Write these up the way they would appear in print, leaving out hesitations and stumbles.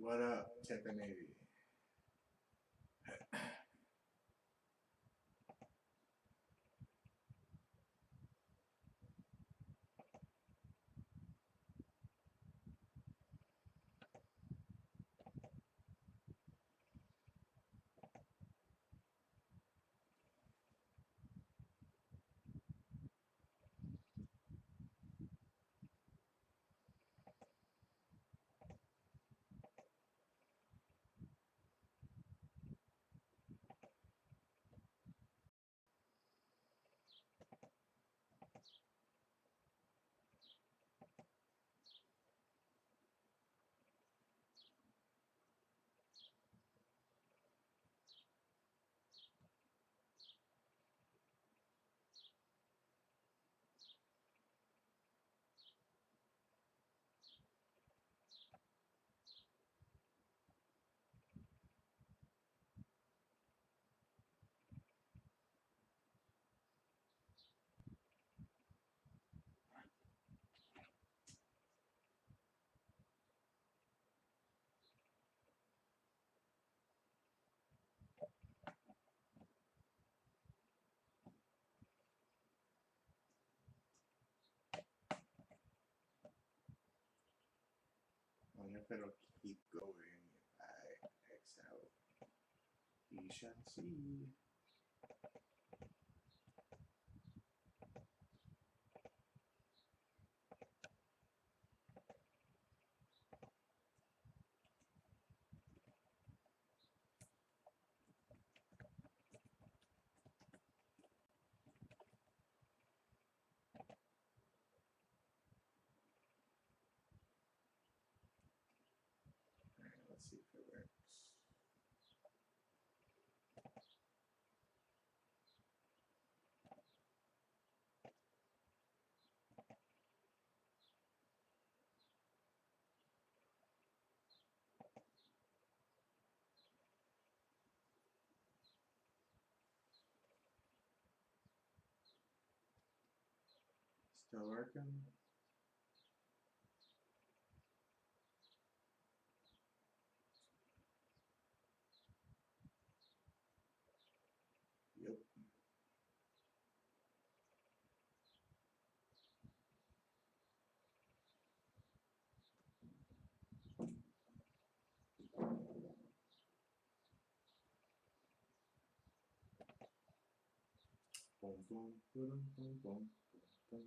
What up, Tiffany? I wonder if it'll keep going if I X out. We shall see. Alright, let's see if it works. Still working? Yep. Boom, boom, boom, boom, boom, boom.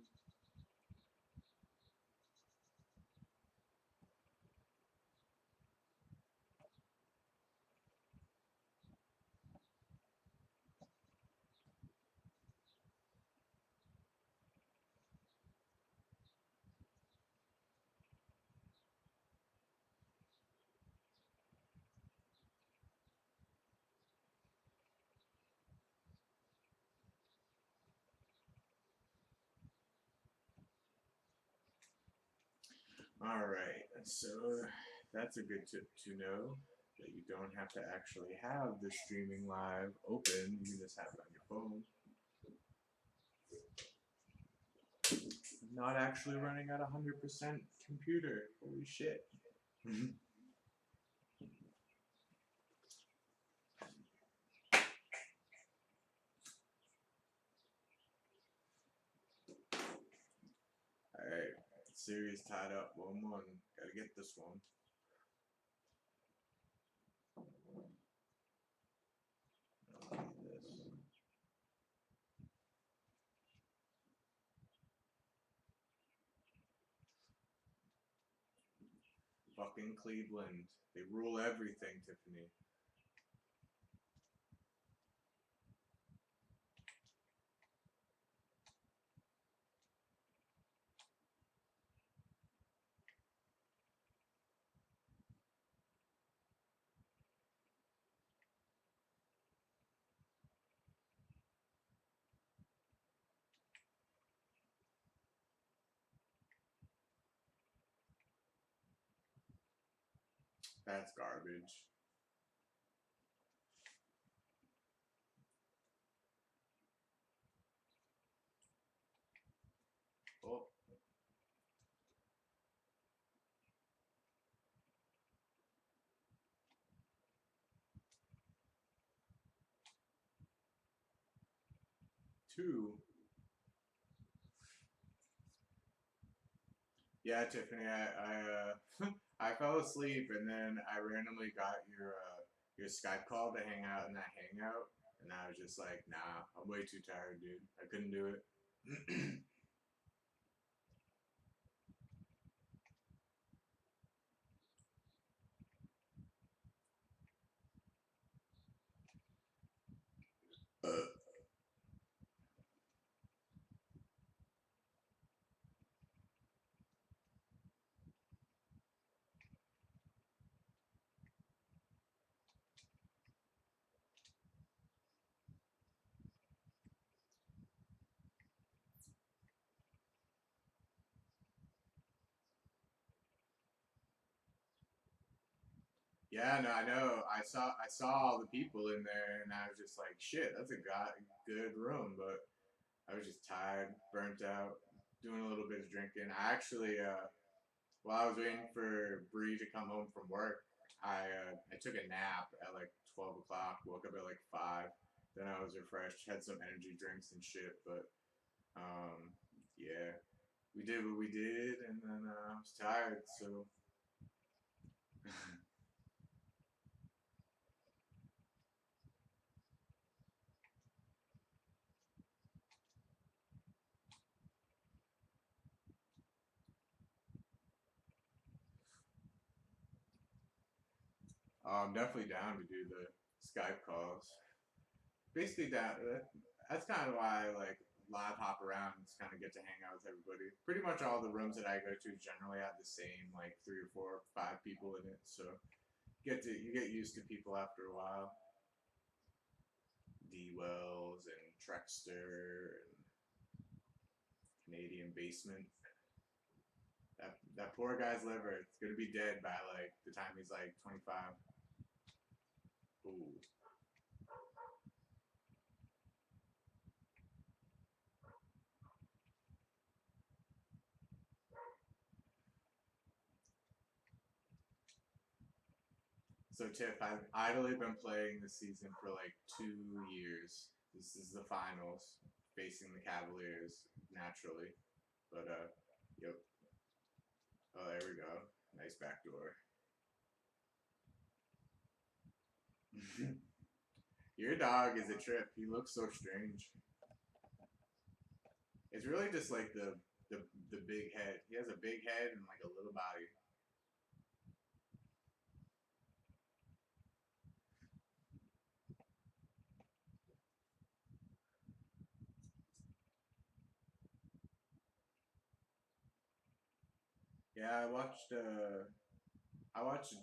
Alright, so that's a good tip to know, that you don't have to actually have the streaming live open, you can just have it on your phone. Not actually running at 100% computer. Holy shit. Alright, series tied up 1-1. Gotta get this one. I'll need this. Fucking Cleveland. They rule everything, Tiffany. That's garbage. Oh. Two. Yeah, Tiffany, I fell asleep and then I randomly got your Skype call to hang out in that hangout, and I was just like, nah, I'm way too tired, dude. I couldn't do it. Yeah, no, I know. I saw all the people in there, and I was just like, shit, that's a good room, but I was just tired, burnt out, doing a little bit of drinking. I actually, while I was waiting for Bree to come home from work, I took a nap at like 12 o'clock. Woke up at like 5. Then I was refreshed, had some energy drinks and shit. But yeah, we did what we did, and then I was tired, so I'm definitely down to do the Skype calls. Basically, that's kind of why I like live hop around and just kind of get to hang out with everybody. Pretty much all the rooms that I go to generally have the same like 3 or 4 or 5 people in it, so you get used to people after a while. D Wells and Trexter and Canadian Basement. That poor guy's liver, it's gonna be dead by like the time he's like 25. Ooh. So Tiff, I've idly been playing this season for like 2 years. This is the finals, facing the Cavaliers naturally. But yep. Oh, there we go. Nice backdoor. Your dog is a trip. He looks so strange. It's really just like the big head. He has a big head and like a little body. Yeah, I watched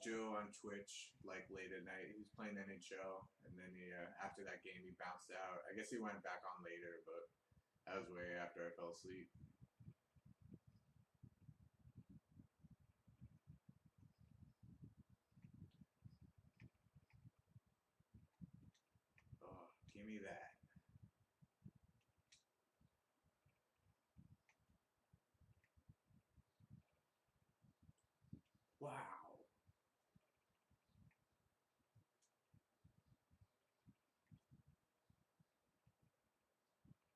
Joe on Twitch like late at night. He was playing NHL, and then after that game he bounced out. I guess he went back on later, but that was way after I fell asleep. Oh, give me that! Wow,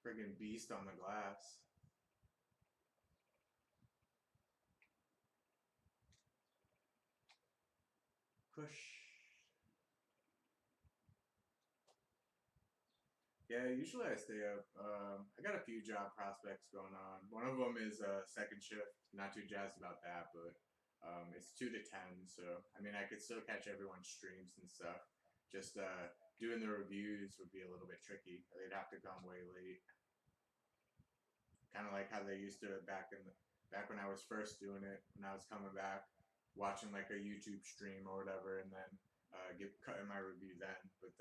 friggin' beast on the glass. Push. Yeah, usually I stay up. I got a few job prospects going on. One of them is second shift. Not too jazzed about that, but it's 2 to 10. So I mean, I could still catch everyone's streams and stuff. Just doing the reviews would be a little bit tricky. They'd have to come way late. Kind of like how they used to back when I was first doing it. When I was coming back, watching like a YouTube stream or whatever, and then get cutting my review then. But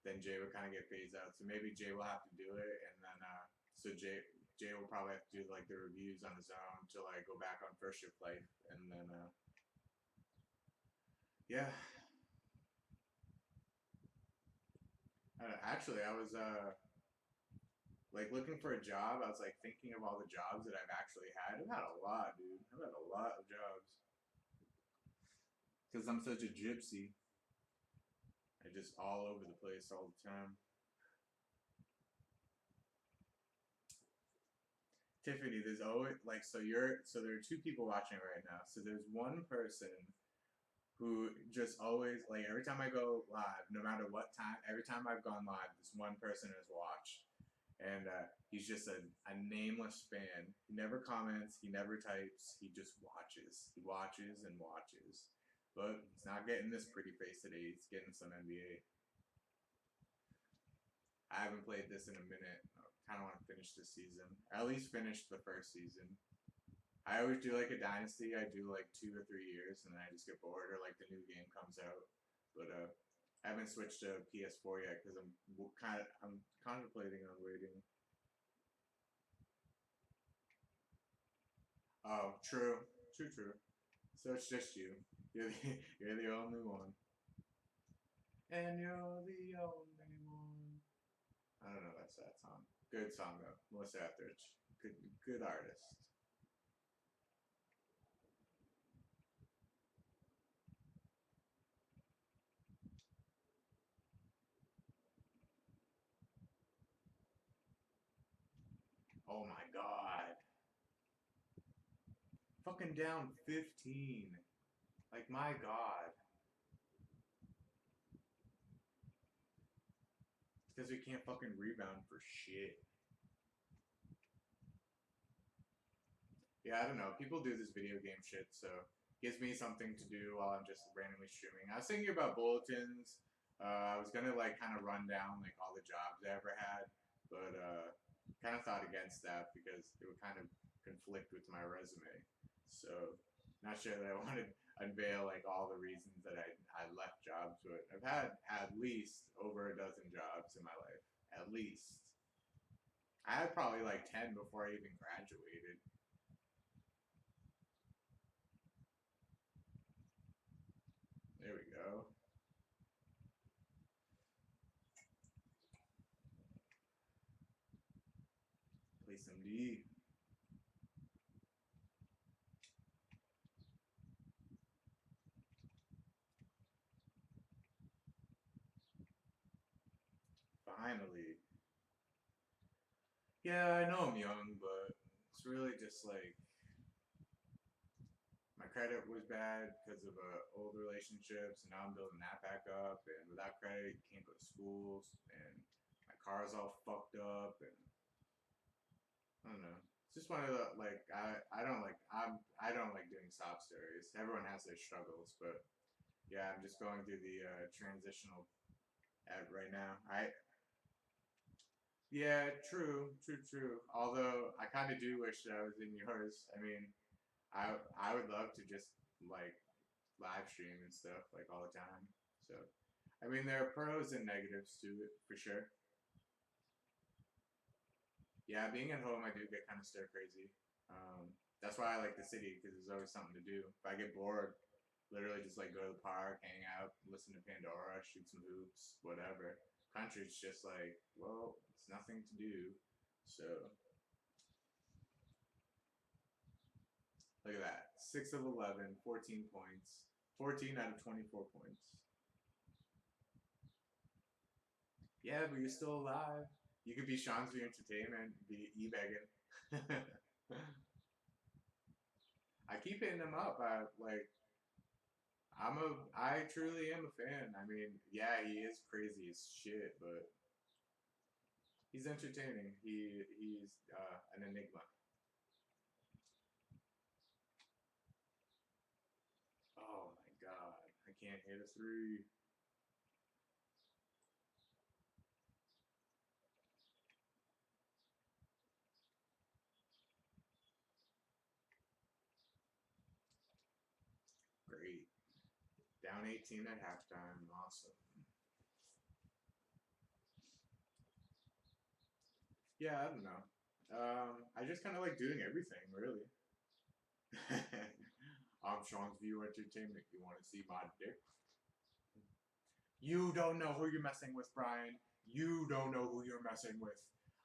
then Jay would kind of get phased out. So maybe Jay will have to do it, and then so Jay will probably have to do like the reviews on his own till I go back on first shift life, and then yeah. Actually, I was like looking for a job. I was like thinking of all the jobs that I've actually had. I've had a lot, dude. I've had a lot of jobs because I'm such a gypsy. I just all over the place all the time. Tiffany, there's always like so there are two people watching right now. So there's one person who just always like every time I go live, no matter what time, every time I've gone live, this one person has watched, and he's just a nameless fan. He never comments, he never types, he just watches. He watches and watches, but he's not getting this pretty face today. He's getting some NBA. I haven't played this in a minute. I kind of want to finish this season. At least finish the first season. I always do like a dynasty. I do like 2 or 3 years, and then I just get bored, or like the new game comes out. But I haven't switched to PS4 yet because I'm contemplating on waiting. Oh, true, true. So it's just you. You're the only one, and you're the only one. I don't know. That's that song. Good song though. Melissa Etheridge. Good artist. Oh my god. Fucking down 15. Like my god. It's because we can't fucking rebound for shit. Yeah, I don't know. People do this video game shit, so it gives me something to do while I'm just randomly streaming. I was thinking about bulletins. I was gonna like kind of run down like all the jobs I ever had, but kind of thought against that because it would kind of conflict with my resume. So not sure that I want to unveil like all the reasons that I left jobs, but I've had at least over a dozen jobs in my life. At least. I had probably like 10 before I even graduated. There we go. Play some D. Finally. Yeah, I know I'm young, but it's really just like my credit was bad because of old relationships, and now I'm building that back up. And without credit, you can't go to schools, and my car's all fucked up, and I don't know. It's just one of the like I don't like doing sob stories. Everyone has their struggles, but yeah, I'm just going through the transitional at right now. I Yeah, true. Although I kind of do wish that I was in yours. I mean, I would love to just like live stream and stuff like all the time. So, I mean, there are pros and negatives to it for sure. Yeah, being at home, I do get kind of stir crazy. That's why I like the city because there's always something to do. If I get bored, literally just like go to the park, hang out, listen to Pandora, shoot some hoops, whatever. Country's just like, well, it's nothing to do. So look at that. 6 of 11, 14 points. 14 out of 24 points. Yeah, but you're still alive. You could be Sean's Entertainment, be e-begging. I keep hitting him up. I truly am a fan. I mean, yeah, he is crazy as shit, but he's entertaining. He's an enigma. Oh my god, I can't hit a three. Great. Down 18 at halftime. Awesome. Yeah, I don't know. I just kind of like doing everything, really. I'm Sean's View Entertainment. You want to see my dick? You don't know who you're messing with, Brian. You don't know who you're messing with.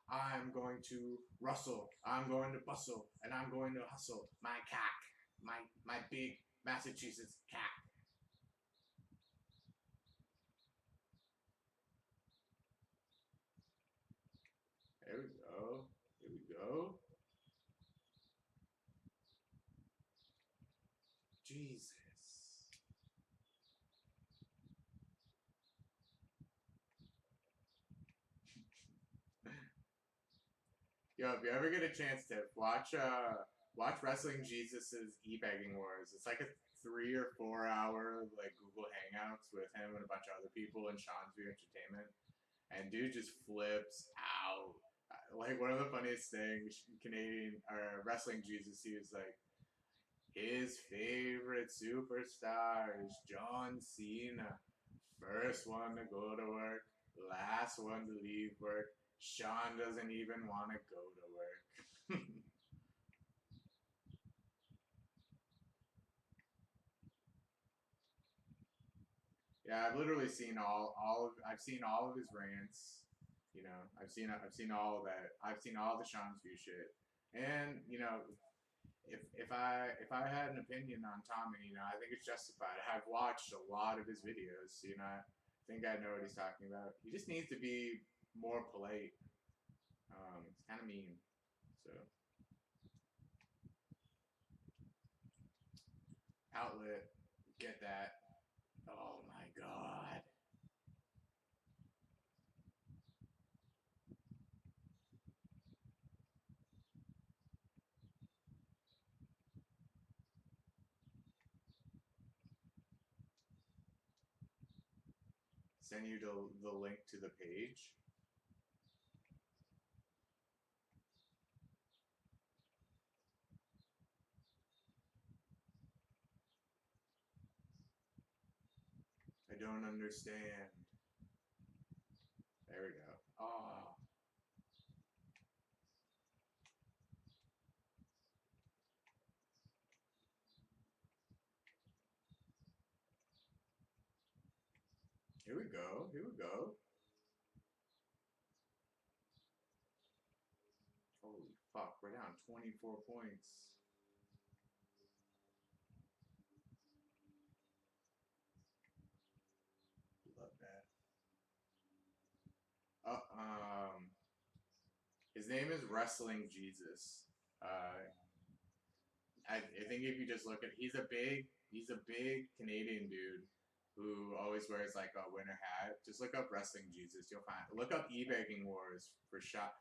I'm going to rustle. I'm going to bustle, and I'm going to hustle my cock, my big Massachusetts cock. There we go. Here we go. Yo, if you ever get a chance to watch Wrestling Jesus's e-begging wars, it's like a 3 or 4 hour like Google Hangouts with him and a bunch of other people in Sean's View Entertainment, and dude just flips out. Like one of the funniest things, Canadian or Wrestling Jesus, he was like, his favorite superstar is John Cena. First one to go to work, last one to leave work. Sean doesn't even want to go to work. Yeah, I've literally seen I've seen all of his rants. You know, I've seen all of that. I've seen all the Sean's View shit. And you know, if I had an opinion on Tommy, you know, I think it's justified. I've watched a lot of his videos. You know, I think I know what he's talking about. He just needs to be more polite. It's kind of mean. So outlet, get that. Oh my god. Send you the link to the page. I don't understand. There we go. Oh, here we go. Here we go. Holy fuck, we're down 24 points. Love that. Oh, his name is Wrestling Jesus. I think if you just look at, he's a big Canadian dude who always wears like a winter hat. Just look up Wrestling Jesus, you'll find. Look up e-begging wars for shot.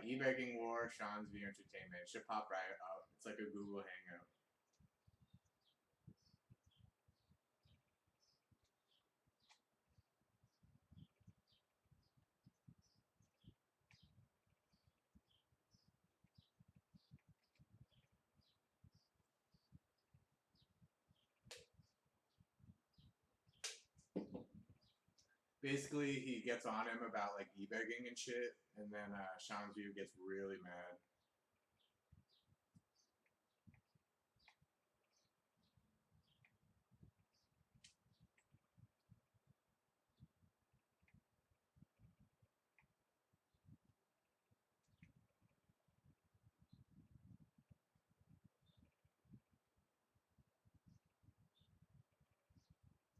E-begging war, Sean's View Entertainment. It should pop right up. It's like a Google Hangout. Basically, he gets on him about like e-begging and shit, and then Sean's View gets really mad.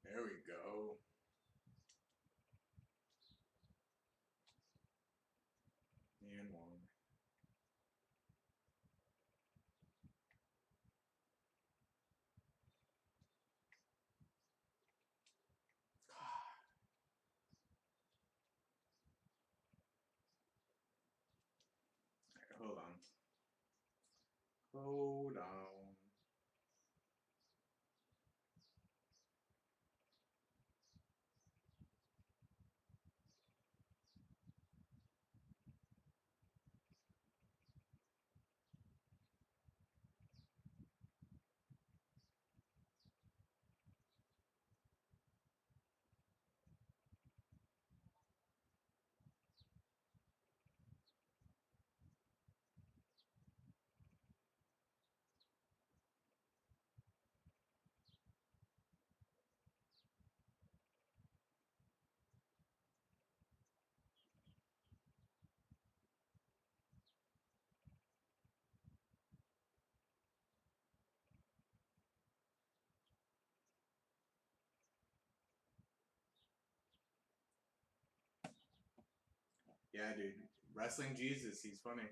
There we go. And one. Hold on. Hold on. Yeah, dude. Wrestling Jesus, he's funny.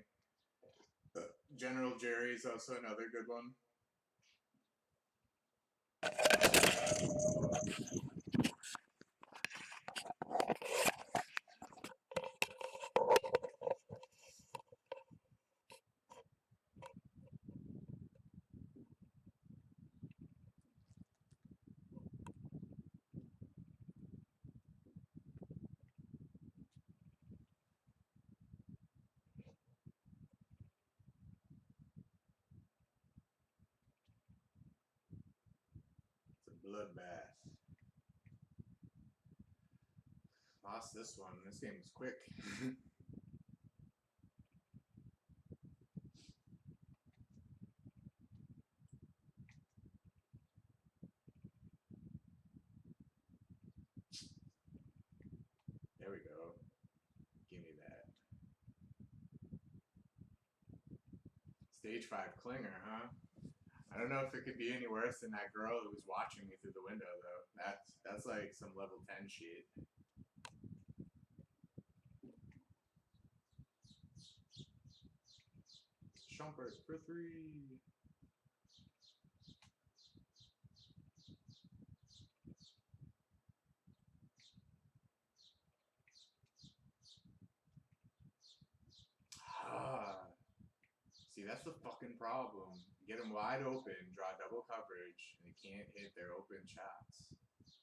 General Jerry is also another good one. Bloodbath. Lost this one. This game was quick. There we go. Give me that. Stage 5 clinger, huh? I don't know if it could be any worse than that girl who was watching me through the window, though. That's like some level 10 shit. Shumpert for 3. Ah. See, that's the fucking problem. Get them wide open, draw double coverage, and they can't hit their open shots.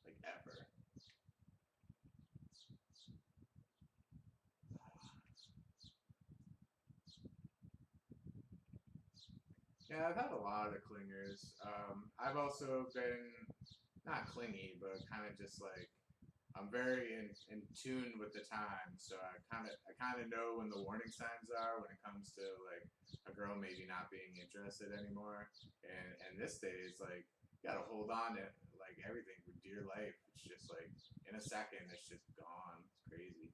Like, ever. Yeah, I've had a lot of clingers. I've also been not clingy, but kind of just like I'm very in tune with the time, so I kind of know when the warning signs are when it comes to like a girl maybe not being interested anymore. And this day is like you gotta hold on to like everything for dear life. It's just like in a second, it's just gone. It's crazy.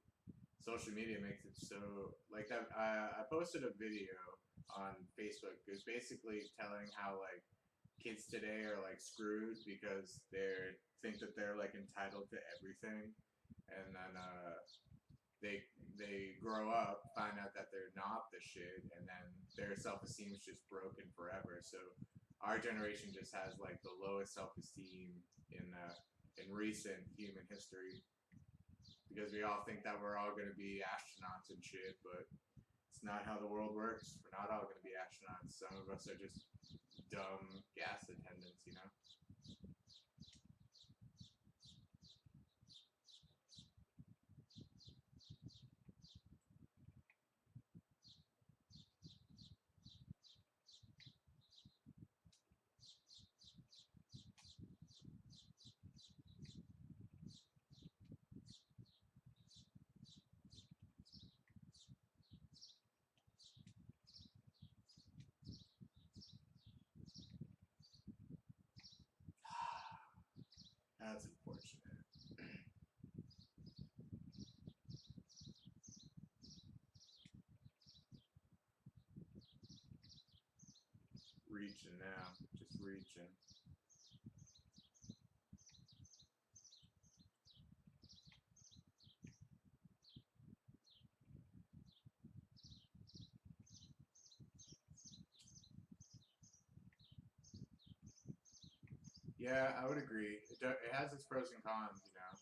Social media makes it so like that. I posted a video on Facebook. It was basically telling how like kids today are like screwed because they think that they're like entitled to everything, and then they grow up, find out that they're not the shit, and then their self esteem is just broken forever. So our generation just has like the lowest self esteem in recent human history because we all think that we're all going to be astronauts and shit, but it's not how the world works. We're not all going to be astronauts. Some of us are just dumb gas attendants, you know? That's unfortunate. Reaching now, just reaching. Yeah, I would agree. It has its pros and cons, you know.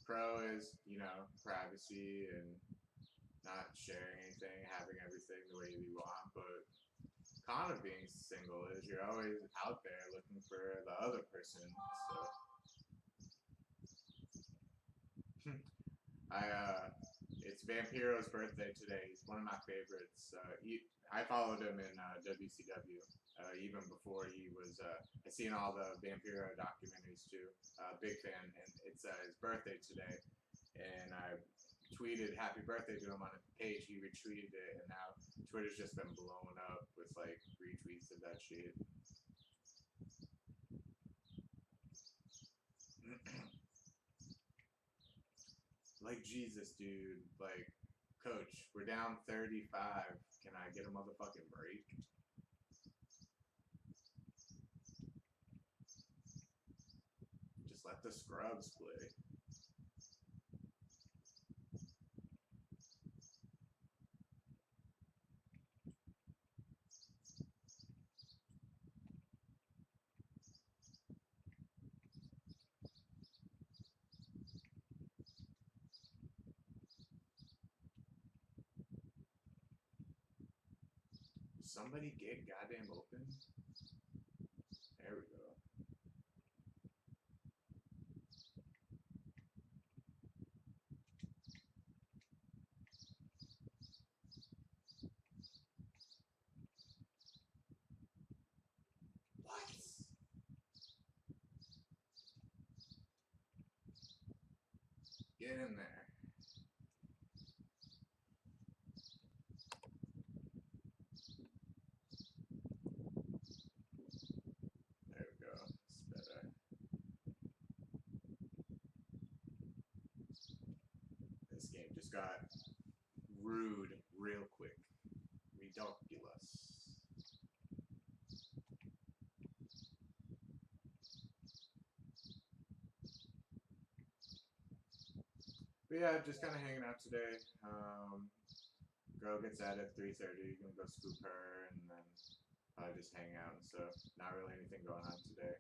Pro is, you know, privacy and not sharing anything, having everything the way you want. But con of being single is you're always out there looking for the other person. So it's Vampiro's birthday today. He's one of my favorites. I followed him in WCW even before he was. I seen all the Vampiro documentaries too. Big fan, and it's his birthday today. And I tweeted happy birthday to him on his page. He retweeted it, and now Twitter's just been blowing up with like retweets of that shit. Like Jesus, dude. Like, coach, we're down 35. Can I get a motherfucking break? Just let the scrubs play. Somebody get goddamn open. There we go. What? Get in there. There we go. It's better. This game just got rude real quick. Ridiculous. But yeah, just kind of hanging out today. Girl gets out at 3:30. Gonna go scoop her, and then probably just hang out and stuff. Not really anything going on today.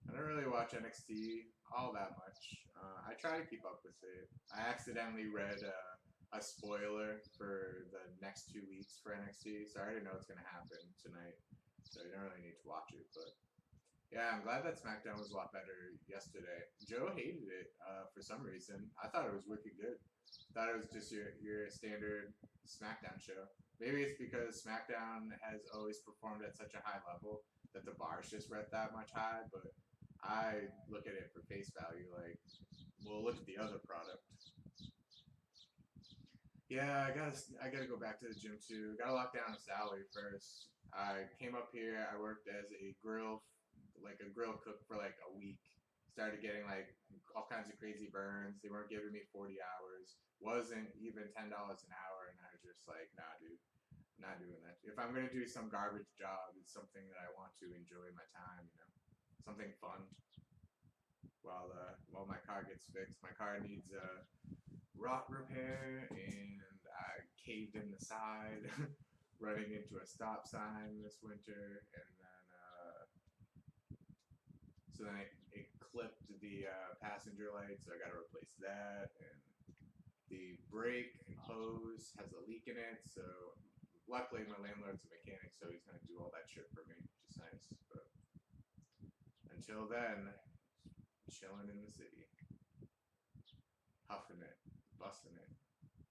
I don't really watch NXT all that much. I try to keep up with it. I accidentally read a spoiler for the next 2 weeks for NXT, so I already know what's gonna happen tonight. So you don't really need to watch it, but yeah, I'm glad that SmackDown was a lot better yesterday. Joe hated it for some reason. I thought it was wicked good. Thought it was just your standard SmackDown show. Maybe it's because SmackDown has always performed at such a high level that the bar's just read that much high. But I look at it for face value. Like, well, look at the other product. Yeah, I gotta go back to the gym too. Gotta lock down a salary first. I came up here. I worked as a grill cook for like a week. Started getting like all kinds of crazy burns. They weren't giving me 40 hours. Wasn't even $10 an hour, and I was just like, nah, dude, I'm not doing that. If I'm gonna do some garbage job, it's something that I want to enjoy my time. Something fun. While my car gets fixed, my car needs rot repair, and I caved in the side, running into a stop sign this winter, and then it clipped the passenger light, so I got to replace that, and the brake hose has a leak in it, so luckily my landlord's a mechanic, so he's gonna do all that shit for me, which is nice. But until then, chilling in the city, huffing it, busting it.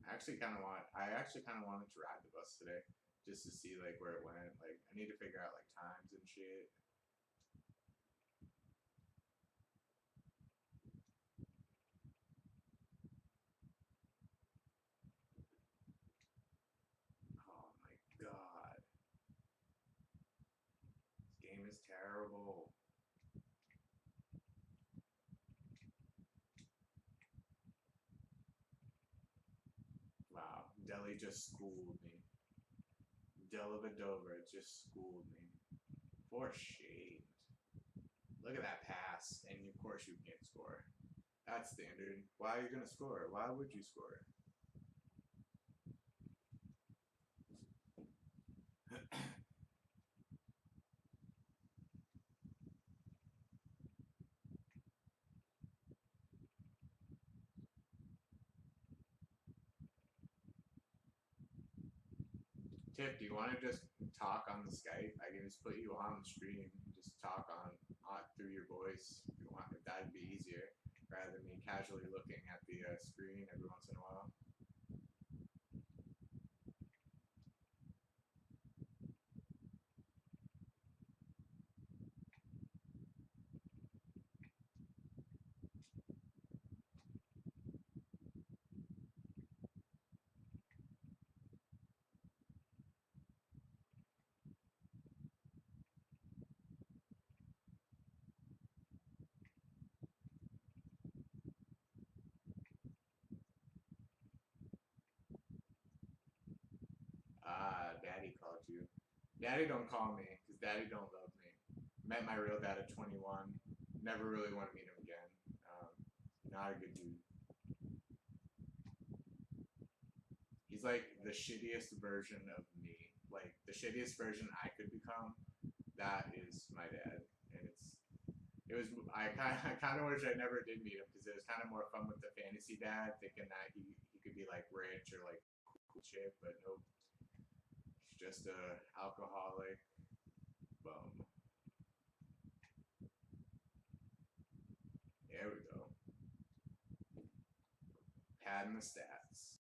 I actually kind of wanted to ride the bus today just to see like where it went. Like I need to figure out like times and shit. Oh my god, this game is terrible. Wow, Delhi just schooled me. Delavadova just schooled me. For shame. Look at that pass, and of course you can't score. That's standard. Why are you gonna score? Why would you score? Tiff, do you want to just talk on the Skype? I can just put you on the stream, just talk on through your voice if you want. If that'd be easier, rather than me casually looking at the screen every once in a while. Ah, Daddy called you. Daddy don't call me because Daddy don't love me. Met my real dad at 21. Never really want to meet him again. Not a good dude. He's like the shittiest version of me. Like the shittiest version I could become. That is my dad, and it was. I kind of wish I never did meet him because it was kind of more fun with the fantasy dad, thinking that he could be like rich or like cool shit, but nope. He's just a alcoholic bum. There we go. Padding the stats.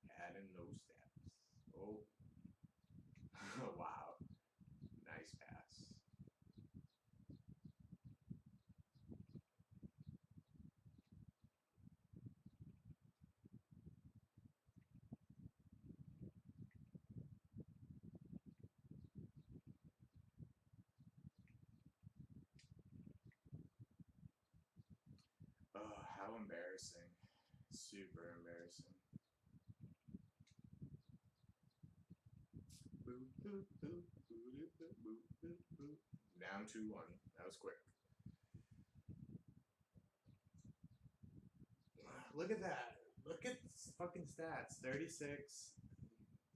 Padding those stats. Oh. Wow. Nice pass. embarrassing. Super embarrassing. Down 2-1. That was quick. Look at that. Look at fucking stats. 36.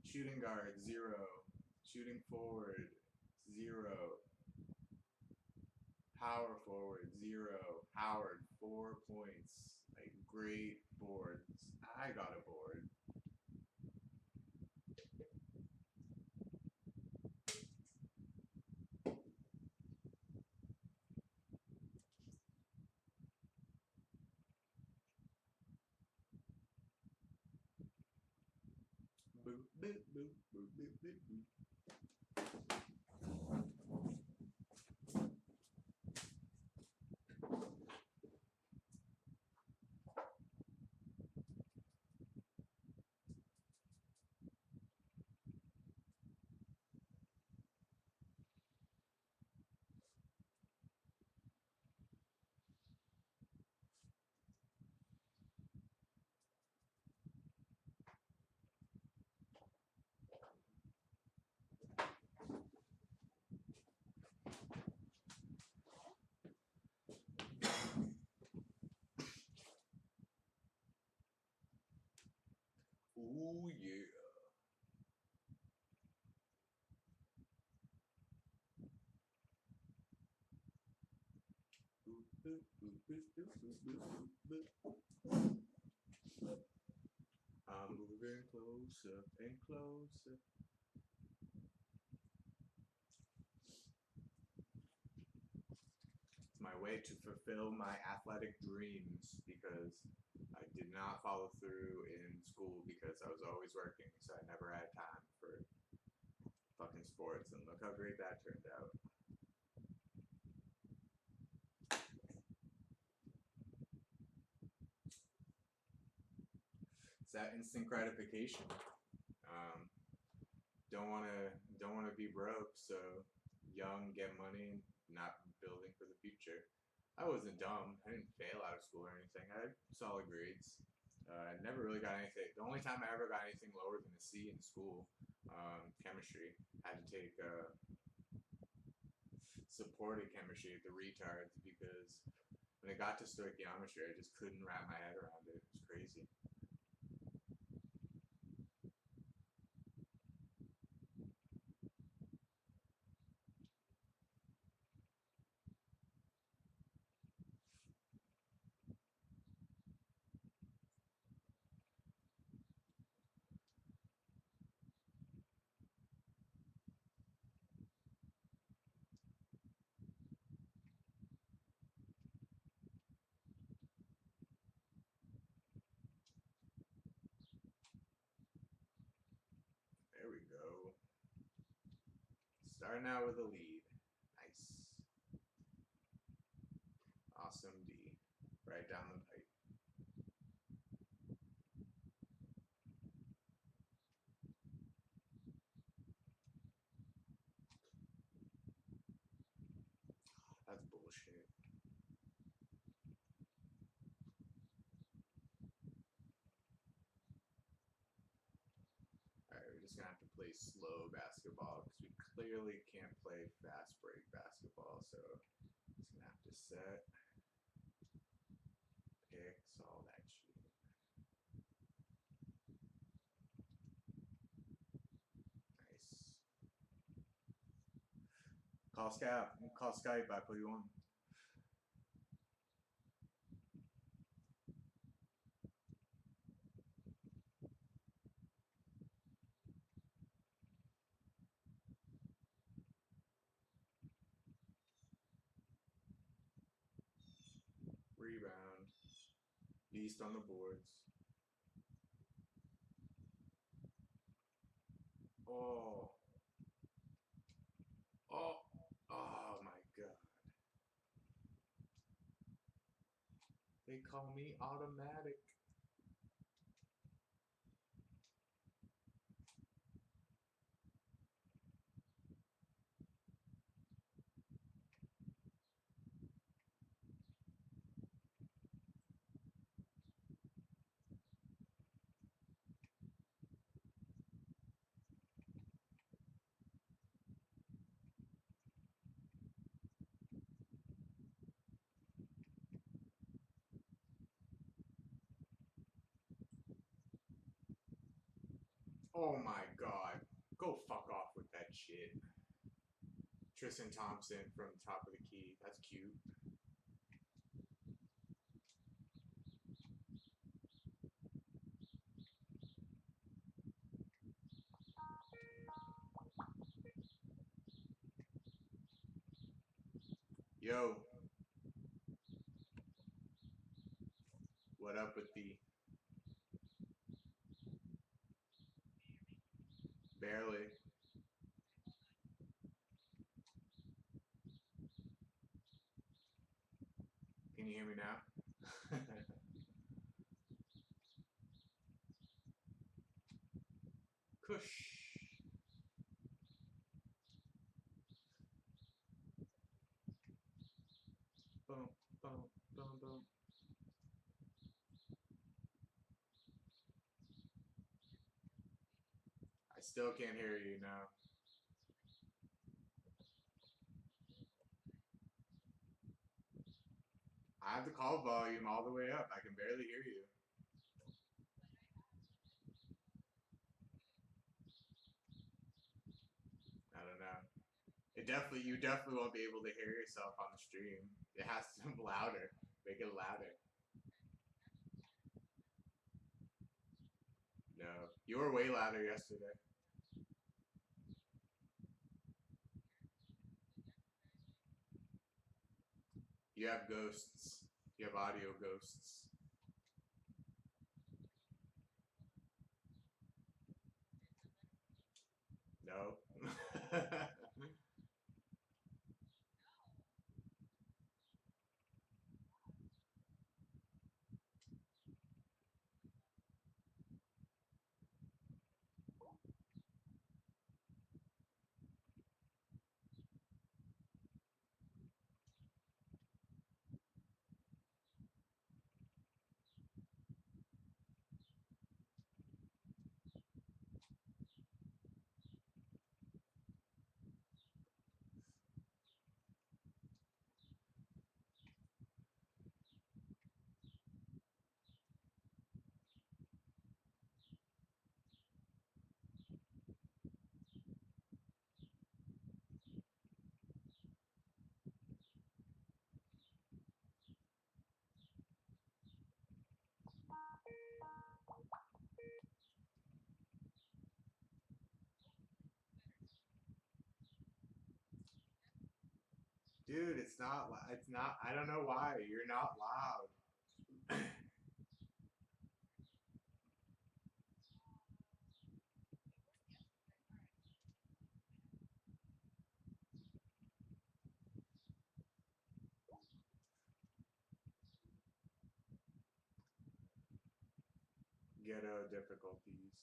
Shooting guard, 0. Shooting forward, 0. Power forward, 0. Howard, 4 points. Like, great boards. I got a board. Boop, boop, boop, boop, boop, boop, boop. Ooh, yeah. I'm moving closer and closer. It's my way to fulfill my athletic dreams because I did not follow through in school because I was always working, so I never had time for fucking sports, and look how great that turned out. It's that instant gratification. Um, don't wanna be broke, so young, get money, not building for the future. I wasn't dumb. I didn't fail out of school or anything. I had solid grades. I never really got anything. The only time I ever got anything lower than a C in school, chemistry. I had to take supported chemistry at the retards because when it got to stoichiometry, I just couldn't wrap my head around it. It was crazy. There we go. Starting out with a lead. Nice. Awesome D. Right down the pipe. That's bullshit. Alright, we're just gonna have to play slow basketball because we clearly can't play fast break basketball, so just gonna have to set picks, all that shit. Nice. Call Skype, I put you on. Rebound. Beast on the boards. Oh. Oh. Oh my god. They call me automatic. Oh my god. Go fuck off with that shit. Tristan Thompson from Top of the Key. That's cute. Yo, what up with the barely? Can you hear me now? Kush. Boom, boom, boom, boom. I still can't hear you now. I have the call volume all the way up. I can barely hear you. I don't know. You definitely won't be able to hear yourself on the stream. It has to be louder. Make it louder. No, you were way louder yesterday. You have ghosts. You have audio ghosts. No. Dude, it's not. It's not. I don't know why. You're not loud. Ghetto difficulties.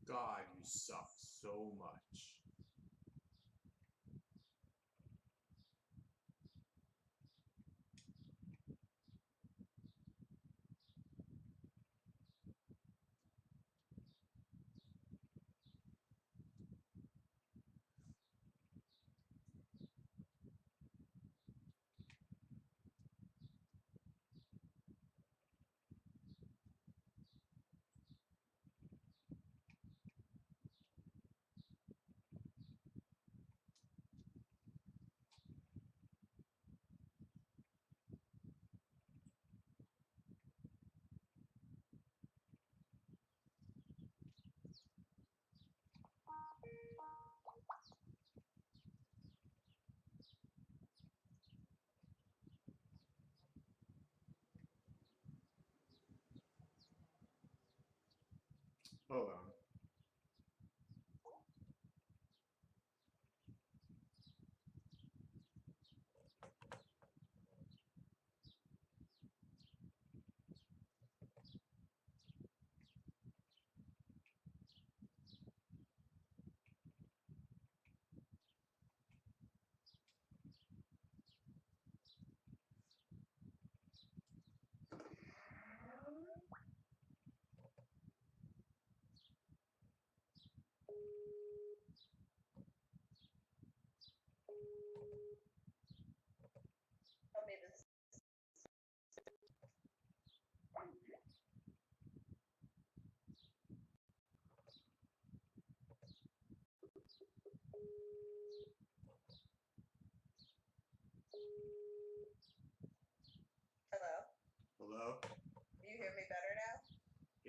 God, you suck so much.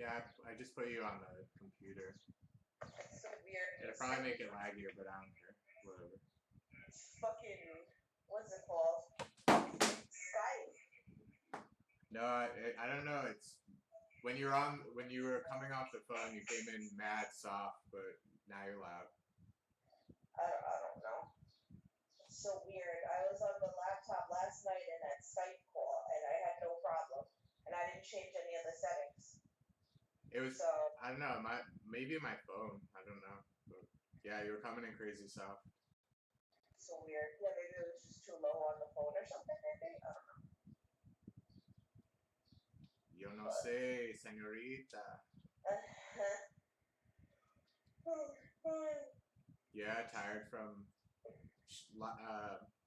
Yeah, I just put you on the computer. It's so weird. It'll probably make it laggier, but I don't care. Whatever. It's fucking, what's it called? Skype. No, I don't know. It's when you were coming off the phone, you came in mad soft, but now you're loud. I don't know. It's so weird. I was on the laptop last night in that Skype call, and I had no problem, and I didn't change any of the settings. It was, So I don't know, maybe my phone. I don't know. But yeah, you were coming in crazy soft. so weird. Yeah, maybe it was just too low on the phone or something. Maybe I don't know. Yo no sé, señorita. Yeah, tired from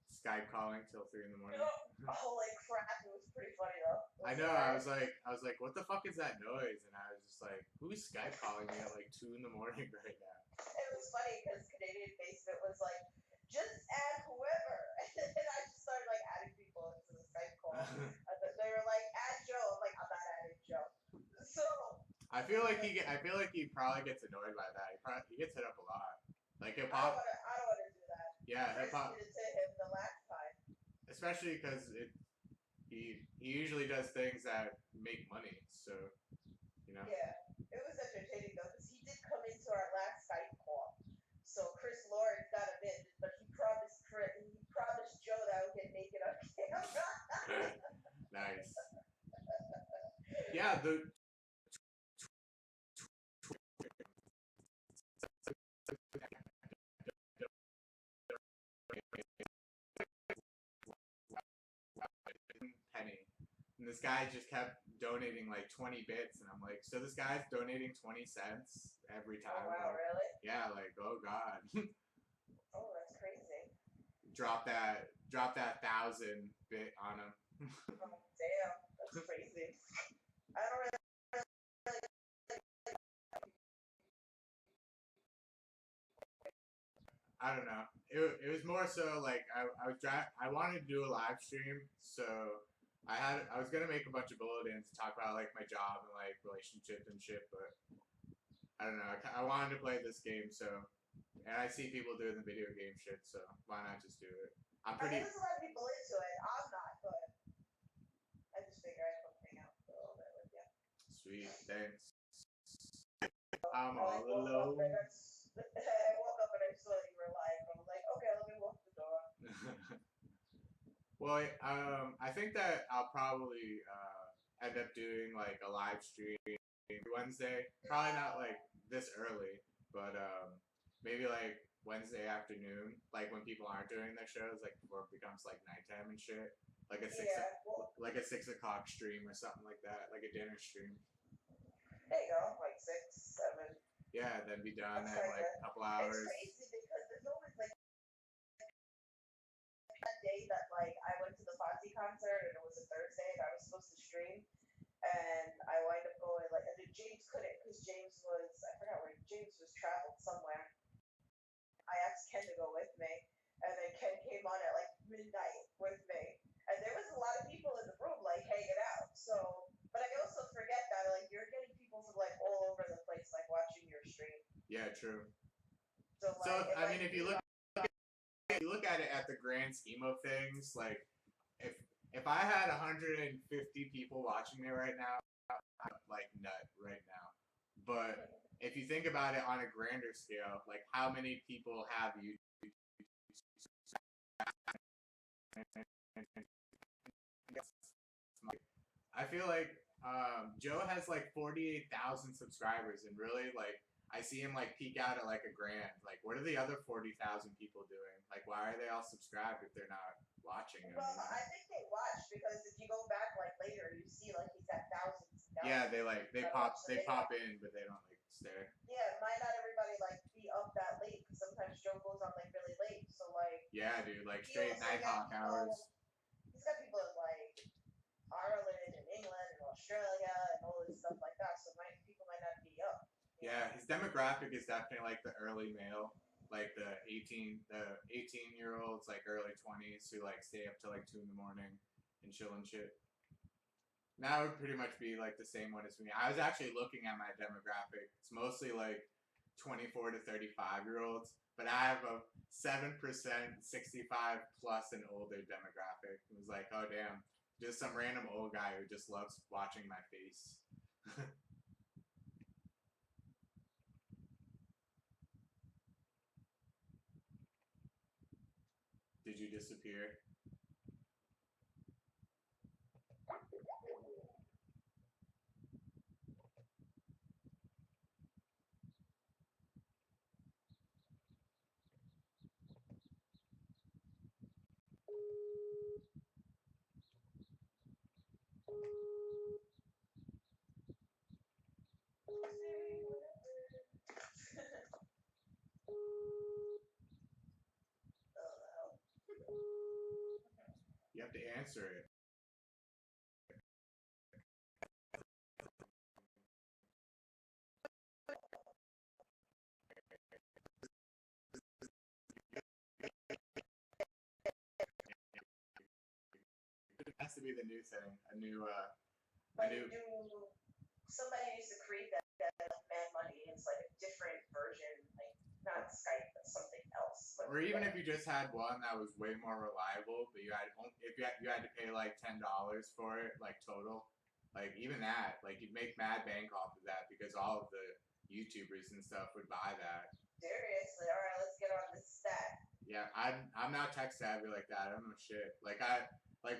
Skype calling till 3 in the morning. Holy crap! It was pretty funny though. I know. I was like, what the fuck is that noise? And I was just like, who's Skype calling me at like 2 in the morning right now? It was funny because Canadian Basement was like, just add whoever, and I just started like adding people into the Skype call. They were like, add Joe. I'm like, I'm not adding Joe. So I feel like he probably gets annoyed by that. He gets hit up a lot. Like he'll pop. I don't want to do that. Yeah, he'll pop. Did it to him the last time. Especially because he usually does things that make money. So you know. Yeah, it was entertaining though because he did come into our last Skype call. So Chris Lawrence got him in, but he promised Joe that we could make it on camera. Nice. Yeah, penny. And this guy just kept donating like 20 bits, and I'm like, so this guy's donating 20 cents every time. Oh wow, like, really? Yeah, like, oh god. Oh, that's crazy. Drop that 1,000 bit on him. Oh, damn, that's crazy. I don't really. I don't know. It was more so like I wanted to do a live stream, so I was gonna make a bunch of bulletins to talk about like my job and like relationships and shit, but I don't know. I wanted to play this game, so and I see people doing the video game shit, so why not just do it? I know there's a lot of people into it. I'm not, but I just figured I'd come hang out for a little bit with you. Sweet, thanks. I'm all alone. I woke up and I saw that you were live. I was like, okay, let me walk the door. Well, I think that I'll probably end up doing like a live stream Wednesday. Probably not like this early, but maybe like Wednesday afternoon, like when people aren't doing their shows, like before it becomes like nighttime and shit. Like a 6 o'clock stream or something like that, like a dinner stream. There you go, like 6, 7. Yeah, then be done in like a couple hours. It's crazy because there's always like that day that like I went to the Fonzie concert and it was a Thursday and I was supposed to stream and I wind up going like and then James couldn't because James was I forgot where James was traveled somewhere. I asked Ken to go with me and then Ken came on at like midnight with me and there was a lot of people in the room like hanging out. So but I also forget that like you're getting people from like all over the place like watching your stream. Yeah, true. So I mean, if you look at it at the grand scheme of things, like if I had 150 people watching me right now, I'm like nut right now. But if you think about it on a grander scale, like how many people have you? I feel like Joe has like 48,000 subscribers, and really like I see him like peak out at like 1,000,000. Like, what are the other 40,000 people doing? Like, why are they all subscribed if they're not watching him? Well, I think they watch because if you go back like later, you see like he's at thousands. Yeah, they pop in, but they don't like stay. Yeah, might not everybody like be up that late because sometimes Joe goes on like really late. So like. Yeah, dude, like straight Nighthawk hours. He's got people in like Ireland and England and Australia and all this stuff like that. So people might not be up. Yeah, his demographic is definitely like the early male, like the 18-year-olds, like early 20s who like stay up till like 2 in the morning and chill and shit. That would pretty much be like the same one as me. I was actually looking at my demographic. It's mostly like 24 to 35-year-olds, but I have a 7% 65 plus and older demographic. It was like, oh damn, just some random old guy who just loves watching my face. Did you disappear? You have to answer it. It has to be the new thing. Like, somebody needs to create that Mad Money. It's like a different version, like not Skype, but something else. But or even if you just had one that was way more reliable, but you had to pay like $10 for it, like total, like even that, like you'd make mad bank off of that because all of the YouTubers and stuff would buy that. Seriously, all right, let's get on this stat. Yeah, I'm not tech savvy like that. I don't know shit. Like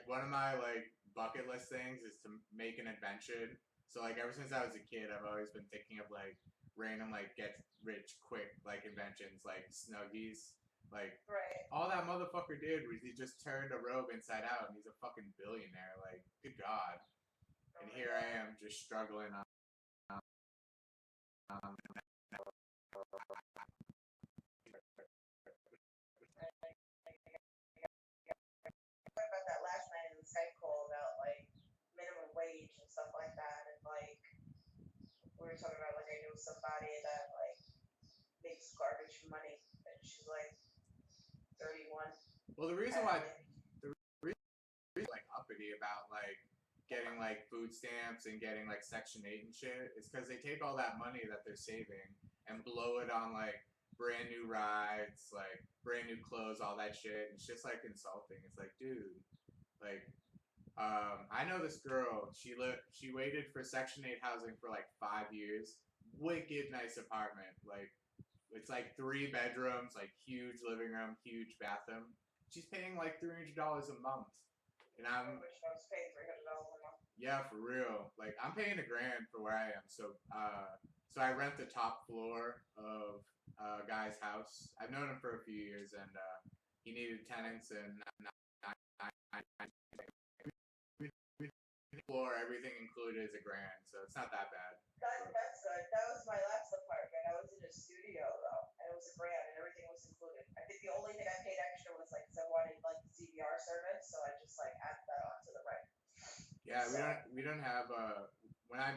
one of my like bucket list things is to make an invention. So like ever since I was a kid, I've always been thinking of like random like get rich quick like inventions like Snuggies. Like Right. all that motherfucker did was he just turned a robe inside out and he's a fucking billionaire. Like good god. And here I am just struggling on. About that last night in the Skype call about like minimum wage and stuff like that, and like we were talking about like I knew somebody that like makes garbage money, and she's like 31. Well, the reason why like uppity about like getting like food stamps and getting like Section 8 and shit is because they take all that money that they're saving and blow it on like brand new rides, like brand new clothes, all that shit. It's just like insulting. It's like, dude, like, I know this girl. She waited for Section 8 housing for like 5 years. Wicked nice apartment. Like, it's like 3 bedrooms, like huge living room, huge bathroom. She's paying like $300 a month, and I wish I was paying $300 a month. yeah, for real. Like I'm paying $1,000 for where I am. So I rent the top floor of a guy's house. I've known him for a few years, and he needed tenants, and floor, everything included is $1,000. So it's not that bad. That's good. That was my last apartment. I was in a studio though, and it was $1,000, and everything was included. I think the only thing I paid extra was like because I wanted like the CVR service, so I just like added that on to the rent. Yeah, we don't have when I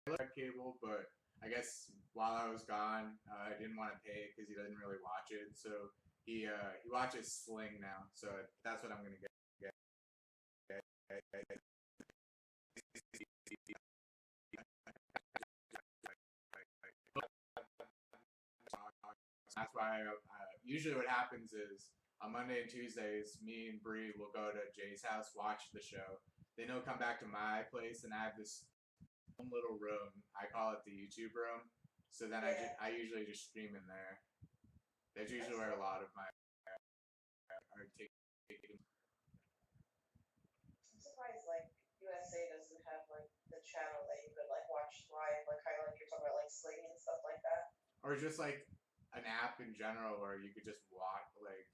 left cable, but I guess while I was gone, I didn't want to pay because he doesn't really watch it. So he watches Sling now. So that's what I'm gonna get. That's why usually what happens is on Monday and Tuesdays, me and Bree will go to Jay's house, watch the show. Then he'll come back to my place, and I have this little room. I call it the YouTube room. So then I usually just stream in there. That's usually where a lot of my are taken. I'm surprised like USA doesn't have like the channel that you could like watch live, like kind of like you're talking about like Sling and stuff like that. Or just like an app in general where you could just watch like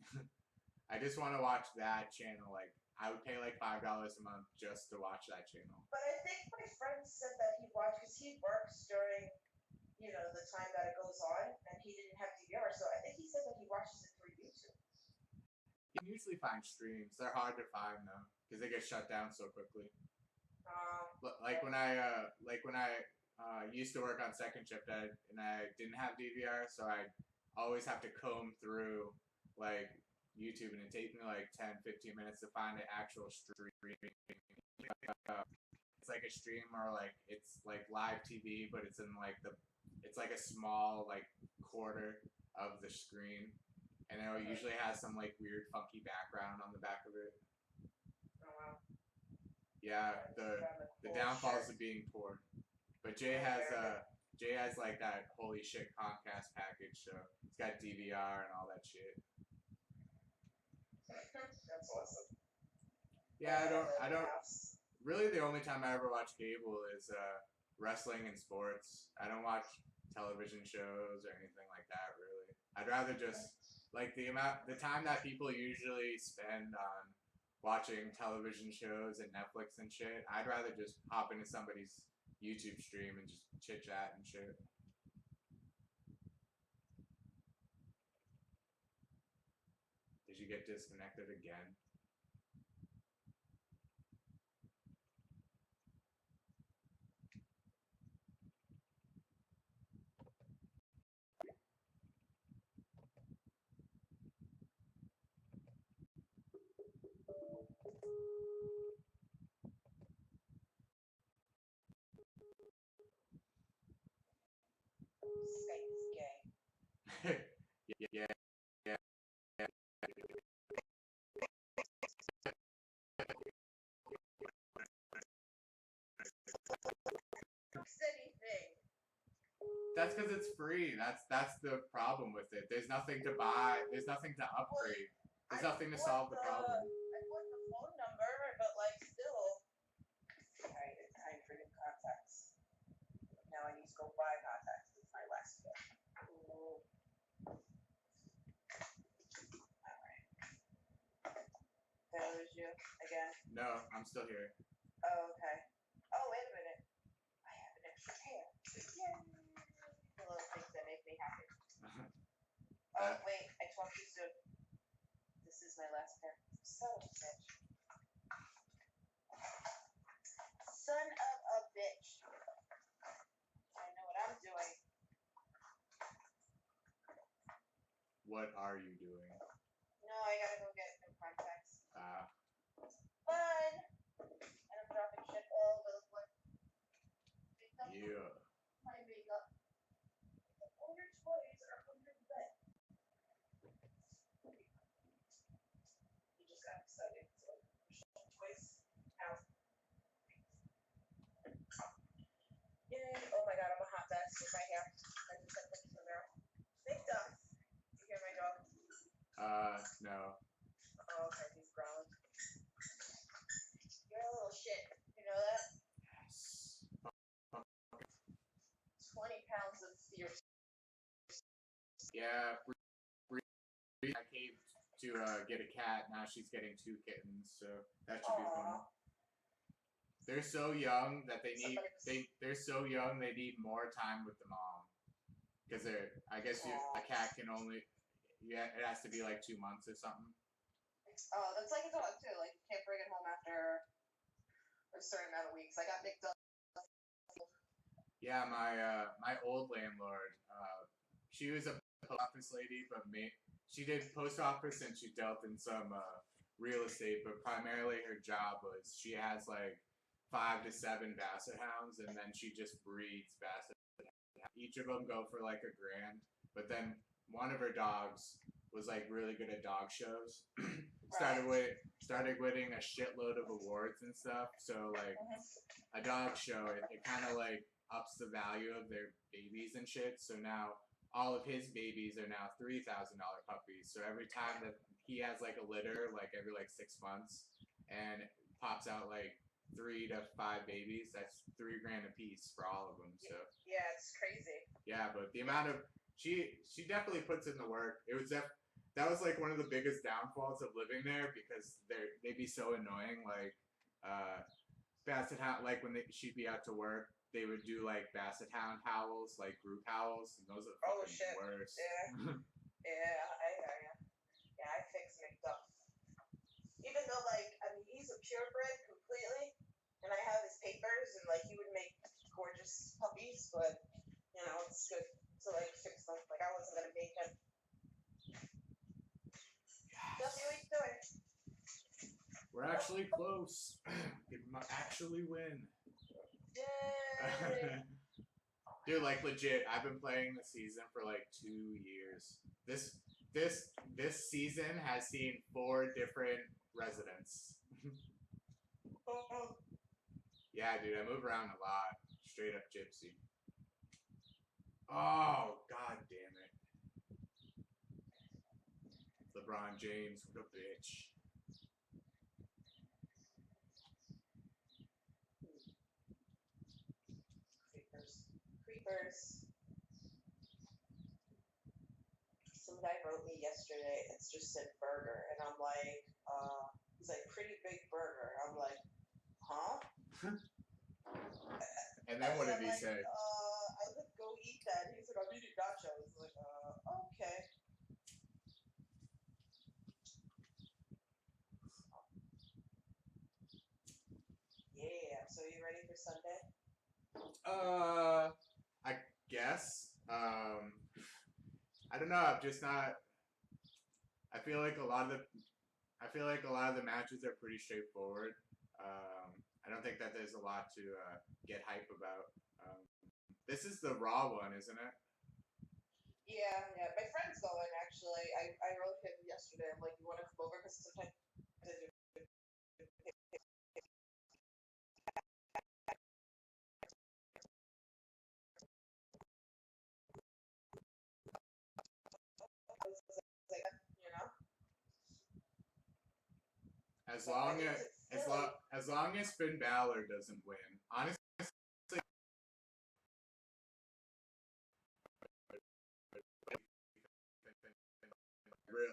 I just want to watch that channel. Like I would pay like $5 a month just to watch that channel. But I think my friend said that he watched because he works during the time that it goes on, and he didn't have DVR, so I think he said that he watches it through YouTube. You can usually find streams. They're hard to find though because they get shut down so quickly. Like when I used to work on second shift and I didn't have DVR, so I always have to comb through like YouTube, and it takes me like 10, 15 minutes to find an actual stream. It's like a stream, or like it's like live TV, but it's in like it's like a small like quarter of the screen, and it usually has some like weird funky background on the back of it. Oh wow. Yeah, the downfalls of being poor. But Jay has like that holy shit Comcast package, so it's got DVR and all that shit. That's awesome. Yeah, I don't. Really, the only time I ever watch cable is wrestling and sports. I don't watch television shows or anything like that. Really, I'd rather just like the time that people usually spend on watching television shows and Netflix and shit. I'd rather just hop into somebody's YouTube stream and just chit chat and shit. Did you get disconnected again? Skype is gay. Yeah. Anything. That's because it's free. That's the problem with it. There's nothing to buy. There's nothing to upgrade. There's nothing to solve the problem. I put the phone number, but like still. Alright, it's time for new contacts. Now I need to go buy contacts. It's my last bit. Alright. Did I lose you again? No, I'm still here. Oh, okay. Oh, wait a minute. I have an extra pair. Yay! The little things that make me happy. Oh, wait. I talked too soon. This is my last pair. Son of a bitch. Son of a bitch. I know what I'm doing. What are you doing? No, I gotta go get new contacts. Fun! And I'm dropping shit all over the place. Yeah. My makeup. All your toys are under the bed. You just got excited. So toys out. Yay. Oh my god, I'm a hot mess with my hair. I just had pictures in the mirror. Big duck. You hear my dog? No. Oh, okay, he's growling. You're a little shit. You know that? Yes. 20 pounds of fierce. Yeah. I came to get a cat. Now she's getting 2 kittens, so that should be fun. They're so young that they need more time with the mom. Because I guess a cat can only, it has to be like 2 months or something. Oh, that's like a dog too. Like you can't bring it home after a certain amount of weeks. I got mixed up. Yeah, my old landlord, she was a post office lady, but she did post office and she dealt in some real estate, but primarily her job was she has like 5 to 7 basset hounds, and then she just breeds basset hounds. Each of them go for like $1,000, but then one of her dogs was like really good at dog shows. started winning a shitload of awards and stuff. So like a dog show, it kind of like ups the value of their babies and shit. So now all of his babies are now $3,000 puppies. So every time that he has like a litter, like every like 6 months, and pops out like 3 to 5 babies, that's $3,000 a piece for all of them. So yeah, it's crazy. Yeah, but the amount of she definitely puts in the work. That was like one of the biggest downfalls of living there, because they'd be so annoying. Like basset hound, like when she'd be out to work, they would do like basset hound howls, like group howls, and those are the fucking worst. Yeah. Yeah, I fix mixed up. Even though like he's a purebred completely, and I have his papers, and like he would make gorgeous puppies, but it's good to like fix them. Like I wasn't gonna make him. Yes. We're actually close. It might actually win. Yay! Dude, like legit, I've been playing the season for like 2 years. This season has seen 4 different residents. Yeah, dude, I move around a lot. Straight up gypsy. Oh, god damn it. LeBron James, what a bitch. Creepers. Some guy wrote me yesterday. It's just said burger, and I'm like, he's like pretty big burger. I'm like, huh? And then what did he say? I was like, go eat that. He's like, I'm eating nachos. Like, okay. Yeah. So you ready for Sunday? I guess. I don't know. I'm just not. I feel like a lot of the matches are pretty straightforward. I don't think that there's a lot to get hype about. This is the Raw one, isn't it? Yeah. My friend's going actually. I wrote him yesterday. I'm like, you want to come over? Because sometimes I do. As long as Finn Balor doesn't win, honestly,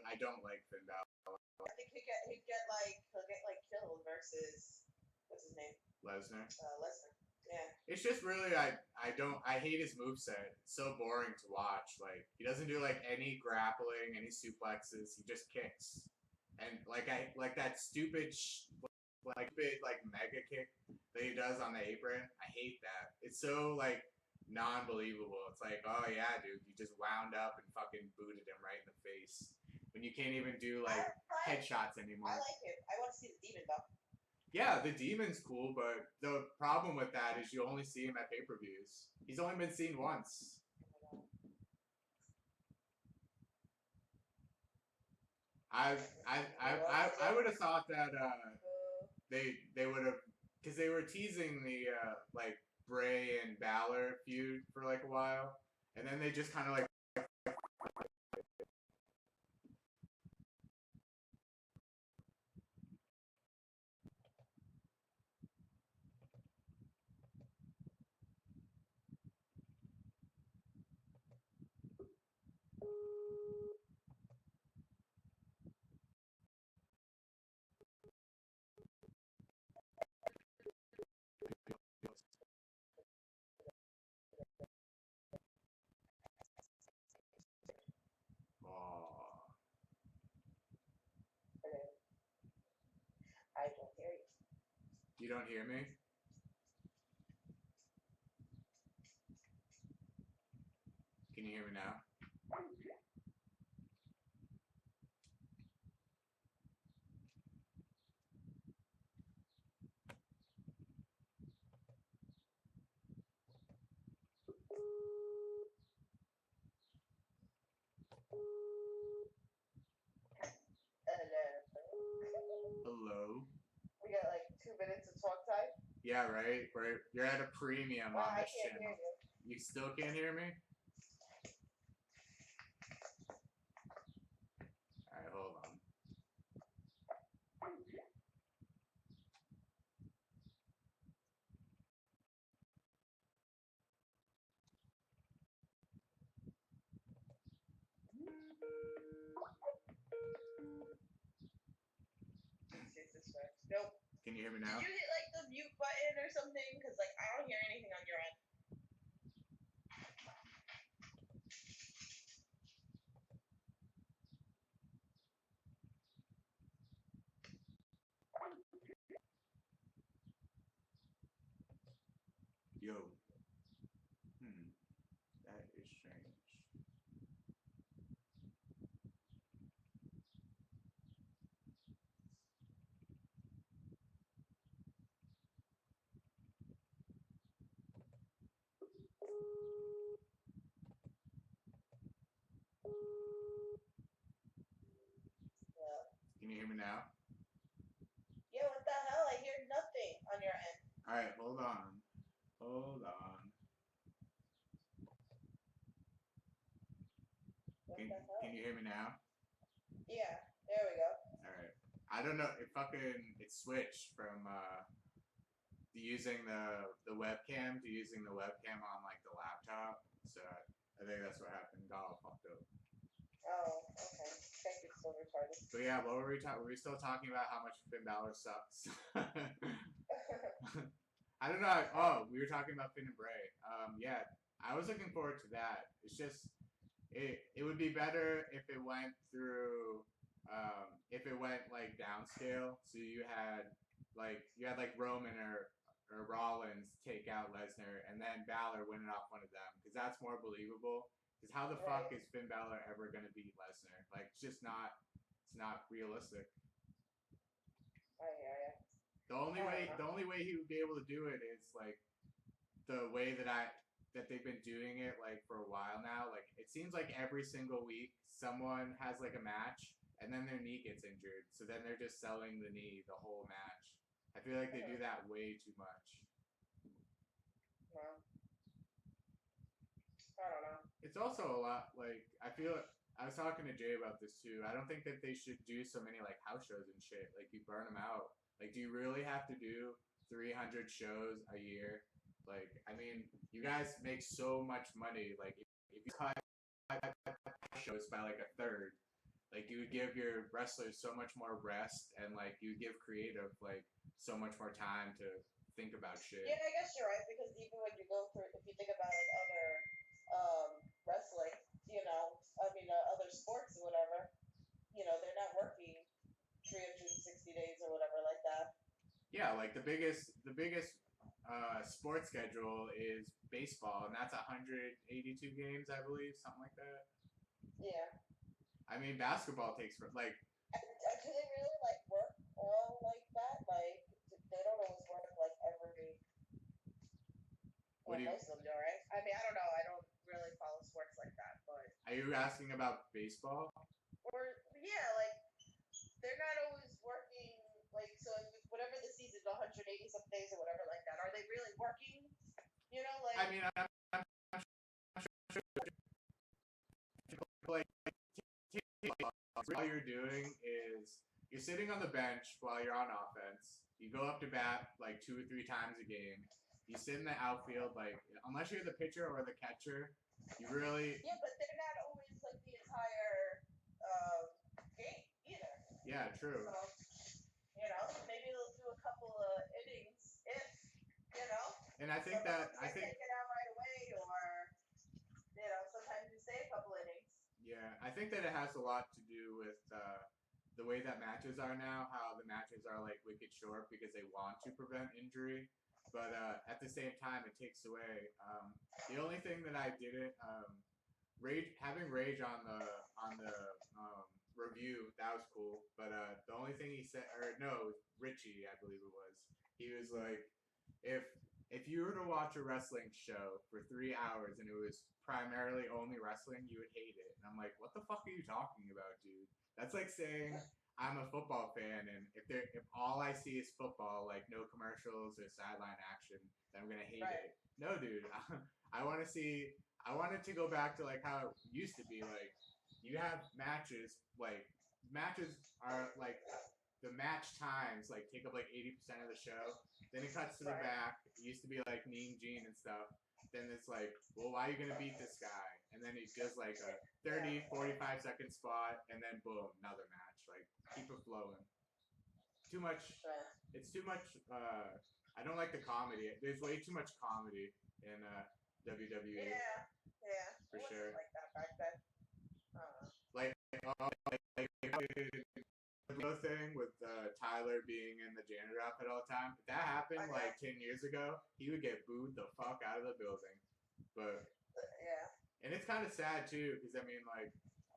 I don't like Finn Balor. I think he'll get like killed versus what's his name? Lesnar. Lesnar. Yeah. It's just really I hate his moveset. It's so boring to watch. Like he doesn't do like any grappling, any suplexes. He just kicks. And like that stupid mega kick that he does on the apron. I hate that. It's so like non-believable. It's like, oh yeah, dude, you just wound up and fucking booted him right in the face when you can't even do like headshots anymore. I like him. I want to see the demon though. Yeah, the demon's cool, but the problem with that is you only see him at pay-per-views. He's only been seen once. I would have thought that they would have, because they were teasing the like Bray and Balor feud for like a while, and then they just kind of like. I don't hear you. You don't hear me? Can you hear me now? Hello. We got like 2 minutes of talk time. Yeah, right. You're at a premium on this I can't channel. hear you. You still can't hear me? Alright, hold on. Nope. Can you hear me now? Did you hit like the mute button or something? Because like I don't hear anything on your end. Yo. That is strange. What the hell? Can you hear me now? Yeah, there we go. All right. I don't know. It switched from using the webcam to using the webcam on like the laptop. So I think that's what happened. Got all fucked up. Oh, okay. Thank you, still retarded. But yeah, what were we talking? Were we still talking about how much Finn Balor sucks? I don't know. Oh, we were talking about Finn and Bray. Yeah, I was looking forward to that. It's just it would be better if it went through if it went like downscale. So you had like Roman or Rollins take out Lesnar and then Balor win it off one of them because that's more believable. Because how the fuck is Finn Balor ever gonna beat Lesnar? Like it's just not. It's not realistic. Oh yeah. The only way he would be able to do it is like the way that they've been doing it like for a while now. Like it seems like every single week someone has like a match and then their knee gets injured. So then they're just selling the knee the whole match. I feel like they do that way too much. Well, I don't know. It's also a lot like I was talking to Jay about this too. I don't think that they should do so many like house shows and shit. Like you burn them out. Like do you really have to do 300 shows a year? Like I mean, you guys make so much money. Like if you cut shows by like a third, like you would give your wrestlers so much more rest and like you give creative like so much more time to think about shit. Yeah, I guess you're right because even when you go through, if you think about like other wrestling, other sports or whatever, they're not working 360 days or whatever like that. Yeah, like the biggest sports schedule is baseball, and that's 182 games, I believe, something like that. Yeah. I mean, basketball takes like. Do they really like work all like that? Like they don't always work like every. Well, most of them do, right? I mean, I don't know. I don't really follow sports like that, but. Are you asking about baseball? Or yeah, like they're not always working. Like so, whatever the season, 180 some days or whatever like that. Are they really working? Like. I mean, I'm sure. Like, all you're doing is you're sitting on the bench while you're on offense. You go up to bat like 2 or 3 times a game. You sit in the outfield, like unless you're the pitcher or the catcher, you really. Yeah, but they're not always like the entire game either. Yeah, true. So, maybe they'll do a couple of innings if. And I think that take it out right away, or sometimes you stay a couple innings. Yeah, I think that it has a lot to do with the way that matches are now. How the matches are like wicked short because they want to prevent injury, but at the same time, it takes away. The only thing that I didn't having Rage on the review, that was cool. But the only thing he said, or no, Richie, I believe it was. He was like, if you were to watch a wrestling show for 3 hours and it was primarily only wrestling, you would hate it. And I'm like, what the fuck are you talking about, dude? That's like saying I'm a football fan and if all I see is football, like no commercials or sideline action, then I'm gonna hate it. No, dude. I want it to go back to like how it used to be. Like you have matches are like the match times like take up like 80% of the show. Then it cuts to the back. It used to be like Mean Gene and stuff. Then it's like, well, why are you going to beat this guy? And then he does like a 30, 45-second spot, and then boom, another match. Like, keep it flowing. Too much. It's too much. I don't like the comedy. There's way too much comedy in WWE. Yeah. For sure. Like that back then. Like the thing with Tyler being in the janitor outfit all the time. If that happened like 10 years ago, he would get booed the fuck out of the building. But and it's kind of sad too, because I mean, like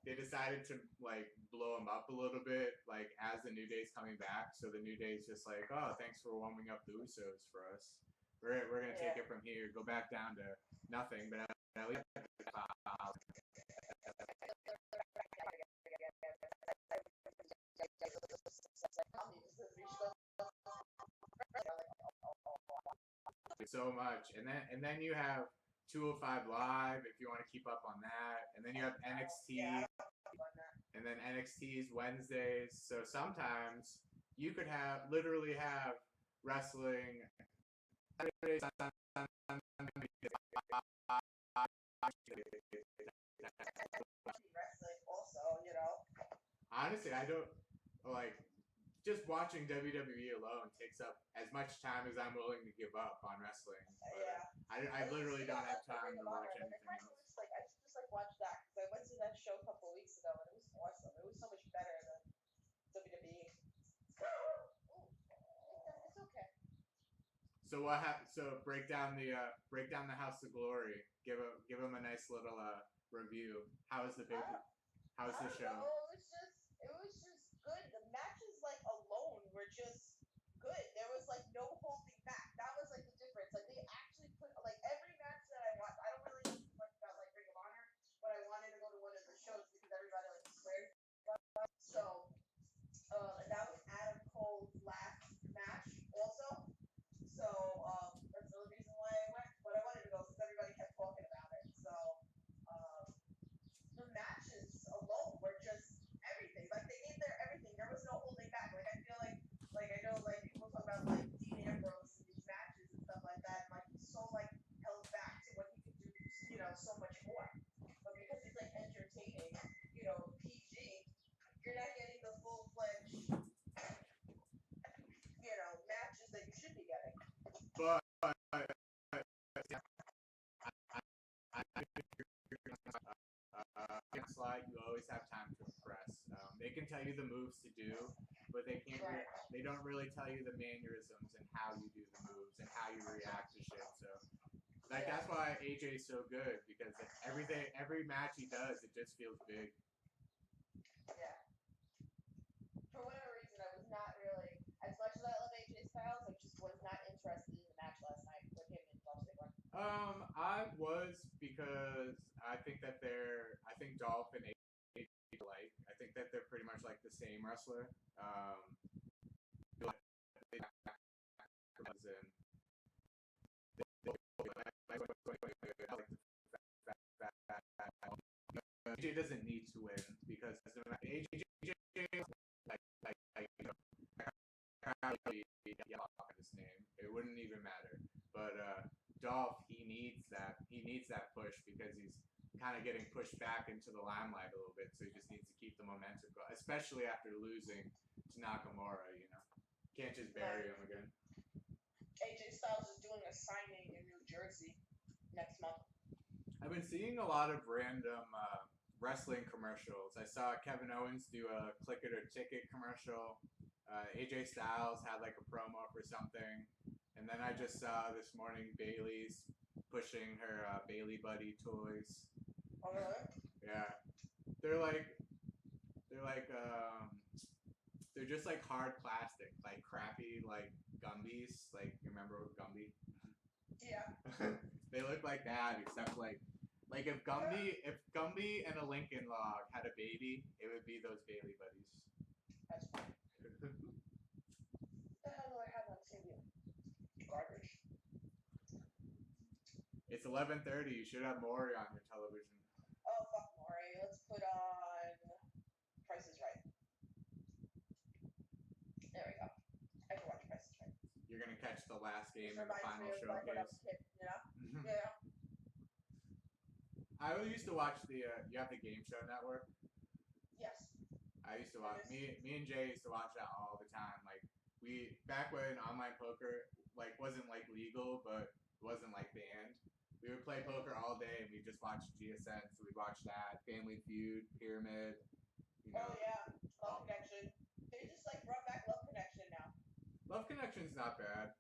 they decided to like blow him up a little bit, like as the New Day's coming back. So the New Day's just like, oh, thanks for warming up the Usos for us. We're gonna take it from here, go back down to nothing, but at least. So much, and then you have 205 Live if you want to keep up on that, and then you have NXT, Yeah, I don't know that. and then NXT's Wednesdays. So sometimes you could literally have wrestling Saturday, Wrestling also, you know. honestly, I don't like just watching WWE alone takes up as much time as I'm willing to give up on wrestling. But Yeah. I literally don't have time to watch Like, anything else. I should just like watch that because I went to that show a couple of weeks ago and it was awesome. It was so much better than WWE. It's okay. So So break down the House of Glory. Give them a nice little review. How was the show? It was just good. The matches like alone were just good. There was like no holding back. That was like the difference. Like they actually put like every match that I watched. I don't really know too much about like Ring of Honor, but I wanted to go to one of the shows because everybody like swears. So, and that was Adam Cole's last match also. So that's the reason why I went. But I wanted to go because everybody kept talking about it. So um, the matches alone were just everything. Like they gave their everything. There was no holding back. Like I feel like I know like people talk about like Dean Ambrose in these matches and stuff like that. And like he's so like held back to what he could do, you know, so much more. But because he's like entertaining, you know, PG, you're not getting the full fledged, you know, matches that you should be getting. But slide, you always have time to impress. They can tell you the moves to do, but they can't. They don't really tell you the mannerisms and how you do the moves and how you react to shit. So, like that's why AJ's so good because every match he does, it just feels big. Yeah. For whatever reason, I was not really as much as I love AJ Styles. I just was not interested in the match last night with him and Dolph Ziggler. I was because I think Dolph and AJ alike. I think that they're pretty much like the same wrestler. AJ doesn't need to win because AJ his name. It wouldn't even matter. But Dolph, he needs that push because he's kind of getting pushed back into the limelight a little bit. So he just needs to keep the momentum going, especially after losing to Nakamura. You know, can't just bury him again. AJ Styles is doing a signing in New Jersey next month. I've been seeing a lot of random wrestling commercials. I saw Kevin Owens do a click it or ticket commercial. AJ Styles had like a promo for something. And then I just saw this morning Bailey's pushing her Bailey Buddy toys. Oh really? Yeah. They're just like hard plastic, like crappy like Gumbies. Like you remember Gumby? Yeah. They look like that, except like if Gumby and a Lincoln Log had a baby, it would be those Bailey Buddies. That's funny. What the hell do I have on TV? Garbage. It's 11:30. You should have Maury on your television. Oh fuck Maury. Let's put on Price is Right. There we go. I can watch Price is Right. You're gonna catch the last game in the final showcase. Yeah. I used to watch you have the Game Show Network. Yes. I used to watch me and Jay used to watch that all the time. Like back when online poker like wasn't like legal, but wasn't like banned. We would play poker all day and we just watch GSN. So we watched that Family Feud, Pyramid. You know. Oh yeah, Love Connection. They just like brought back Love Connection now. Love Connection's not bad.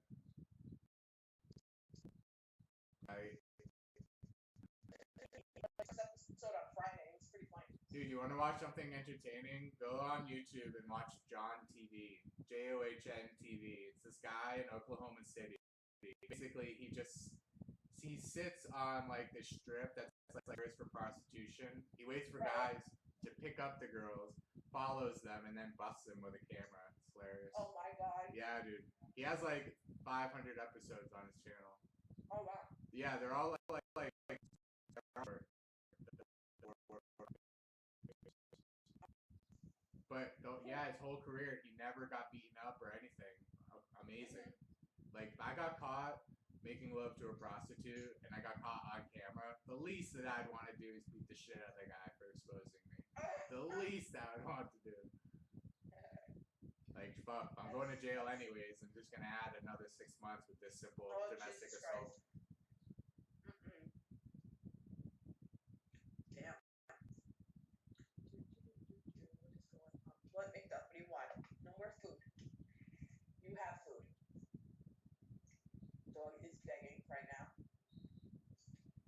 Episode on Friday. It's pretty funny. Dude, you want to watch something entertaining? Go on YouTube and watch John TV. JOHN TV. It's this guy in Oklahoma City. Basically, he sits on like this strip that's like raised for prostitution. He waits for guys to pick up the girls, follows them, and then busts them with a camera. It's hilarious. Oh my god. Yeah, dude. He has like 500 episodes on his channel. Oh wow. Yeah, they're all like but yeah, his whole career he never got beaten up or anything. Amazing. Like I got caught making love to a prostitute and I got caught on camera. The least that I'd want to do is beat the shit out of the guy for exposing me. The least I would want to do. Like fuck, I'm going to jail anyways. I'm just gonna add another 6 months with this simple domestic assault. Damn. What make up? What do you want? No more food. You have food. Dog is begging right now.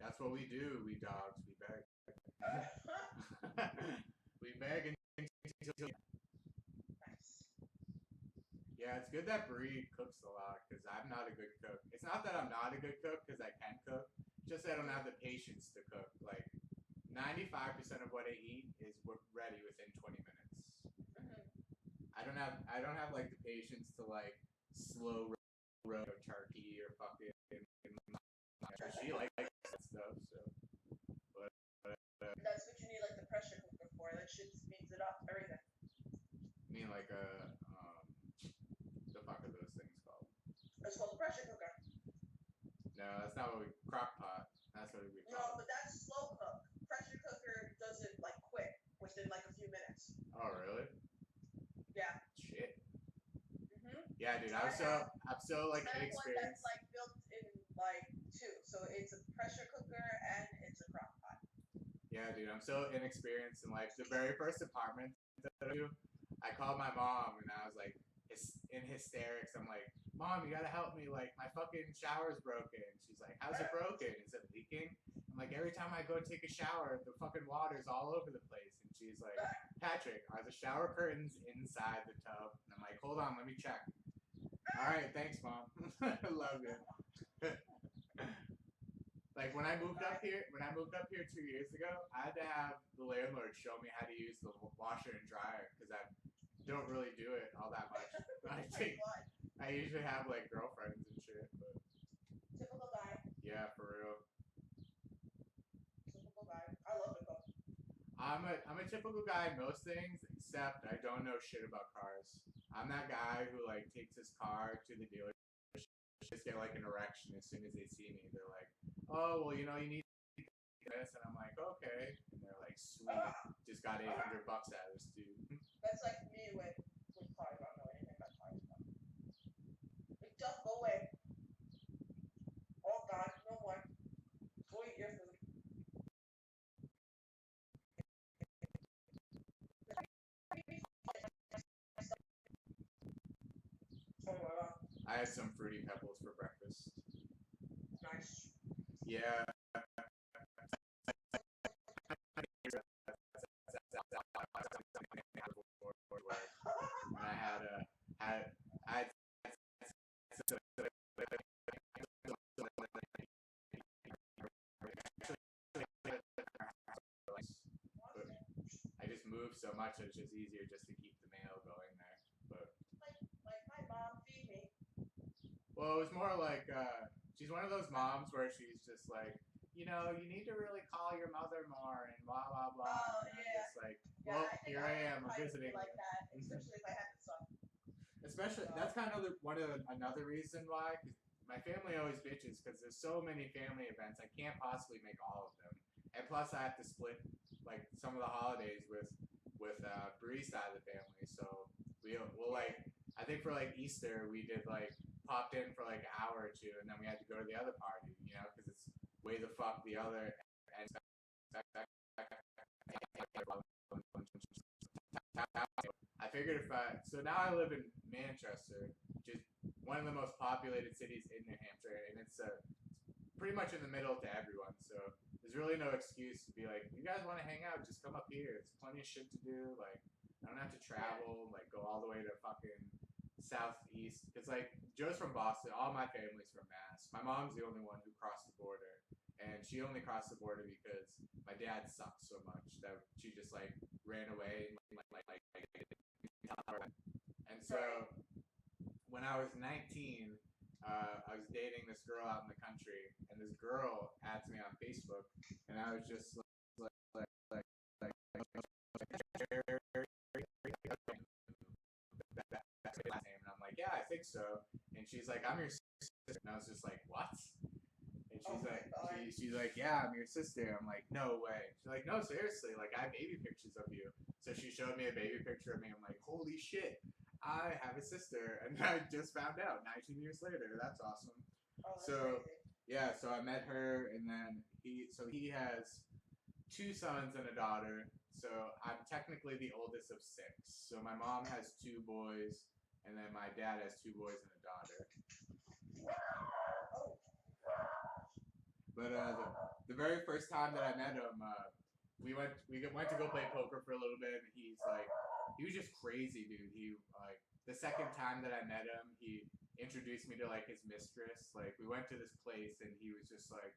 That's what we do. We dogs. We beg. We beg and Nice. yeah, it's good that Bree cooks a lot because I'm not a good cook. It's not that I'm not a good cook because I can cook, just that I don't have the patience to cook. Like 95% of what I eat is ready within 20 minutes. I don't have like the patience to like slow roast a turkey or fucking. She likes that stuff, so. But that's what you need like the pressure cooker for. That shit speeds it up. Everything. I mean like the fuck are those things called? It's called a pressure cooker. No, that's not what we crock pot. That's what we call. No, but that's slow cook. Pressure cooker does it like quick within like a few minutes. Oh really? Yeah. Shit. Yeah, dude. I'm so like inexperienced. That's like built in like two, so it's a pressure cooker and it's a crock pot. Yeah, dude. I'm so inexperienced in like the very first apartment that I do. I called my mom and I was like in hysterics. I'm like, Mom, you gotta help me. Like my fucking shower's broken. She's like, how's it broken? Is it leaking? I'm like, every time I go take a shower, the fucking water's all over the place. And she's like, Patrick, are the shower curtains inside the tub? And I'm like, hold on, let me check. All right, thanks, Mom. I love it. Like when I moved up here 2 years ago, I had to have the landlord show me how to use the washer and dryer because I don't really do it all that much. I usually have like girlfriends and shit, but typical guy. Yeah, for real. Typical guy. I love to cook. I'm a typical guy in most things, except I don't know shit about cars. I'm that guy who like takes his car to the dealership, just get like an erection as soon as they see me. They're like, oh well, you need this, and I'm like, okay, and they're like, sweet, just got $800 out of this dude. That's like me with cars. I don't know anything about cars. Just go away. Oh God, no more. Go eat your food. I had some Fruity Pebbles for breakfast. Nice. Yeah. And I had I just moved so much that it's just easier just to keep the mail going there. But like my mom, feed me. Well, it was more like she's one of those moms where she's just like, you need to really call your mother more and blah blah blah. Oh and yeah. I'm just like, well, yeah, here I am, I'm visiting. Like that, especially if I had to suck. Especially that's kind of another reason why. Cause my family always bitches because there's so many family events. I can't possibly make all of them, and plus I have to split like some of the holidays with Bree's side of the family. So we'll like I think for like Easter we did like popped in for like an hour or two, and then we had to go to the other party, because it's way the fuck the other. And I figured so now I live in Manchester, which is one of the most populated cities in New Hampshire, and it's pretty much in the middle to everyone. So there's really no excuse to be like, you guys want to hang out? Just come up here. It's plenty of shit to do. Like I don't have to travel, like go all the way to fucking southeast. It's like Joe's from Boston. All my family's from Mass. My mom's the only one who crossed the border, and she only crossed the border because my dad sucked so much that she just like ran away and so when I was 19, I was dating this girl out in the country, and this girl adds me on Facebook, and I was just that's my last name, and I'm like, yeah, I think so. And she's like, I'm your sister, and I was just like, what? And she's like, yeah, I'm your sister. I'm like, no way. She's like, no, seriously, like I have baby pictures of you. So she showed me a baby picture of me. I'm like, holy shit, I have a sister, and I just found out 19 years later. That's awesome. Oh, that's So crazy. yeah, so I met her, and then he has two sons and a daughter. So I'm technically the oldest of six. So my mom has two boys, and then my dad has two boys and a daughter. Oh. But the very first time that I met him, we went to go play poker for a little bit, and he was just crazy, dude. He like the second time that I met him, he introduced me to like his mistress. Like we went to this place, and he was just like,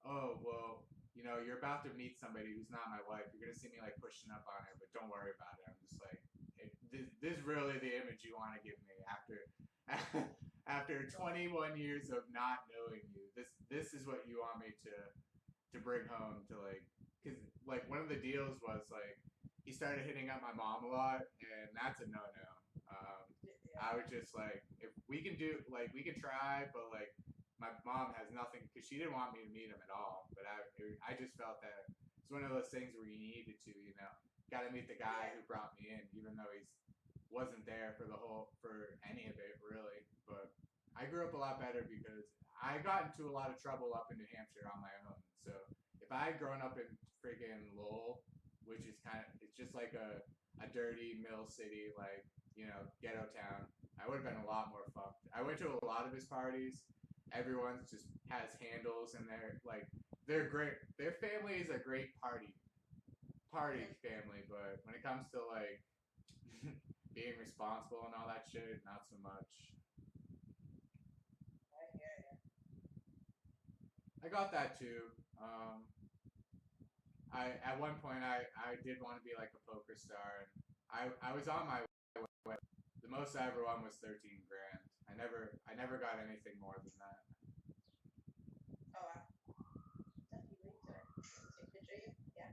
oh well, you know, you're about to meet somebody who's not my wife. You're gonna see me like pushing up on her, but don't worry about it. I'm just like, this is really the image you want to give me after after 21 years of not knowing you. This is what you want me to bring home to like, because like one of the deals was like he started hitting up my mom a lot, and that's a no-no. I was just like, if we can do like we can try, but like my mom has nothing because she didn't want me to meet him at all. But I just felt that it's one of those things where you needed to, you know, got to meet the guy who brought me in, even though he's wasn't there for any of it really. But I grew up a lot better because I got into a lot of trouble up in New Hampshire on my own. So if I had grown up in freaking Lowell, which is it's just like a dirty mill city, like, you know, ghetto town, I would have been a lot more fucked. I went to a lot of his parties. Everyone's just has handles, and they're great. Their family is a great party family, but when it comes to like being responsible and all that shit, not so much. I hear you. I got that too. At one point I did want to be like a poker star, and I was on my way. The most I ever won was 13 grand. I never got anything more than that. Oh, wow. Definitely need to take a picture of you. Yeah.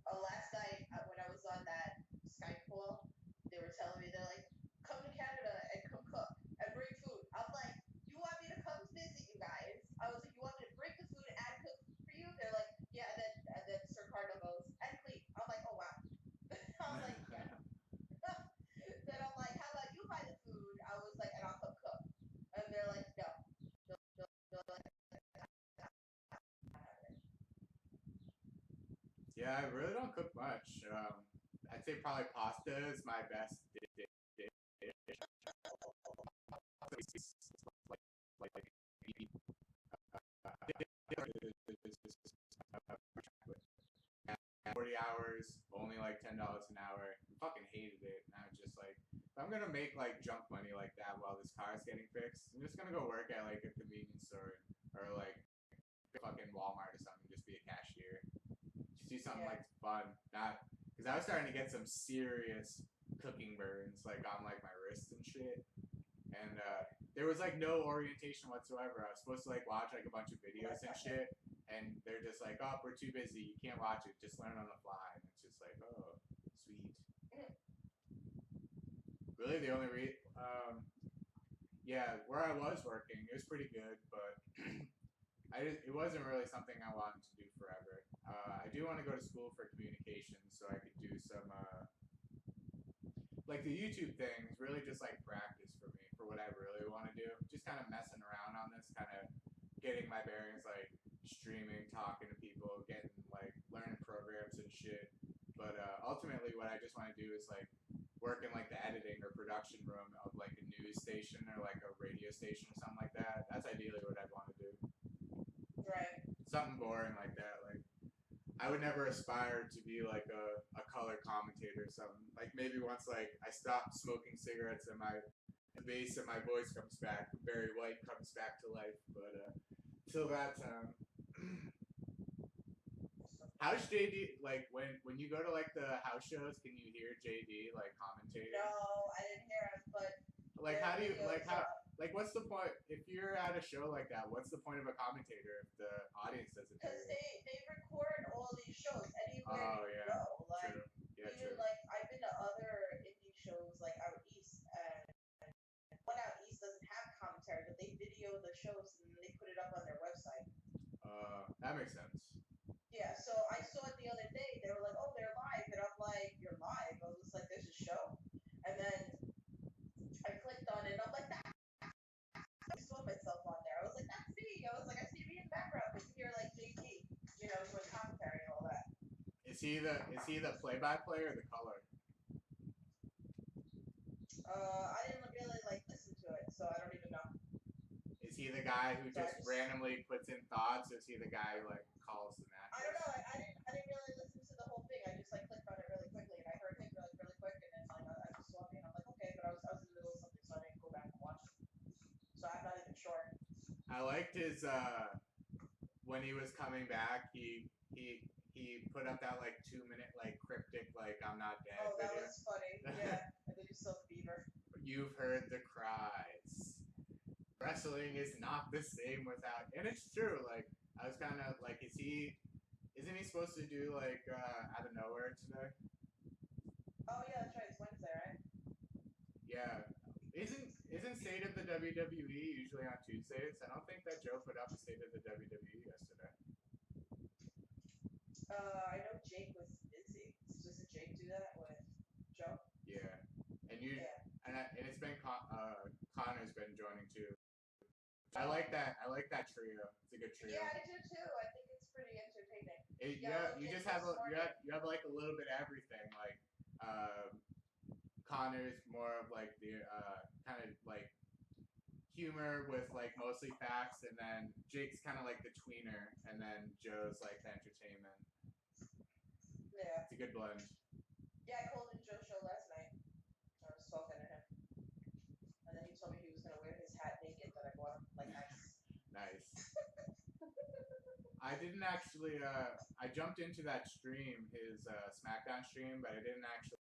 Oh, last night when I was on that Skype call, they were telling me they're like, come to Canada and come cook and bring food. I'm like, you want me to come visit you guys? I was like, you want me to bring the food and cook for you? They're like, yeah. And then Sir Cardinal goes, and clean. I'm like, oh wow. I'm like, yeah. Then I'm like, how about you buy the food? I was like, and I'll come cook. And they're like, no. They're like, Yeah, I really don't cook much. I'd say probably pasta is my best dish. Like 40 hours, only like $10 an hour. I fucking hated it. And I was just like, if I'm gonna make like junk money like that while this car's getting fixed, I'm just gonna go work at like a convenience store or like fucking Walmart or something, just be a cashier. Just do something like fun, not because I was starting to get some serious cooking burns like on like my wrists and shit. And there was like no orientation whatsoever. I was supposed to like watch like a bunch of videos and shit, and they're just like, "Oh, we're too busy. You can't watch it. Just learn on the fly." And it's just like, "Oh, sweet." Really, the only yeah, where I was working, it was pretty good, but it wasn't really something I wanted to do forever. I do want to go to school for communications, so I could do some like the YouTube thing is really just like practice for me for what I really want to do. Just kind of messing around on this, kind of getting my bearings, like streaming, talking to people, getting like learning programs and shit. But ultimately, what I just want to do is like work in like the editing or production room of like a news station or like a radio station or something like that. That's ideally what I'd want to do. right. Something boring like that. Like I would never aspire to be like a color commentator or something. Like maybe once like I stop smoking cigarettes and the bass and my voice comes back, Barry White comes back to life. But till that time, how's JD like when you go to like the house shows? Can you hear JD like commentating? No, I didn't hear him, but Like, Their how do you videos, like? What's the point if you're at a show like that? What's the point of a commentator if the audience doesn't hear because you? they record all these shows anywhere Oh you yeah, go. Like true. Yeah, even true. like I've been to other indie shows like out east, and one out east doesn't have commentary, but they video the shows and then they put it up on their website. That makes sense. Yeah, so I saw it the other day. They were like, "Oh, they're live," and I'm like, "You're live?" I was like, "There's a show," and then I clicked on it. And I'm like, "That." I saw myself on there. I was like, "That's me." I was like, "I see me in the background." But you hear like JT, doing commentary and all that. Is he the play-by-play or the color? I didn't really like listen to it, so I don't even know. Is he the guy who So just randomly puts in thoughts, or is he the guy who like calls the match? I don't know. I didn't really listen to the whole thing. I just like clicked on it really quickly, and I heard him really quick, and then like I just saw me, and I'm like, okay, but I was in the middle of something, so I didn't go back and watch it. So I'm not even sure. I liked his when he was coming back. He put up that like 2-minute like cryptic like I'm not dead. Oh, that video. was funny. Yeah, and then you saw the beaver. You've heard the cries. Wrestling is not the same without, and it's true. Like I was kind of like, isn't he supposed to do like out of nowhere today? Oh yeah, that's right. It's Wednesday, right? Yeah. Isn't State of the WWE usually on Tuesdays? I don't think that Joe put up a State of the WWE yesterday. I know Jake was busy. Doesn't Jake do that with Joe? Yeah, and and it's been Connor's been joining too. I like that trio. It's a good trio. Yeah, I do too. I think it's pretty entertaining. You just have you have like a little bit of everything. Like Connor's more of like the kind of like humor with like mostly facts, and then Jake's kind of like the tweener, and then Joe's like the entertainment. Yeah. It's a good blend. Yeah, I called in Joe's show last night. I was talking to him. And then he told me he was going to wear his hat naked that I bought him. Like, nice. Nice. I didn't actually, I jumped into that stream, his SmackDown stream, but I didn't actually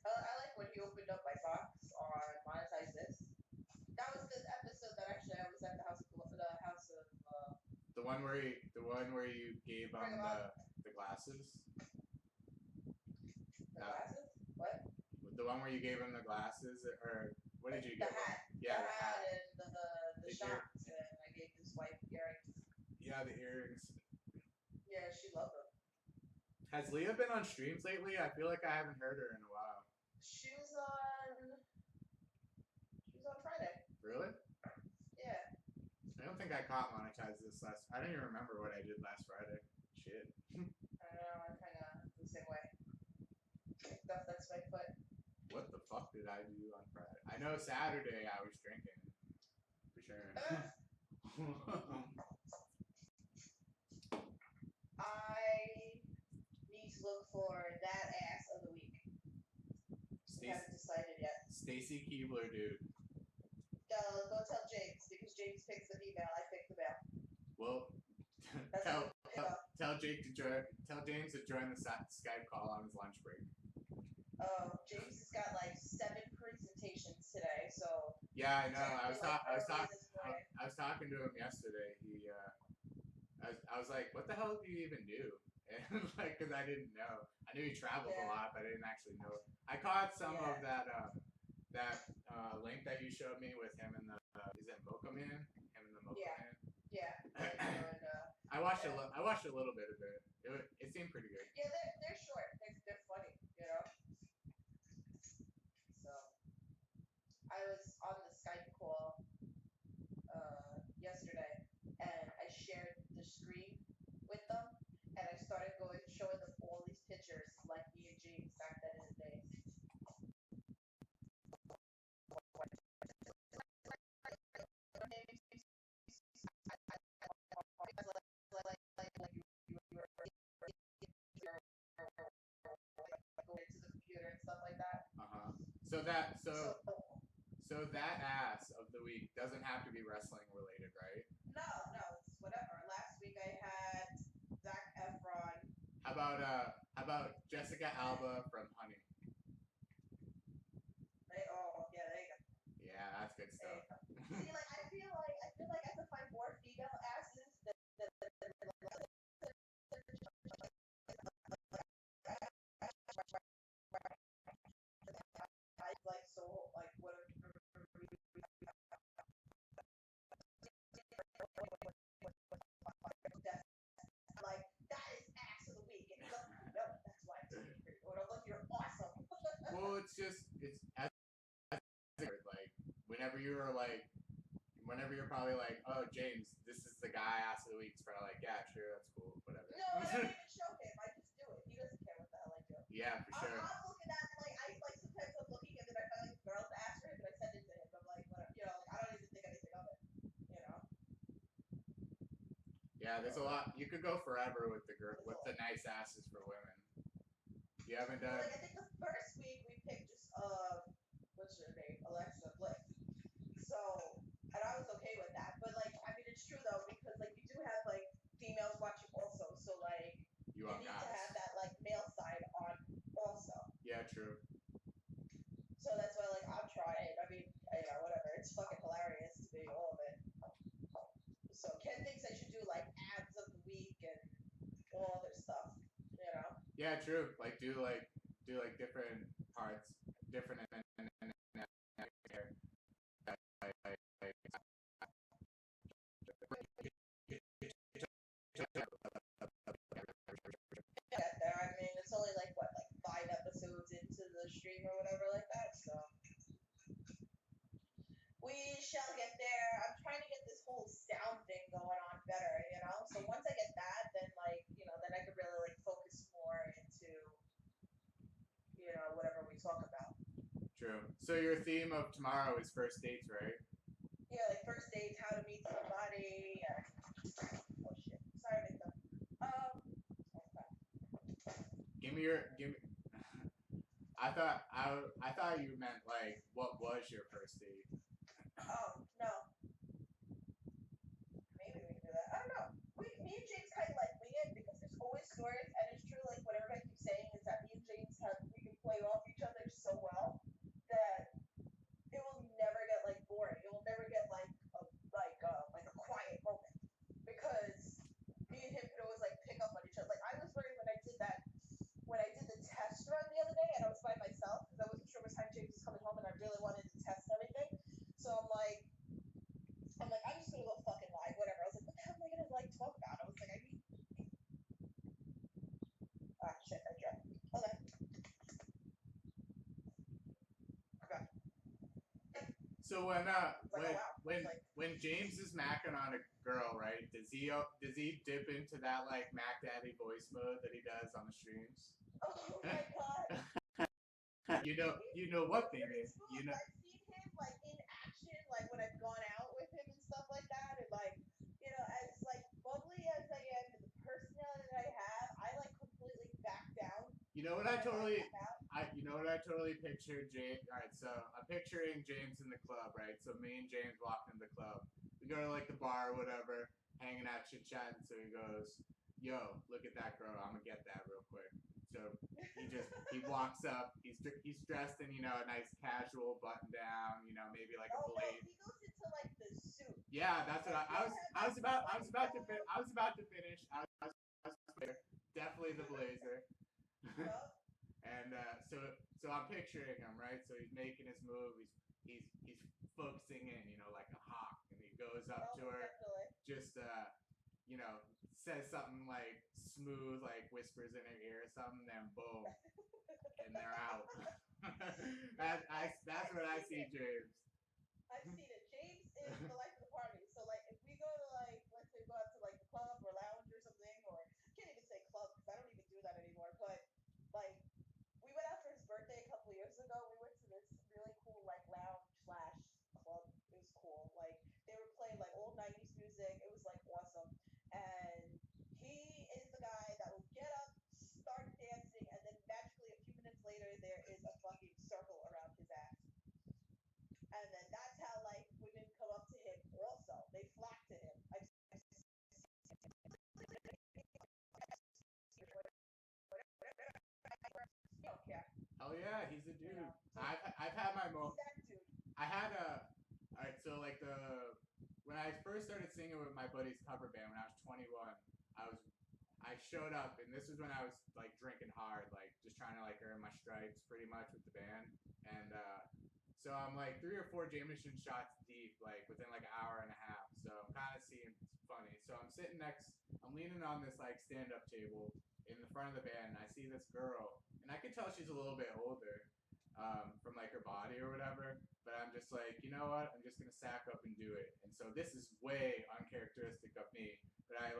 I like when he opened up my box on Monetize This. That was the episode that actually I was at the house of the one where you gave him the glasses. The glasses? What? The one where you gave him the glasses, or what did you give him? Hat. Yeah, the hat and the shots, and I gave his wife earrings. Yeah, the earrings. Yeah, she loved them. Has Leah been on streams lately? I feel like I haven't heard her in a while. She was on Friday. Really? Yeah. I don't think I caught Monetize This last. I don't even remember what I did last Friday. Shit. I don't know. I'm kind of the same way. That's my foot. What the fuck did I do on Friday? I know Saturday I was drinking. For sure. I need to look for that ass of the week. I haven't decided yet. Stacy Keebler, dude. Go tell James, because James picks the female, I pick the male. Well, tell Jake to join. Tell James to join the Skype call on his lunch break. Oh, James has got like 7 presentations today, so. Yeah, I know. I was talking to him yesterday. I was like, what the hell do you even do? And like, cause I didn't know. I knew he travels a lot, but I didn't actually know. I caught some of that link that you showed me with him and the is it Mocha Man? Him and the Mocha Man. Yeah. I watched a little bit of it. It seemed pretty good. Yeah, they're short. They're funny, So I was on the Skype call yesterday, and I shared the screen with them, and I started showing them all these pictures like me and James back then in the days. So that ass of the week doesn't have to be wrestling related, right? No, it's whatever. Last week I had Zac Efron. How How about Jessica Alba from Honey? Yeah, there you go. Yeah, that's good stuff. See, like I feel like I have to find more female asses than I like so like what like that is ass of the week. And no, that's why it's or look, you're awesome. Well, it's like whenever you're probably like, oh James, this is the guy ass of the week. It's probably like, yeah, sure, that's cool, whatever. No, I don't even show him. I just do it. He doesn't care what the hell I do. Yeah, for sure. I'm looking at like sometimes I'm looking and then I find like a girl's ass for him and I send it to him. I'm like, whatever, like I don't even think anything of it. Yeah, there's a lot. You could go forever with the nice asses for women. You haven't done. Like I think the first week we picked just what's her name, Alexa Bliss. So and I was okay with that, but like I mean it's true though because like you do have like females watching also, so like you need to have that like male side on also. Yeah, true. So that's why like I'm trying. I mean, whatever. It's fucking hilarious to me, all of it. So Ken thinks I should do like abs of the week and all other stuff, Yeah, true. Like do different parts, different there. I mean, it's only like what, like 5 episodes into the stream or whatever like that. So we shall get there. I'm trying to get this whole sound thing going on better, So once I get that, then like then I could really like focus more into whatever we talk about. True. So your theme of tomorrow is first dates, right? Yeah, like first dates, how to meet somebody. Oh shit! Sorry, Victor. Give me. I thought you meant like what was your first date? Oh no. Maybe we can do that. I don't know. Me and James kind of like wing it because there's always stories, and it's true. Like what everybody keeps saying is that me and James we can play off each other so well that it will never get like boring. It will never get like a quiet moment because me and him could always like pick up on each other. Like I was worried when I did the test run the other day and I was by myself because I wasn't sure what time James was coming home and I really wanted to test everything. So I'm like I'm just gonna go fucking live, whatever. I was like, what the hell am I gonna like talk about? I was like, shit, I dropped. Okay. So when James is macking on a girl, right? Does he dip into that like Mac Daddy voice mode that he does on the streams? Oh my god! you know what they mean. I've seen him like in action, like when I've gone out with him and stuff like that, and like as like bubbly as I am, and the personality that I have, I like completely back down. You know what I totally pictured James. All right, so I'm picturing James in the club, right? So me and James walk in the club. We go to like the bar or whatever, hanging out, chit chatting. So he goes, "Yo, look at that girl. I'm gonna get that real quick." So he walks up. He's dressed in a nice casual button down. Maybe like a blazer. He goes into like the suit. Yeah, that's what I was about to finish. I was definitely the blazer. And so I'm picturing him, right? So he's making his move. He's focusing in, like a hawk, and he goes up to her, just says something like smooth, like whispers in her ear or something, then boom, and they're out. That's what I see, James. I've seen it. James is the life of the party. So like if we go to like let's say go out to like the club or lounge or something, or I can't even say club because I don't even do that anymore, but like we went out for his birthday a couple years ago. We went to this really cool like lounge slash club. It was cool. Like they were playing like old 90s music. It was like awesome. And he is the guy that will get up, start dancing, and then magically a few minutes later there is a fucking circle around his ass. And then that's how like women come up to him also. They flock to him. I've had my Who's that dude? I had a. Alright, so like when I first started singing with my buddy's cover band when I was 21, I showed up and this was when I was like drinking hard, like just trying to like earn my stripes pretty much with the band. And so I'm like 3 or 4 Jameson shots deep, like within like an hour and a half. So I'm kind of seeing funny. So I'm leaning on this like stand up table in the front of the band, and I see this girl, and I could tell she's a little bit older, from like her body or whatever. But I'm just like, you know what? I'm just gonna sack up and do it. And so this is way uncharacteristic of me. But I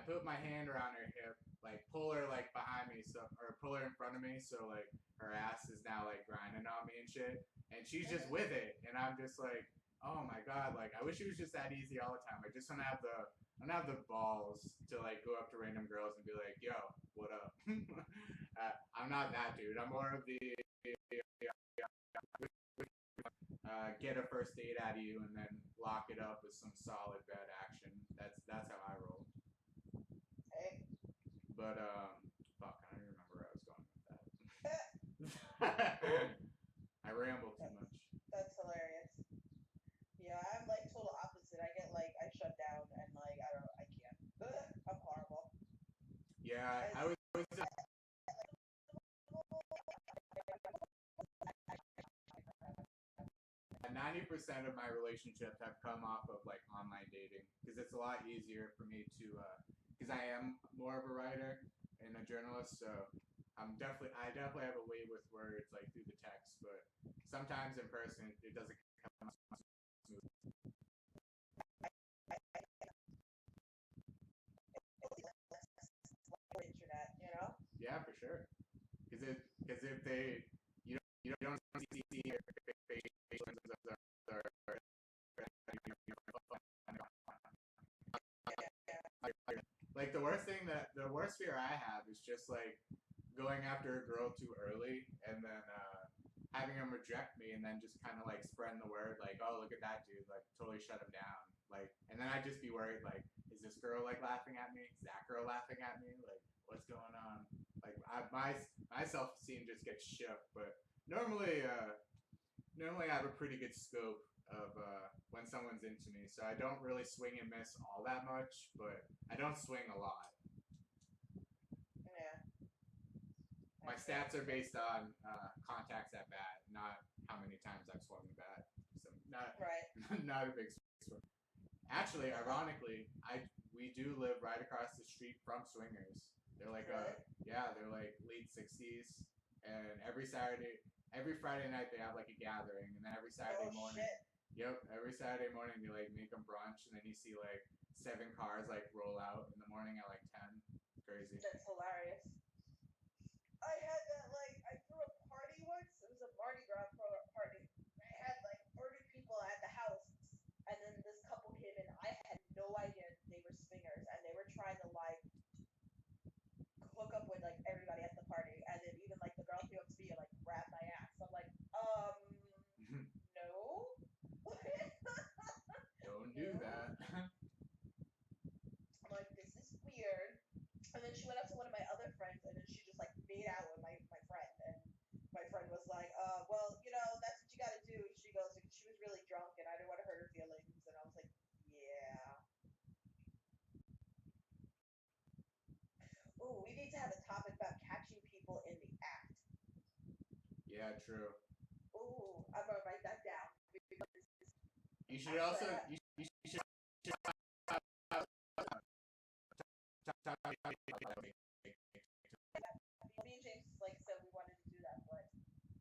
put my hand around her hip, like pull her like behind me, or pull her in front of me, so like her ass is now like grinding on me and shit. And she's just with it, and I'm just like, oh my god, like I wish it was just that easy all the time. I just don't have the balls to like go up to random girls and be like, yo, what up? I'm not that dude. I'm more of the get a first date out of you and then lock it up with some solid bad action. That's how I roll. Hey. But fuck, I don't even remember where I was going with that. I ramble too much. That's hilarious. Yeah, I'm like total opposite. I get like I shut down and like I can't. I'm horrible. Yeah, I was just 90% of my relationships have come off of like online dating because it's a lot easier for me to because I am more of a writer and a journalist, so I definitely have a way with words like through the text, but sometimes in person it doesn't come smooth. Internet, you know? Yeah, for sure. Because if they you don't see their facials like the worst fear I have is just like going after a girl too early and then having them reject me and then just kind of like spreading the word like, oh, look at that dude, like totally shut him down, like, and then I'd just be worried like, is this girl like laughing at me, is that girl laughing at me, like what's going on, like my self-esteem just gets shook. But normally I have a pretty good scope of when someone's into me, so I don't really swing and miss all that much, but I don't swing a lot. Yeah. My stats are based on contacts at bat, not how many times I've swung the bat. So not right. not a big swing. Actually, ironically, we do live right across the street from swingers. They're like they're like late 60s, and every Friday night they have like a gathering, and then every Saturday morning. Shit. Yep, every Saturday morning they like make them brunch, and then you see like 7 cars like roll out in the morning at like 10. Crazy. That's hilarious. I had that like I threw a party once. It was a Mardi Gras party. I had like 30 people at the house, and then this couple came in. I had no idea they were swingers, and they were trying to like hook up with like everybody at the party, and then even like the girl came up to me and like grabbed my ass. I'm like, no. Don't do that. I'm like, this is weird. And then she went up to one of my other friends, and then she just like made out with my friend, and my friend was like, well, you know, that's what you got to do. She goes, she was really drunk, and I didn't want to hurt her feelings, and I was like, yeah. Ooh, we need to have a topic about catching people in the act. Yeah, true. Ooh, I'm gonna write that down. You should also you should me and James like said we wanted to do that, but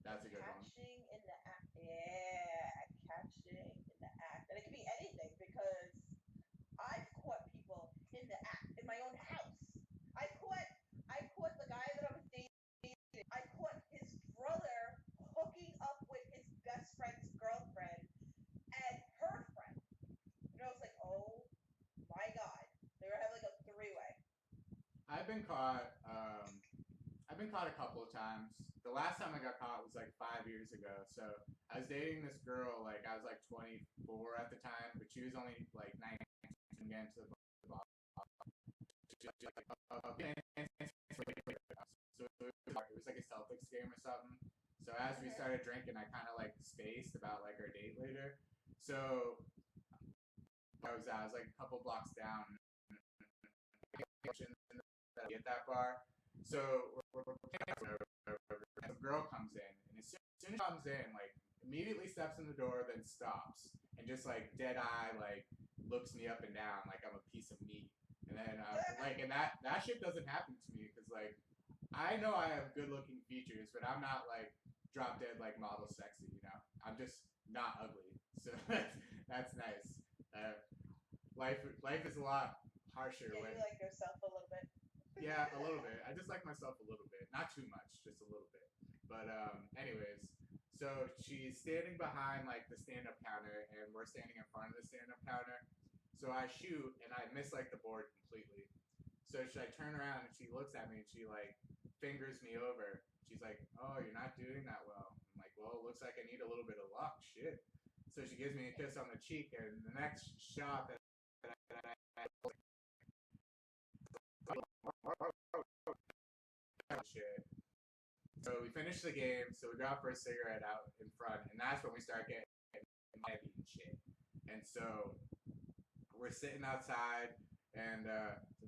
that's a good one. Catching in the act. Yeah, catching in the act. And it could be anything because I've caught people in the act in my own house. I caught the guy that I was dating. I caught his brother hooking up with his best friend's girlfriend and her friend. And I was like, oh my god. They were having like a 3-way. I've been caught a couple of times. The last time I got caught was like 5 years ago. So I was dating this girl, like I was like 24 at the time, but she was only like 19 getting to the ball. So it was like a Celtics game or something. So as we started drinking, I kind of like spaced about like our date later. So I was like a couple blocks down at that bar. So a girl comes in, and as soon as she comes in, like immediately steps in the door, then stops, and just like dead eye, like looks me up and down like I'm a piece of meat. And then and that shit doesn't happen to me because like I know I have good looking features, but I'm not like drop dead like model sexy, you know. I'm just not ugly, so that's nice. Life is a lot harsher Yeah, when you like yourself a little bit. yeah, a little bit. I just like myself a little bit, not too much, just a little bit. But anyways, so she's standing behind like the stand-up counter, and we're standing in front of the stand-up counter. So I shoot, and I miss like the board completely. So I turn around, and she looks at me, and she like fingers me over. She's like, "Oh, you're not doing that well." I'm like, "Well, it looks like I need a little bit of luck." Shit. So she gives me a kiss on the cheek, and the next shot that I shit. So we finish the game. So we go out for a cigarette out in front, and that's when we start getting heavy and shit. And so we're sitting outside, and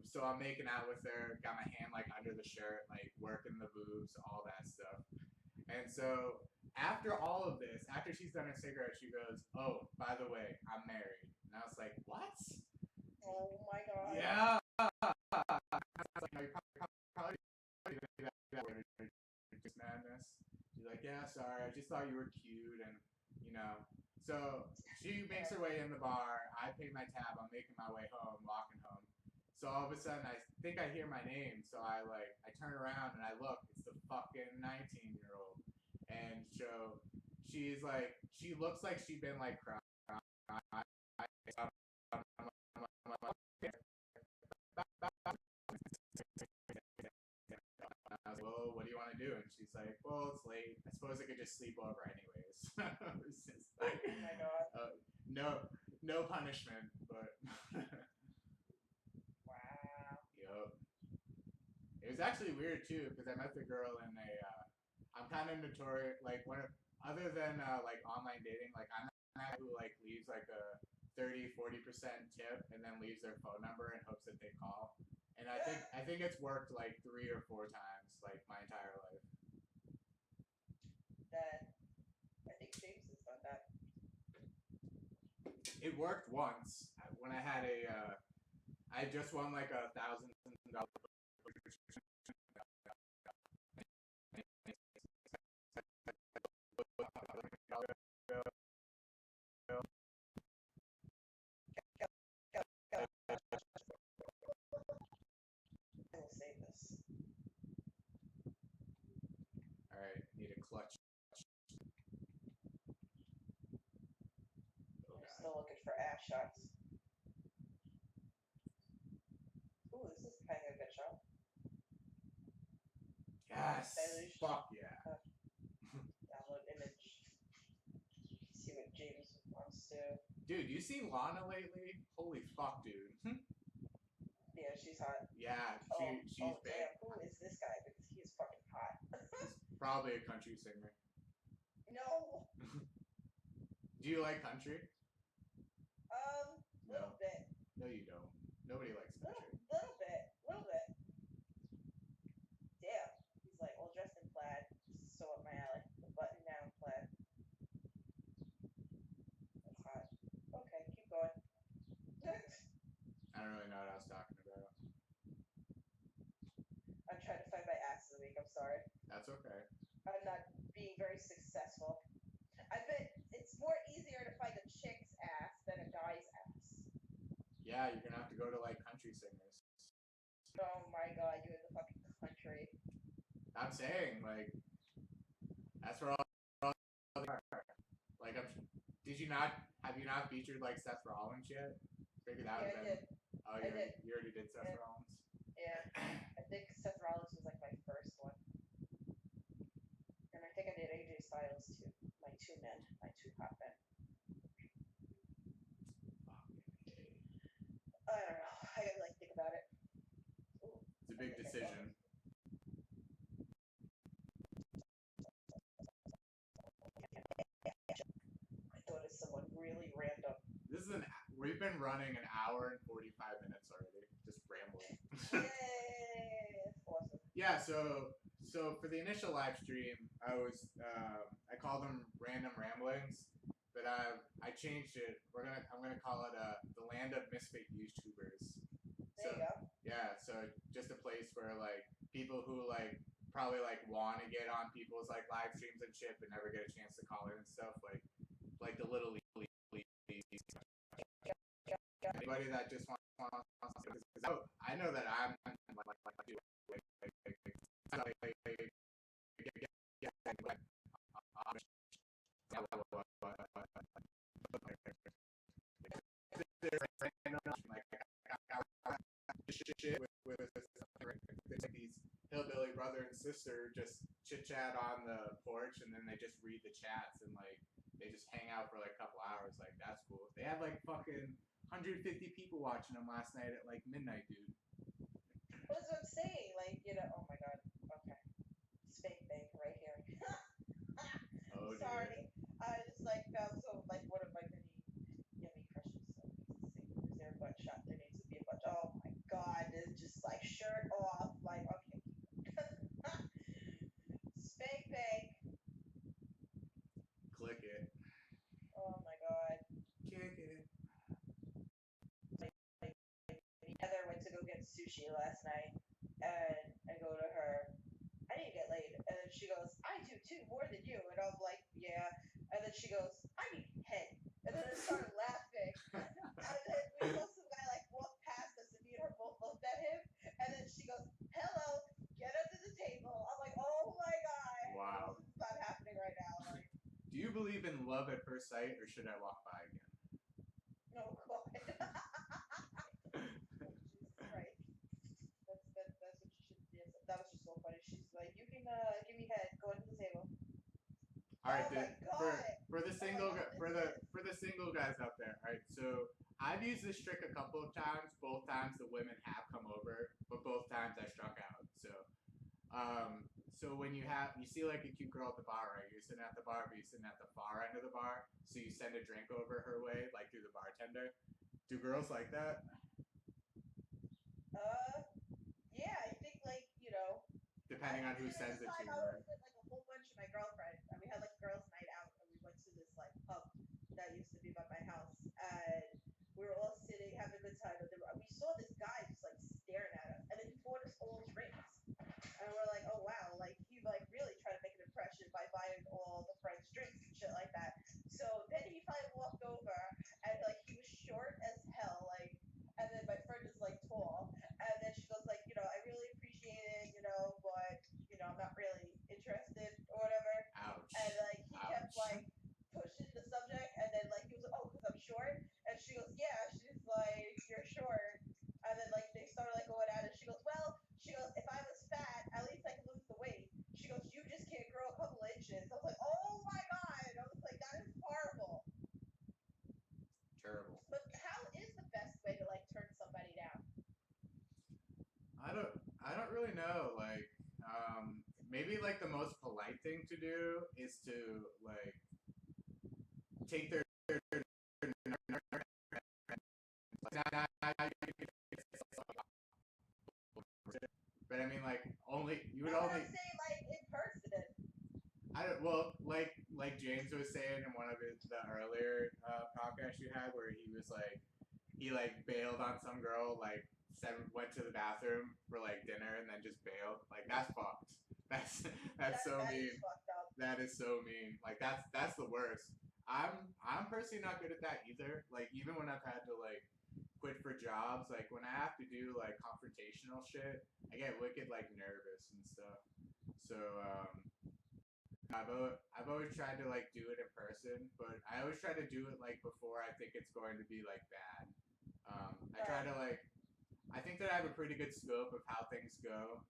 so I'm making out with her. Got my hand like under the shirt, like working the boobs, all that stuff. And so after all of this, after she's done her cigarette, she goes, "Oh, by the way, I'm married." And I was like, "What?" Oh my god. Yeah. Like, probably just madness. She's like, "Yeah, sorry, I just thought you were cute," and you know. So she makes her way in the bar. I pay my tab. I'm making my way home, walking home. So all of a sudden, I think I hear my name. So I turn around and I look. It's the fucking 19-year-old, and so she looks like she'd been like crying. I was like, "Well, what do you want to do?" And she's like, "Well, it's late. I suppose I could just sleep over anyways." It's just like, oh my god. No punishment, but wow. yep. It was actually weird too because I met the girl in a. I'm kind of notorious, like other than like online dating, like I'm not the guy who like leaves like a 30-40% tip and then leaves their phone number in hopes that they call. And I think it's worked like 3 or 4 times like my entire life. That I think James has done that. It worked once when I had I just won like $1,000. I will save this. All right, need a clutch. I'm still looking for ass shots. Ooh, this is kind of a good shot. Yes. Fuck yeah. Download image. See what James wants to. Dude, you seen Lana lately? Holy fuck, dude. Yeah, she's hot. Yeah, she's big. Damn, who is this guy? Because he's fucking hot. He's probably a country singer. No. Do you like country? Little bit. No, you don't. Nobody likes country. Little bit. Damn. He's like all dressed in plaid. So up my alley. The button down plaid. That's hot. Okay, keep going. I don't really know what I was talking about. I'm trying to find my ass of the week. I'm sorry. That's okay. I'm not being very successful. I bet it's more easier to find a chick's ass than a guy's ass. Yeah, you're gonna have to go to like country singers. Oh my god, you're in the fucking country. I'm saying, like, that's where all like did you not have you not featured like Seth Rollins yet? Figured out. Yeah, I did. Oh, I did. You already did Seth Rollins. Yeah, I think Seth Rollins was like my first one, and I think I did AJ Styles too. My two hot men. I don't know. I gotta like think about it. Ooh, it's a big decision. we've been running an hour and 45 minutes already, just rambling. Yay! That's awesome. Yeah, so for the initial live stream, I called them random ramblings, but I changed it. I'm gonna call it the land of misfit YouTubers. There you go. Yeah, so just a place where like people who like probably like want to get on people's like live streams and shit, but never get a chance to call in and stuff, like the little league. Anybody that just wants I know that I'm shit with these hillbilly brother and sister just chit chat on the porch, and then they just read the chats and like they just hang out for like a couple hours. Like that's cool. They had like fucking 150 people watching them last night at like midnight, dude. What's what I'm saying? Like, oh my god. Okay. Spank bank right here. Oh, sorry. I just like so like one of my many yummy crushes. So is there a butt shot? There needs to be a butt. Oh my god, it's just like shirt off. Like okay. Spank bank. Click it. Oh my god. Kick it. Heather went to go get sushi last night, and I go to her. I need to get laid, and then she goes, "I do too, more than you." And I'm like, "Yeah." And then she goes, "I need head." And then I started laughing. And then we saw some guy like walk past us, and me and her both looked at him. And then she goes, "Hello, get under the table." I'm like, "Oh my god, wow, this is not happening right now." Like, do you believe in love at first sight, or should I walk by again? no god. That's what you should do. That was just so funny. She's like, "You can give me head. Go under the table." All right, oh for the single guys out there. All right, so I've used this trick a couple of times. Both times the women have come over, but both times I struck out. So when you see like a cute girl at the bar, right? You're sitting at the bar, but you're sitting at the far end of the bar, so you send a drink over her way, like through the bartender. Do girls like that? Yeah, I think like depending on who sends it to you. I was with like a whole bunch of my girlfriends, and we had like girls' night out, and we went to this like pub that used to be by my house, and we were all sitting having a good time. And we saw this guy just like staring at us, and then he bought us all drinks, and we're like, oh wow, like he like really tried to make an impression by buying all the friends drinks and shit like that. So then he finally walked over, and like he was short as hell, like, and then my friend is like tall, and then she goes like, I really appreciate it, but I'm not really interested or whatever. Ouch. And like he kept like pushing the subject, and then like he was like, oh, because I'm short, and she goes, yeah. She's like, you're short, and then like they started like going at it. She goes, well, if I was fat, at least I could lose the weight. She goes, you just can't grow a couple inches. I was like, oh my god. I was like, that is horrible. Terrible. But how is the best way to like turn somebody down? I don't really know. Like, maybe like the most polite thing to do is to like take their but I mean like you would only say like in person. Like James was saying in one of the earlier podcasts you had, where he was like he like bailed on some girl, like went to the bathroom for like dinner and then just bailed. Like that's fucked. That's so mean. That is so mean. Like that's the worst. I'm personally not good at that either. Like even when I've had to like quit for jobs, like when I have to do like confrontational shit, I get wicked like nervous and stuff. So I've always tried to like do it in person, but I always try to do it like before I think it's going to be like bad. I try to like I think that I have a pretty good scope of how things go.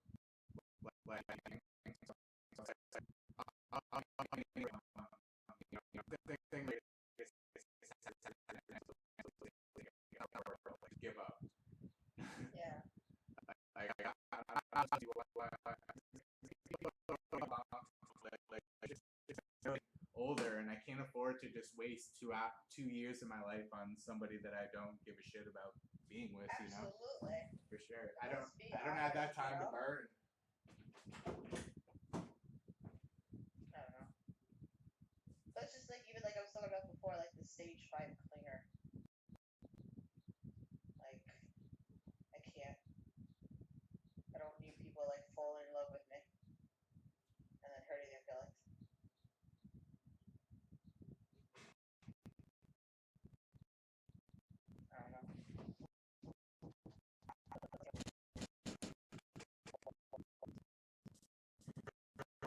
Give up. Yeah. Older and I can't afford to just waste 2 years of my life on somebody that I don't give a shit about being with. Absolutely. For sure. I Let's don't be have that honest, time to you know? burn. I don't know. But it's just like even like I was talking about before, like the stage 5 clinger. Like I can't. I don't need people like falling in love with me and then hurting their feelings. I don't know.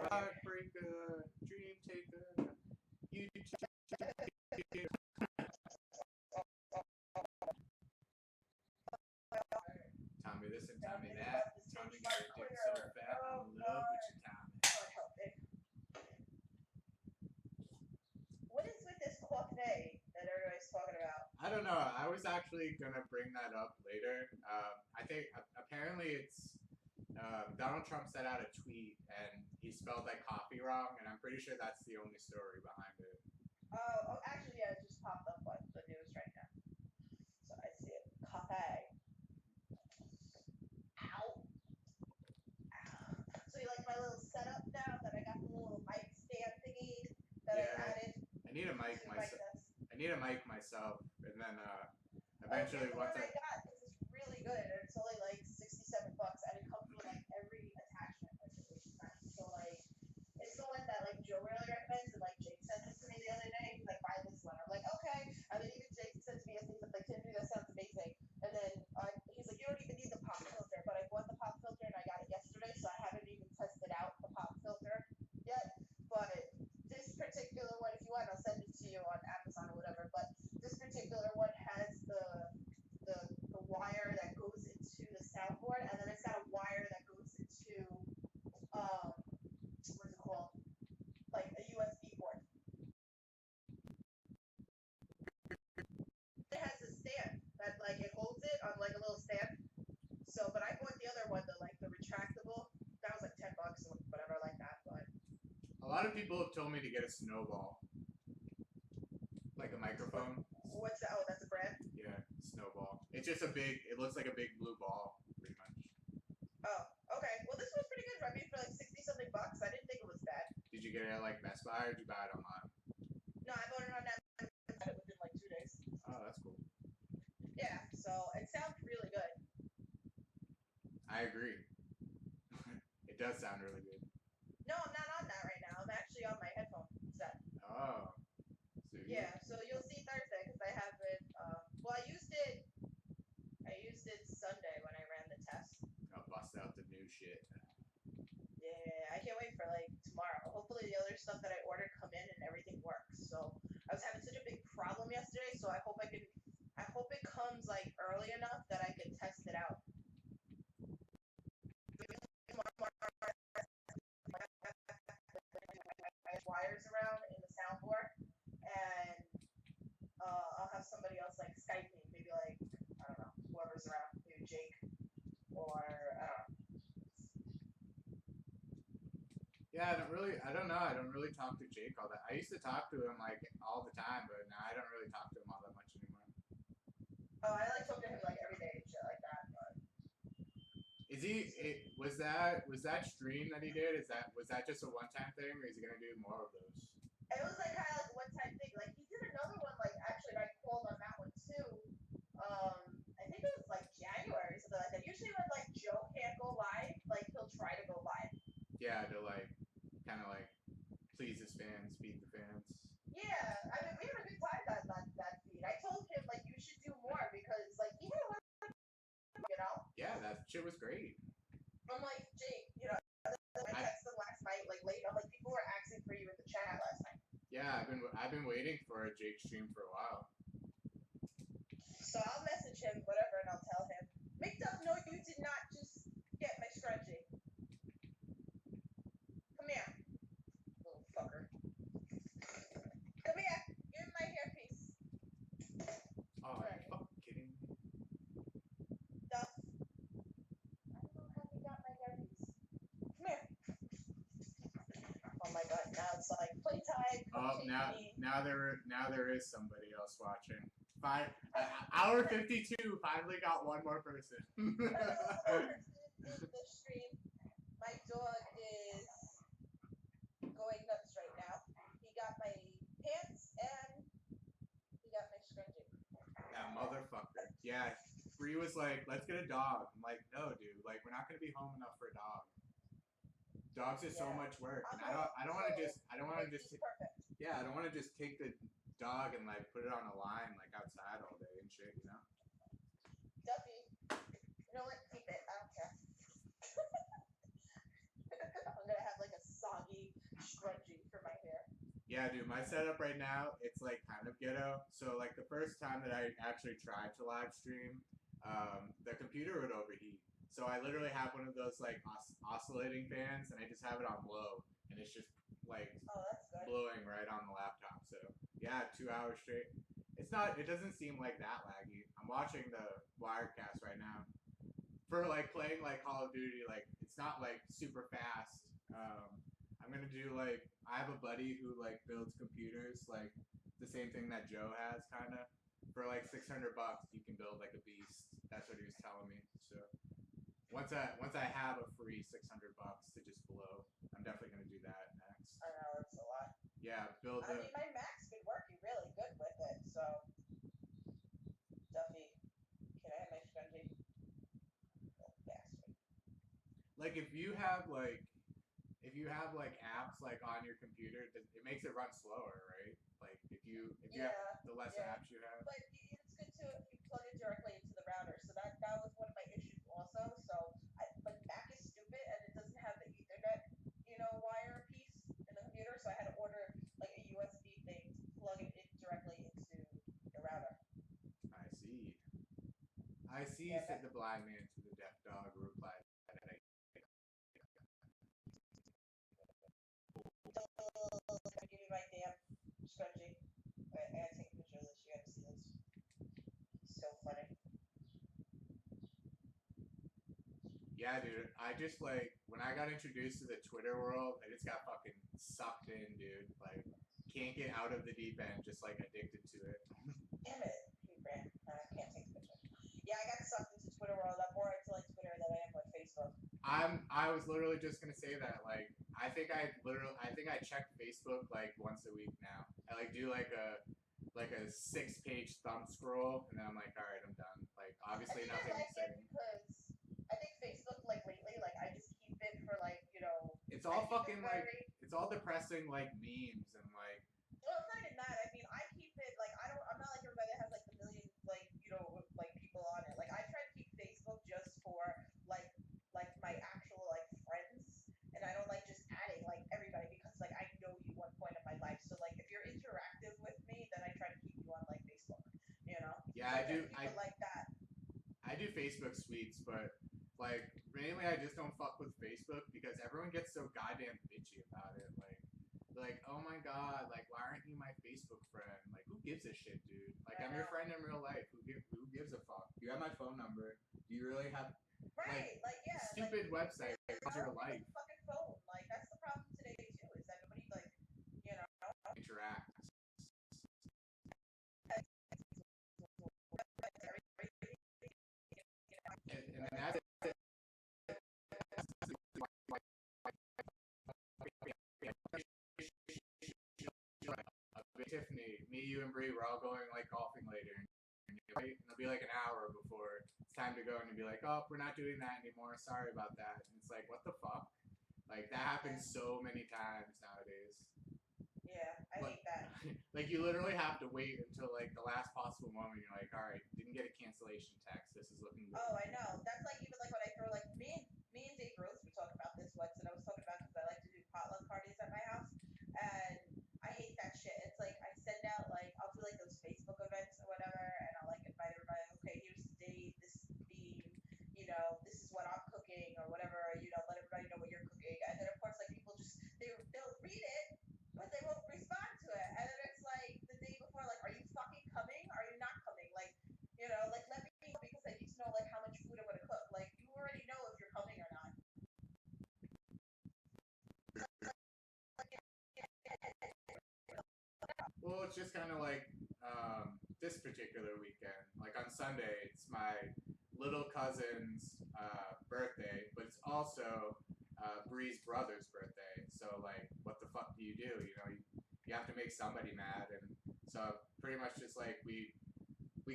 Heartbreaker, dream taker, you Tommy this and Tommy that. Tommy got her dick so fat. I'm in love with you, Tommy. God help me. What is with this coffee that everybody's talking about? I don't know. I was actually gonna bring that up later. I think apparently it's Donald Trump sent out a tweet and he spelled that coffee wrong, and I'm pretty sure that's the only story behind it. Oh, actually, yeah, it just popped up on the news right now. So I see it. Coffee. Ow. So you like my little setup now that I got the little mic stand thingy that I added? I need a mic myself. I need a mic myself, and then eventually the one once I got is really good, and it's only like $67, and it comes with like every attachment with it, which is nice. So like, it's the one that like Joe really recommends, and like Jake sent it to me the other day. He's like, buy this one. I'm like, okay. And then even Jake said to me, he's like, Tiffany, that sounds amazing. And then he's like, you don't even need the pop filter, but I bought the pop filter and I got it yesterday, so I haven't even tested out the pop filter yet. But this particular one, if you want, I'll send it to you on Amazon or whatever. But this particular one has the wire that goes into the soundboard, and then it's got a wire that goes into what's it called? Like a USB port. It has a stand that like it holds it on like a little stand. So, but I bought the other one, the retractable. That was like $10 or whatever, like that. But a lot of people have told me to get a Snowball, like a microphone. What's that? Oh, that's a brand. Yeah, Snowball. It's just a big. It looks like a big blue ball, pretty much. Oh, okay. Well, this was pretty good. I mean, for like $60-something, I didn't think it was bad. Did you get it at like Best Buy, or did you buy it online? No, I bought it on that. I got it within like 2 days. Oh, that's cool. Yeah, so it sounds really good. I agree. It does sound really good. No, I'm not on that right now. I'm actually on my headphone set. Oh. Yeah, so you'll see Thursday because I have it. Well, I used it Sunday when I ran the test. I'll bust out the new shit. Yeah, I can't wait for like tomorrow. Hopefully the other stuff that I ordered come in and everything works. So I was having such a big problem yesterday, so I hope it comes like early enough that I can test it out. Wires around in the soundboard, and I'll have somebody else like Skype me, maybe like I don't know, whoever's around, maybe Jake or I don't know. Yeah, I don't know. I don't really talk to Jake all that. I used to talk to him like all the time, but now I don't really talk to him all that much anymore. Oh, I like talking to him like every day and shit like that. But is he? Was that stream that he did? Was that just a one-time thing, or is he gonna do more of those? It was like kind of like a one-time thing. Like he did another one. Like actually, I called on that one too. I think it was like January, something like that. Usually when like Joe can't go live, like he'll try to go live. Yeah, to like kind of like please his fans, beat the fans. Yeah, I mean we had a good time that feed. I told him like you should do more because like he had a lot of, Yeah, that shit was great. I'm like, Jake, I texted him last night, like late. I'm like, people were asking for you in the chat last night. Yeah, I've been waiting for a Jake stream for a while. So I'll message him, whatever, and I'll tell him. McDuff, no, you did not just get my scrunchie. Come here, little fucker. Come here, give me my hairpiece. Oh, are you fucking kidding me? Duff. I don't know how you got my hairpiece. Come here. Oh my god, now it's was like, playtime, Oh, take me. now there is somebody else watching. Hour 52. Finally got one more person. Another person in the stream. My dog is going nuts right now. He got my pants and he got my scrunchie. That motherfucker. Yeah, Bree was like, "Let's get a dog." I'm like, "No, dude. Like, we're not gonna be home enough for a dog. Dogs are so much work, and I don't want to just Perfect. yeah, I don't want to just take the dog and like put it on a line like outside all day and shit, you know." Duffy, you know what? Keep it. I don't care. I'm gonna have like a soggy scrunchie for my hair. Yeah, dude, my setup right now, it's like kind of ghetto. So like the first time that I actually tried to live stream, the computer would overheat. So I literally have one of those like oscillating fans, and I just have it on low, and it's just like blowing right on the laptop. So yeah, 2 hours straight. It's not. It doesn't seem like that laggy. I'm watching the Wirecast right now for like playing like Call of Duty. Like it's not like super fast. I'm gonna do like I have a buddy who like builds computers like the same thing that Joe has kind of for like $600 you can build like a beast. That's what he was telling me. So once I have a free $600 to just blow, I'm definitely gonna do that next. I know it's a lot. Yeah, build. I mean, my Mac's been working really good with it. So, Duffy, can I have my scrunchie? Oh, bastard. Like if you have like apps like on your computer, it makes it run slower, right? Like if you have the less apps you have. But it's good too if you plug it directly into the router. So that was one of my issues also. So but Mac is stupid and it doesn't have the Ethernet, wire piece in the computer. So I had to order like a USB thing to plug it in directly into the router. I see, yeah, said the blind man to the deaf dog who replied that give me my damn scrunchie. I gotta take a picture of this. You gotta see this. It's so funny. Yeah, dude. I just like when I got introduced to the Twitter world, I just got fucking sucked in, dude. Like can't get out of the deep end, just like addicted to it. Damn it, I can't take the picture. Yeah, I got sucked into Twitter world. I'm more into like Twitter than I am with Facebook. I was literally just gonna say that. Like I think I check Facebook like once a week now. I like do like a 6-page thumb scroll, and then I'm like, all right, I'm done. Like obviously nothing exciting. Because I think Facebook like lately, like I just keep it for like It's all fucking like it's all depressing like memes and like. Well, it's not even that. I mean, I keep it like I'm not like everybody that has like the millions like like people on it. Like I try to keep Facebook just for like my actual like friends, and I don't like just adding like everybody because like I know you one point in my life. So like if you're interactive with me, then I try to keep you on like Facebook. Yeah, I do. I like that. I do Facebook suites, but like mainly I just don't fuck with Facebook because everyone gets so goddamn bitchy about it. Like, oh my god, like why aren't you my Facebook friend? Like who gives a shit, dude? Like I'm your friend in real life. Who gives a fuck? You have my phone number. Do you really have like yeah, stupid like, website that's your life? Fucking phone. Like that's the problem today too. Is that nobody like interact. And then that's Tiffany, me, you, and Bree, we're all going like golfing later. And it'll be like an hour before it's time to go, and you'll be like, "Oh, we're not doing that anymore. Sorry about that." And it's like, what the fuck? Like that happens so many times nowadays. Yeah, I hate that. Like you literally have to wait until like the last possible moment. You're like, all right, didn't get a cancellation text. This is looking good. Oh, I know. That's like even like when I throw like me and Dave Rose we talked about this once, and I was talking about because I like to do potluck parties at my house, and I hate that shit. It's like I send out like I'll do like those Facebook events or whatever, and I'll like invite everybody. Okay, here's the date. This is the theme. This is what I'm cooking or whatever. Let everybody know what you're cooking, and then of course like people just they'll read it, but they won't respond to it, and then it's like the day before, like, are you fucking coming? Are you not coming? Like, like let me know because I need to know like how much food I'm gonna cook. it's just kind of like this particular weekend. Like on Sunday, it's my little cousin's birthday, but it's also Bree's brother's birthday. So like, what the fuck do? You know, you have to make somebody mad, and so pretty much just like we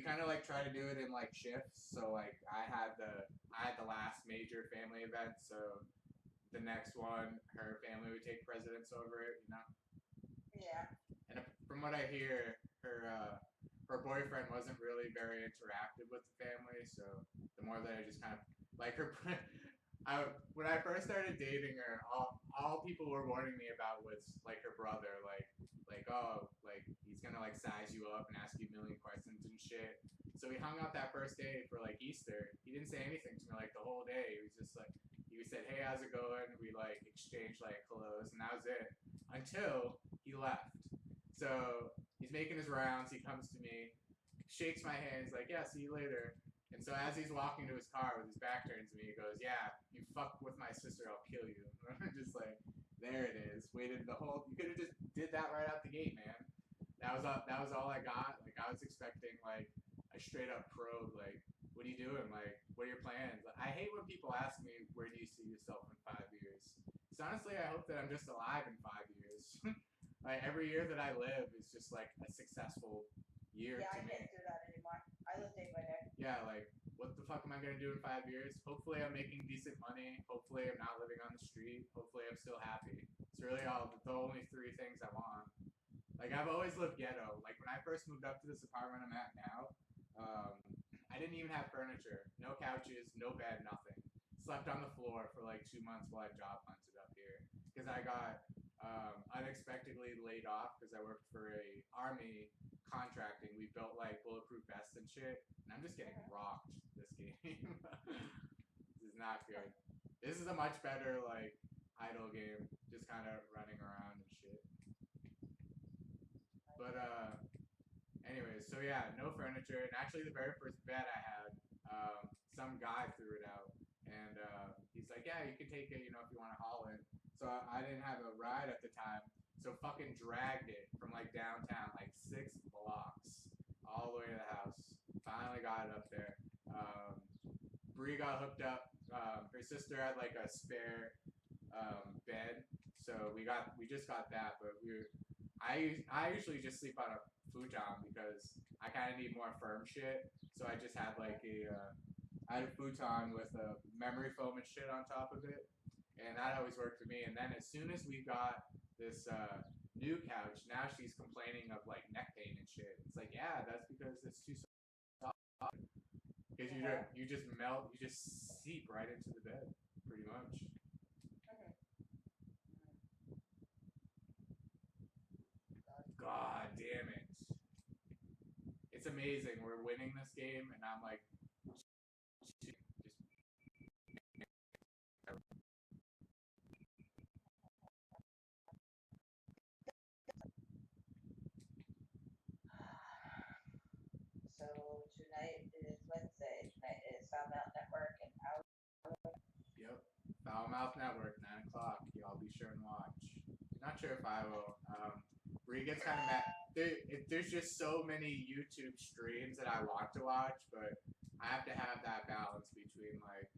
kind of like try to do it in like shifts. So like I had the last major family event, so the next one her family would take precedence over it, you know. Yeah. And from what I hear, her boyfriend wasn't really very interactive with the family, so the more that I just kind of like her. When I first started dating her, all people were warning me about was like her brother, like oh, like he's gonna like size you up and ask you a million questions and shit. So we hung out that first day for like Easter. He didn't say anything to me like the whole day. He was just like he said, "Hey, how's it going?" We like exchanged like hellos, and that was it until he left. So he's making his rounds. He comes to me, shakes my hand. He's like, "Yeah, see you later." And so as he's walking to his car with his back turned to me, he goes, "Yeah, you fuck with my sister, I'll kill you." And I'm just like, there it is. Waited the whole. You could have just did that right out the gate, man. That was all I got. Like I was expecting like a straight up probe. Like, what are you doing? Like, what are your plans? I hate when people ask me, "Where do you see yourself in 5 years?" So honestly, I hope that I'm just alive in 5 years. Like every year that I live is just like a successful year Yeah, to I me. can't do that anymore. I live day by day. Yeah, like what the fuck am I gonna do in 5 years? Hopefully I'm making decent money. Hopefully I'm not living on the street. Hopefully I'm still happy. It's really the only three things I want. Like I've always lived ghetto. Like when I first moved up to this apartment I'm at now, I didn't even have furniture, no couches, no bed, nothing. Slept on the floor for like 2 months while I job hunted up here because I got unexpectedly laid off because I worked for a army contracting. We built like bulletproof vests and shit, and I'm just getting rocked this game. This is not good. This is a much better like idle game, just kind of running around and shit. But anyways, so yeah, no furniture, and actually the very first bed I had, some guy threw it out, and he's like, "Yeah, you can take it, you know, if you want to haul it." So I didn't have a ride at the time, so fucking dragged it from like downtown, like 6 blocks, all the way to the house. Finally got it up there. Bree got hooked up. Her sister had like a spare bed, so we just got that. But I usually just sleep on a futon because I kind of need more firm shit. So I just had like I had a futon with a memory foam and shit on top of it, and that always worked for me. And then as soon as we got this new couch, now she's complaining of like neck pain and shit. It's like, yeah, that's because it's too soft. Because you just melt, you just seep right into the bed, pretty much. God damn it! It's amazing. We're winning this game, and I'm like, just So tonight is Wednesday. Tonight is Foul Mouth Network and our. Yep. Foul Mouth Network, 9 o'clock. Y'all be sure and watch. Not sure if I will. Bree gets kind of mad. There's just so many YouTube streams that I want to watch, but I have to have that balance between like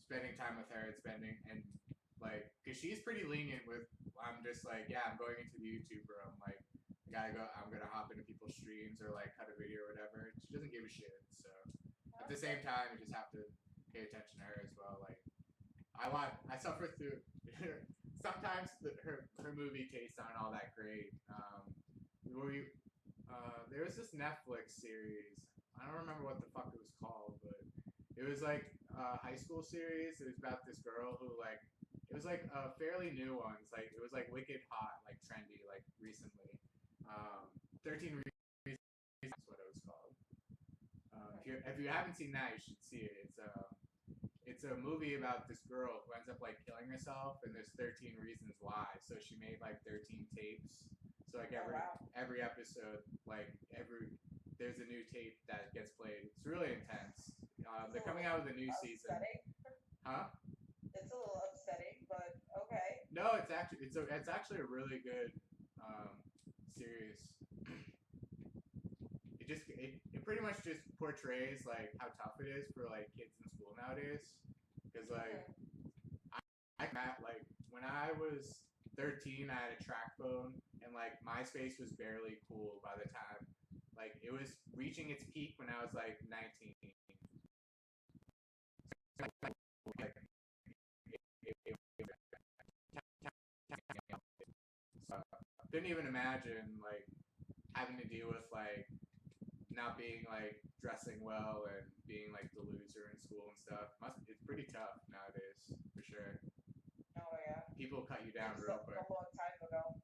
spending time with her and like, cause she's pretty lenient with. I'm just like, yeah, I'm going into the YouTube room. Like, I gotta go. I'm gonna hop into people's streams or like cut a video or whatever. She doesn't give a shit. So at the same time, you just have to pay attention to her as well. Like, I suffer through. Sometimes her movie tastes aren't all that great. There was this Netflix series. I don't remember what the fuck it was called, but it was like a high school series. It was about this girl who like it was like a fairly new one. It's like it was like wicked hot, like trendy, like recently. 13 Reasons is what it was called. If you haven't seen that, you should see it. It's a movie about this girl who ends up like killing herself, and there's 13 reasons why. So she made like 13 tapes. So like every episode, like there's a new tape that gets played. It's really intense. They're coming out with a new season. Huh? It's a little upsetting, but okay. No, it's actually a really good series. it pretty much just portrays like how tough it is for like kids in school nowadays. Because like I met like when I was 13, I had a track phone, and like MySpace was barely cool by the time. Like it was reaching its peak when I was like 19. Like, so, couldn't even imagine like having to deal with like not being like dressing well and being like the loser in school and stuff. It's pretty tough nowadays for sure. Oh yeah. People cut you down It's real quick. a long time ago.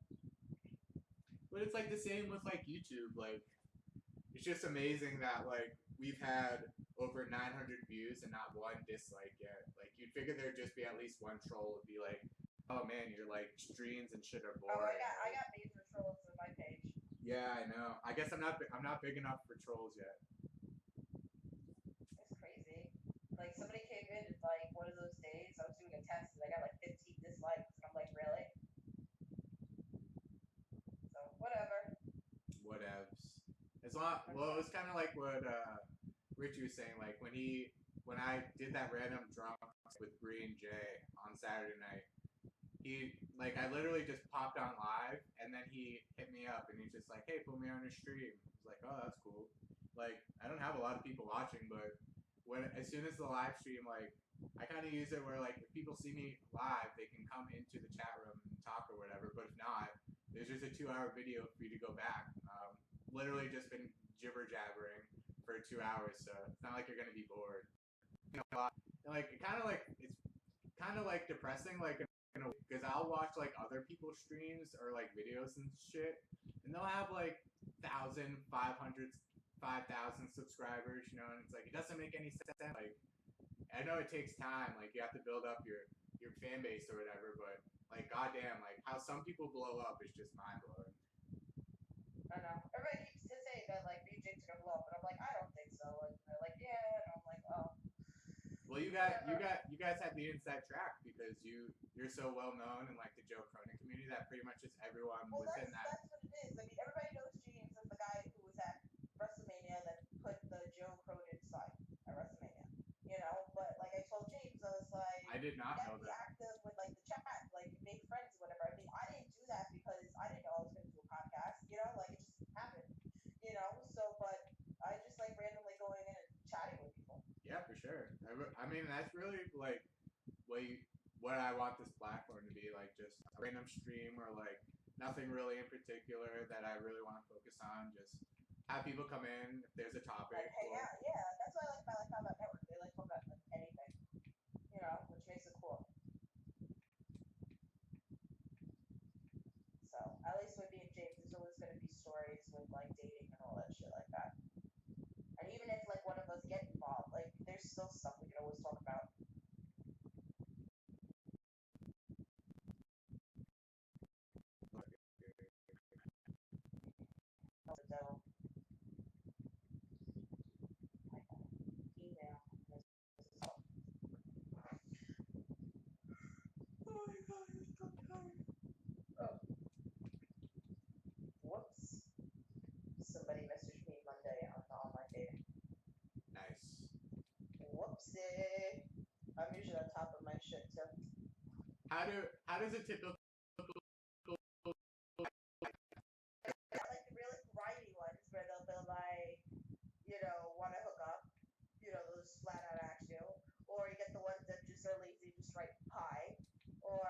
But it's like the same with like YouTube. Like it's just amazing that like we've had over 900 views and not one dislike yet. Like you'd figure there'd just be at least one troll would be like, "Oh man, your like streams and shit are boring." Oh, I got major trolls on my page. Yeah, I know. I guess I'm not big enough for trolls yet. It's crazy. Like somebody came in and like one of those days I was doing a test and I got like 15 dislikes and I'm like, really? So whatever. Whatevs. Well, it was kind of like what Richie was saying. Like when I did that random drunk with Bree and Jay on Saturday night, I literally just popped on live, and then he hit me up, and he's just like, "Hey, put me on your stream." I was like, "Oh, that's cool." Like I don't have a lot of people watching, but as soon as the live stream, like I kind of use it where like if people see me live, they can come into the chat room and talk or whatever. But if not, there's just a 2-hour video for you to go back. Literally just been jibber jabbering for 2 hours, so it's not like you're gonna be bored. And like it's kind of like depressing, like because I'll watch like other people's streams or like videos and shit, and they'll have like 1,500, 5,000 subscribers, and it's like it doesn't make any sense. Like I know it takes time, like you have to build up your fan base or whatever, but like goddamn, like how some people blow up is just mind blowing. I know. Everybody keeps saying that like BJ's gonna blow up, and I'm like, I don't think so. And they're like, yeah, and I'm like, oh. Well, you guys have the inside track because you're so well known in like the Joe Cronin community that pretty much just everyone within that. That's what it is. I mean, everybody knows James as the guy who was at WrestleMania that put the Joe Cronin sign at WrestleMania. But like I told James, I was like, I did not know be that. active with like the chat, like make friends, whatever. I mean, I didn't do that because I didn't know I was going to do a podcast. Like it just happened. So but I just like randomly going in and chatting with people. Yeah, for sure. I mean, that's really like what I want this platform to be, like just a random stream or like nothing really in particular that I really want to focus on. Just have people come in if there's a topic. Like hang out, yeah. That's what I like about Combat Network. They like talk about like anything, which makes it cool. So at least with me and James, there's always going to be stories with like dating and all that shit like that. And even if like one of us get involved, like there's still stuff we can always talk about. So, email. Oh my god, I'm so tired. Oh. Whoops. Somebody messaged me Monday on the online dating. Nice. Whoopsie. I'm usually on top of my shit too. How does a typical like the really grimy ones where they'll be like, want to hook up, those flat out ask you, or you get the ones that just are lazy, just write hi, or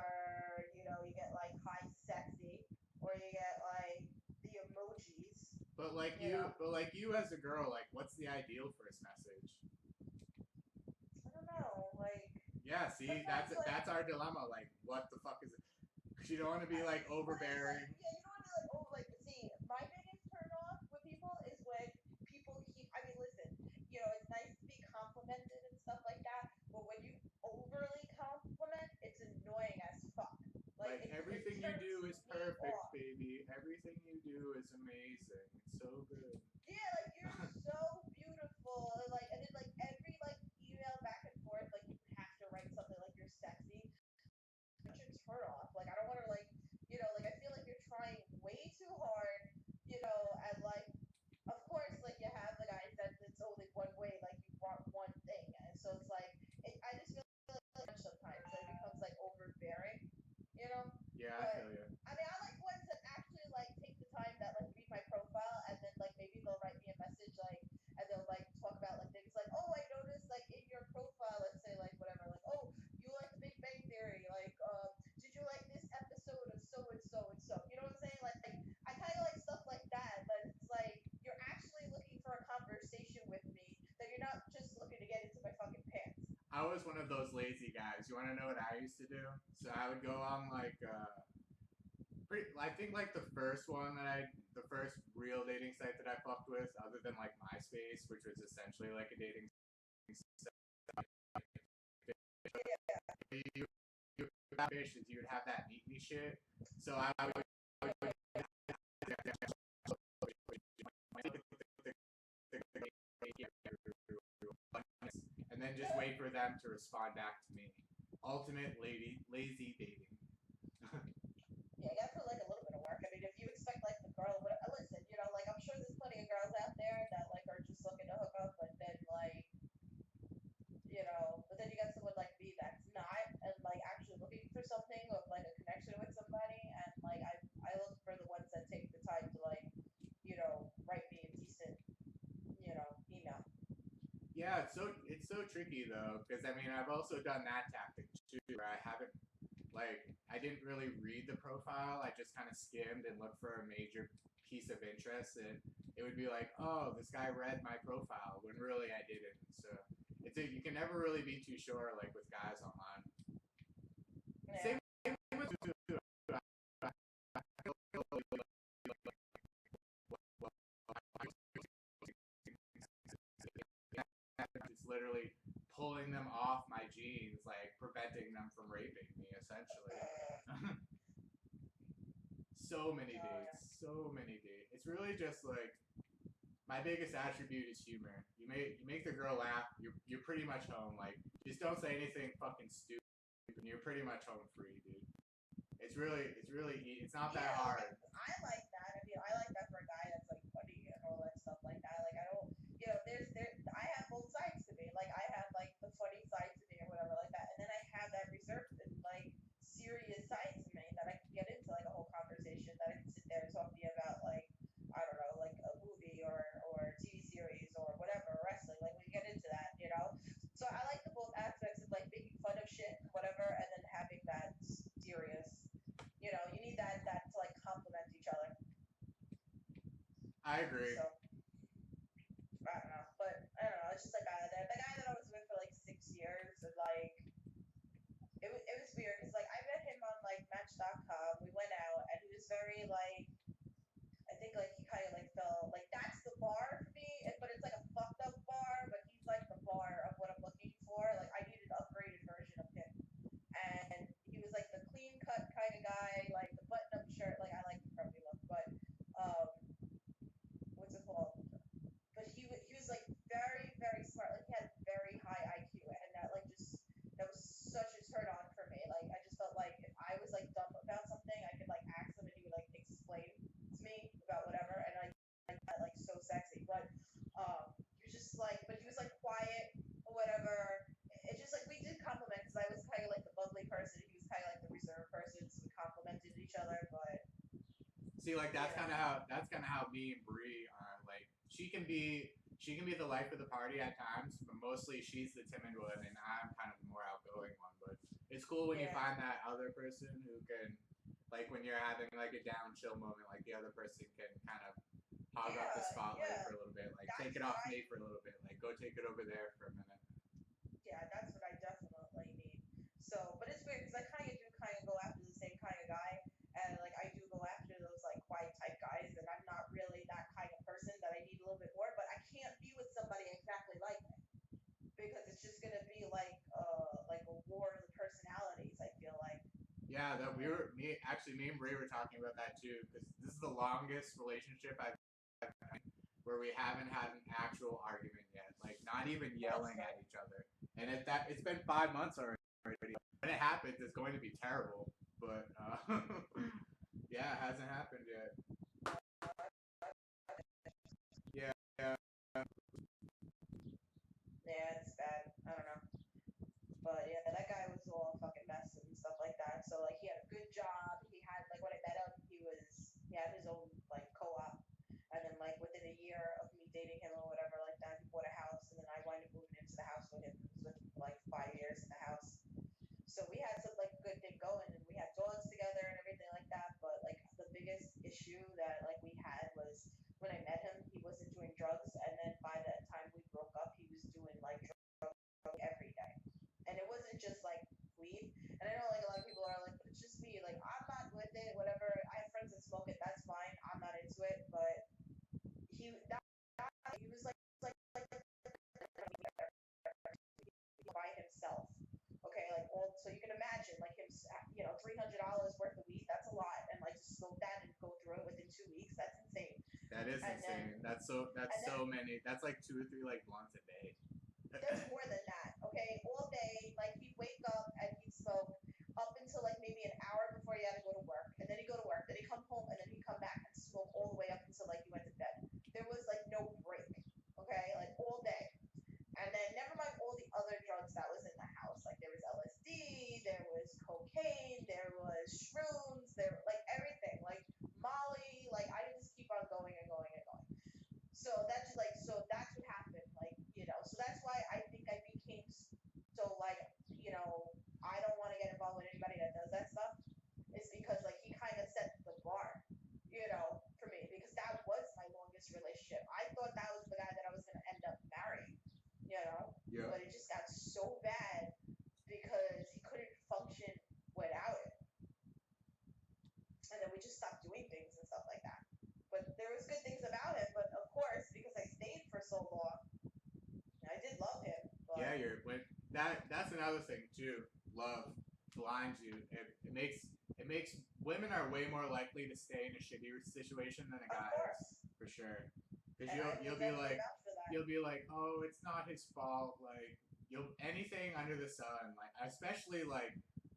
you get like hi sexy, or you get like the emojis. But you as a girl, like what's the ideal first message? I don't know, like. Yeah, see, that's our dilemma. Like, what the fuck is it? Because you don't want to be like overbearing. Yeah, you don't want to be like see, my biggest turn off with people is when people keep. I mean, listen, it's nice to be complimented and stuff like that, but when you overly compliment, it's annoying as fuck. Like everything you do is perfect, baby. Everything you do is amazing. It's so good. Yeah, like you're so beautiful. Like, and then like every like email back and forth, like you have to write something like you're sexy. Such a turn off. Like I don't want to like I feel like you're trying way too hard. And like of course like you have the guys that I was one of those lazy guys. You want to know what I used to do? So I would go on like I think like the first real dating site that I fucked with, other than like MySpace, which was essentially like a dating site. You, you would have that meet me shit. So I would and then just wait for them to respond back to me. Ultimate lazy dating. Yeah, you gotta put like a little bit of work. I mean, if you expect like the girl, but listen, like I'm sure there's plenty of girls out there that like are just looking to hook up, but then like, but then you got someone like me that's not and like actually looking for something of like a connection with somebody, and like I look for the ones that take the time to like, write me a decent, email. Yeah, it's so tricky though, because I mean I've also done that tactic too, where I didn't really read the profile. I just kind of skimmed and looked for a major piece of interest, and it would be like, oh, this guy read my profile, when really I didn't. So you can never really be too sure, like with guys online. Yeah. Same with it's literally pulling them off my jeans, like preventing them from raping me, essentially. So many dates. It's really just like my biggest attribute is humor. You make the girl laugh. You're pretty much home. Like just don't say anything fucking stupid, and you're pretty much home free, dude. It's not that hard. I like that. I mean, I like that for a guy that's like funny and all that stuff like that. Like I don't, I have both sides to me. Like I have like the funny side to me or whatever like that, and then I have that reserved and like serious side to me that I can get into like a whole conversation that I can sit there and talk to you about like I don't know like a movie or TV series or whatever wrestling. Like we get into that. So I like the both aspects of like making fun of shit whatever, and then having that serious. You need that to like complement each other. I agree. So I don't know, but I don't know. It's just like the guy that I was with for like 6 years, and like it was weird because like I met him on like Match.com. We went out, and he was very like I think like he kind of like felt like that's the bar for me, but it's like a fucked up bar, but he's like the bar of what I'm looking for. Like I need an upgraded version of him, and he was like the clean cut kind of guy, like the button up shirt. Like I like the curvy look, but um, what's it called? But he was like very very smart. Like he had very high IQ, and that was such a turn on for me. Like I just felt like if I was like dumb about something, I could like ask him and he would like explain to me about whatever, and I like that like so sexy. But he was just like, but he was like quiet or whatever. It's just like we did compliment because I was kind of like the bubbly person, he was kind of like the reserved person, so we complimented each other. But see, like that's kind of how me and Bree are. Like she can be the life of the party at times, but mostly she's the timid one, and I'm kind of the more outgoing one. But it's cool when you find that other person who can, like when you're having like a down chill moment, like the other person can kind of hog up the spotlight for a little bit, like take it off me for a little bit, like go take it over there for a minute. Yeah, that's what I definitely need. So, but it's weird because I kind of go after the same kind of guy, and like I do go after those like quiet type guys, and I'm not really that kind of person that I need a little bit more. But I can't be with somebody exactly like me because it's just gonna be like a war of the personalities. I feel like. Yeah, that me and Bray were talking about that too, because this is the longest relationship I've had where we haven't had an actual argument yet, like not even yelling at each other. And it's been 5 months already. When it happens, it's going to be terrible. But yeah, it hasn't happened yet. Yeah, yeah. Yeah, it's bad. I don't know. But yeah, that guy was all fucking mess and stuff like that. So like he had a good job. He had like when I met him, he had his own like co-op, and then like within a year of me dating him or whatever like that, he bought a house, and then I wound up moving into the house with him. He was with him for like 5 years in the house. So we had some like good thing going, and we had dogs together and everything like that. But like the biggest issue that like we had was when I met him, he wasn't doing drugs, and then by the time we broke up, he was doing like drugs every day. so you can imagine like him, $300 worth of weed. That's a lot, and like to smoke that and go through it within 2 weeks. That's insane. That is And then insane. That's so. That's and then so many. That's like 2 or 3 like blunts a day. there's more than that. Okay, all day, like he'd wake up and he'd smoke up until like maybe an hour before he had to go to work, and then he'd go to work, then he'd come home, and then he'd come back and smoke all the way up until like he went to bed. There was like no break. Okay, like all day. And then never mind all the other drugs that was in the house. Like there was LSD, there was cocaine, there was shrooms, there like everything, like Molly. Like I could just keep on going and going and going. So that's what happened. So that's why I think I became so like I don't want to get involved with anybody that does that stuff. Is because like he kind of set the bar, for me because that was my longest relationship. I thought that was the guy that I was gonna end up marrying, Yeah. but it just got so bad because he couldn't function without it, and then we just stopped doing things and stuff like that. But there was good things about him, but of course because I stayed for so long, I did love him, Yeah, but that's another thing too. Love blinds you. It makes women are way more likely to stay in a shittier situation than a of guy is, course, for sure. Because and I can you'll be definitely like vouch for that. you'll be like, oh, it's not his fault. Like you'll anything under the sun. Like especially like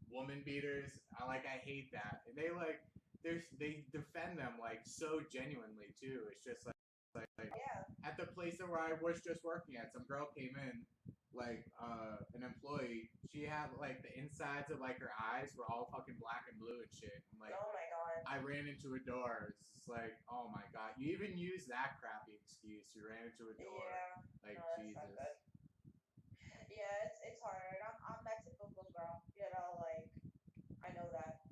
woman beaters. I hate that. And they defend them like so genuinely too. It's just like Yeah, at the place where I was just working at, some girl came in, like an employee. She had like the insides of like her eyes were all fucking black and blue and shit. And like oh my god. I ran into a door. It's just like, oh my god, you even use that crappy excuse. You ran into a door. Yeah, Like no, that's not Jesus. good. Yeah, it's hard. I'm that typical girl, like I know that,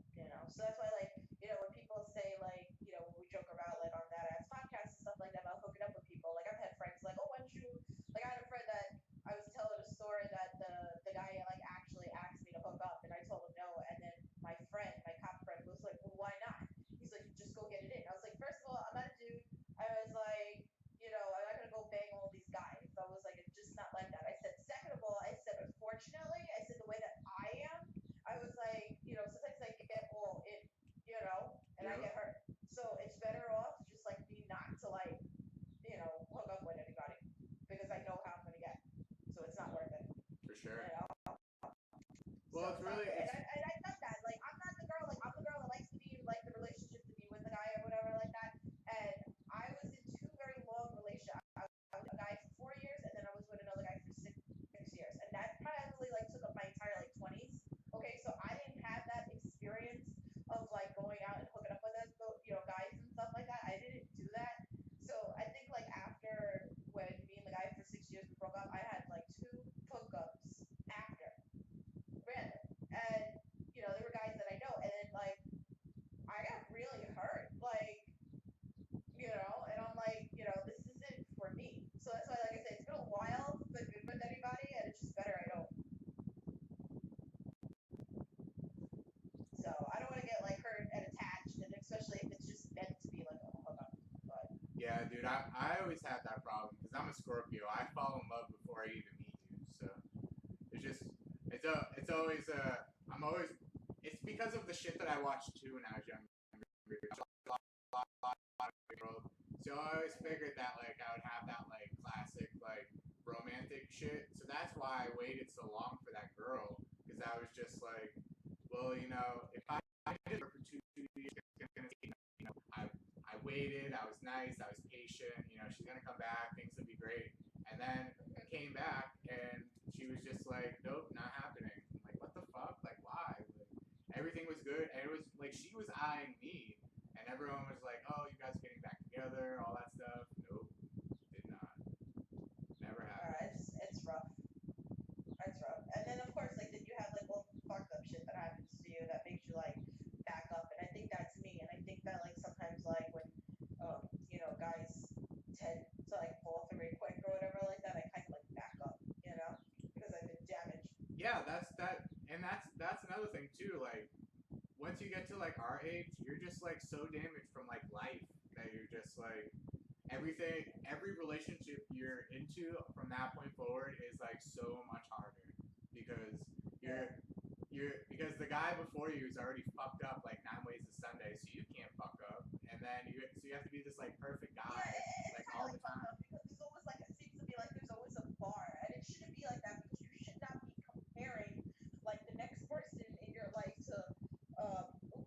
So that's why, like, when people say, like, when we joke about, like, on that ass podcast and stuff like that about hooking up with people, like, I've had friends like, oh, why don't you, like, I had a friend that I was telling a story that the guy, like, actually asked me to hook up, and I told him no, and then my cop friend, was like, well, why not? He's like, just go get it in. I was like, first of all, I'm not a dude. I was like, I'm not gonna go bang all these guys. I was like, it's just not like that. I said, second of all, I said, unfortunately, I said the way that I am, I was like, sometimes I get all in, and I Yeah, get hurt. So it's better off just like me not to like, hook up with anybody because I know how I'm gonna get. So it's not worth it. for sure. You know? So Well, it's it's not really good. it's And I've done that. Like I'm not the girl. Like I'm the girl that likes to be like the relationship to be with the guy or whatever like that. And I was in two very long relationships. I was with a guy for 4 years, and then I was with another guy for six years, and that probably like took up my entire like 20s. Okay, so I didn't have that experience of like going out and hooking up with guys and stuff like that. I didn't do that. So I think like after when me and the guy for 6 years we broke up, I had like two hookups after random. And they were guys that I know, and then like I got really hurt. Like, and I'm like, this isn't for me. So that's why, like I said, it's been a while since I've been with anybody, and it's just better I don't. So I don't want to get like hurt and attached, and especially if it's just meant to be like a hookup. But yeah, dude. I always have that problem because I'm a Scorpio. I fall in love before I even meet you. So it's just it's always I'm always it's because of the shit that I watched too when I was younger. So I always figured that like I would have that like classic like romantic shit. So that's why I waited so long for that girl because I was just like, well, if I did her for 2 years, I waited. I was nice. I was patient. She's gonna come back. Things would be great. And then came back and she was just like, nope, not happening. I'm like, what the fuck? Like, why? Like, everything was good, and it was like she was eyeing me, and everyone was like, oh, you guys are getting back together, all that stuff. Nope, did not. Never happened. it's rough. It's rough. And then of course, like, then you have like all the fucked up shit that happens to you that makes you like back up. And I think that's me. And I think that like sometimes like when guys tend to like fall through it quick or whatever like that, I kind of like back up, because I've been damaged. Yeah, and that's another thing too. Like, once you get to like our age, you're just like so damaged from like life that you're just like every relationship you're into from that point forward is like so much harder because because the guy before you is already fucked up like 9 ways to Sunday, so you can't fuck up, and then you have to be this like perfect guy Yeah, like it's all not the like fucked time. up because there's always like it seems to be like there's always a bar, and it shouldn't be like that because you should not be comparing like the next person in your life to oops.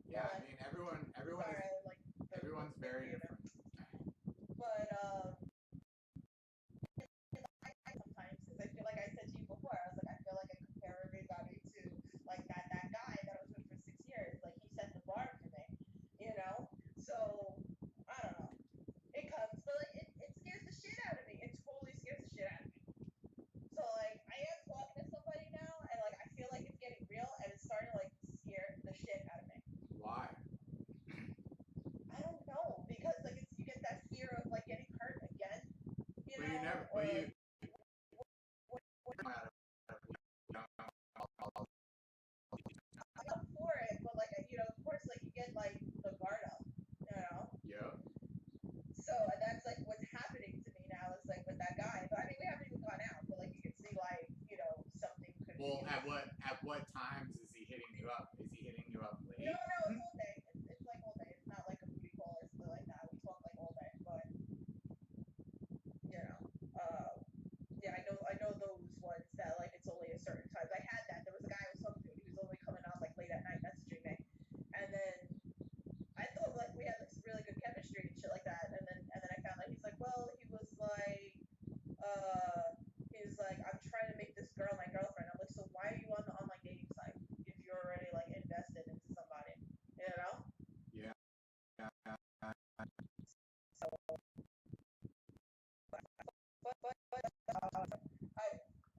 Yeah, I mean everyone Sorry, is like everyone's very different. But sometimes because I feel like I said to you before, I was like I feel like I compare everybody to like that guy that I was with for 6 years. Like he set the bar for me, you know. So I don't know. It comes, but like it scares the shit out of me. It totally scares the shit out of me. So like I am talking to somebody now, and like I feel like it's getting real, and it's starting to like scare the shit out of me. Why? I don't know because like you get that fear of like getting hurt again, you But know, you never. or But you. like I'm up for it, but like you know, of course, like you get like the guard up, you know. Yep. So that's like what's happening to me now is like with that guy. But I mean, we haven't even gone out, but like you can see like you know something could. Well, at what times is he hitting you up? Is he hitting you up late? No, it's all day. It's like all day. It's not like a booty call or something like that. We talk like all day, but you know, yeah, I know those ones that like it's only a certain times. I had that. There was a guy I was talking to, and he was only coming on like late at night messaging me, and then I thought like we had like some really good chemistry and shit like that, and then I found out he's like, well, he's like, I'm trying to make this girl my girlfriend. I'm like, so why are you on the online dating site if you're already like invested into somebody, you know? Yeah. So,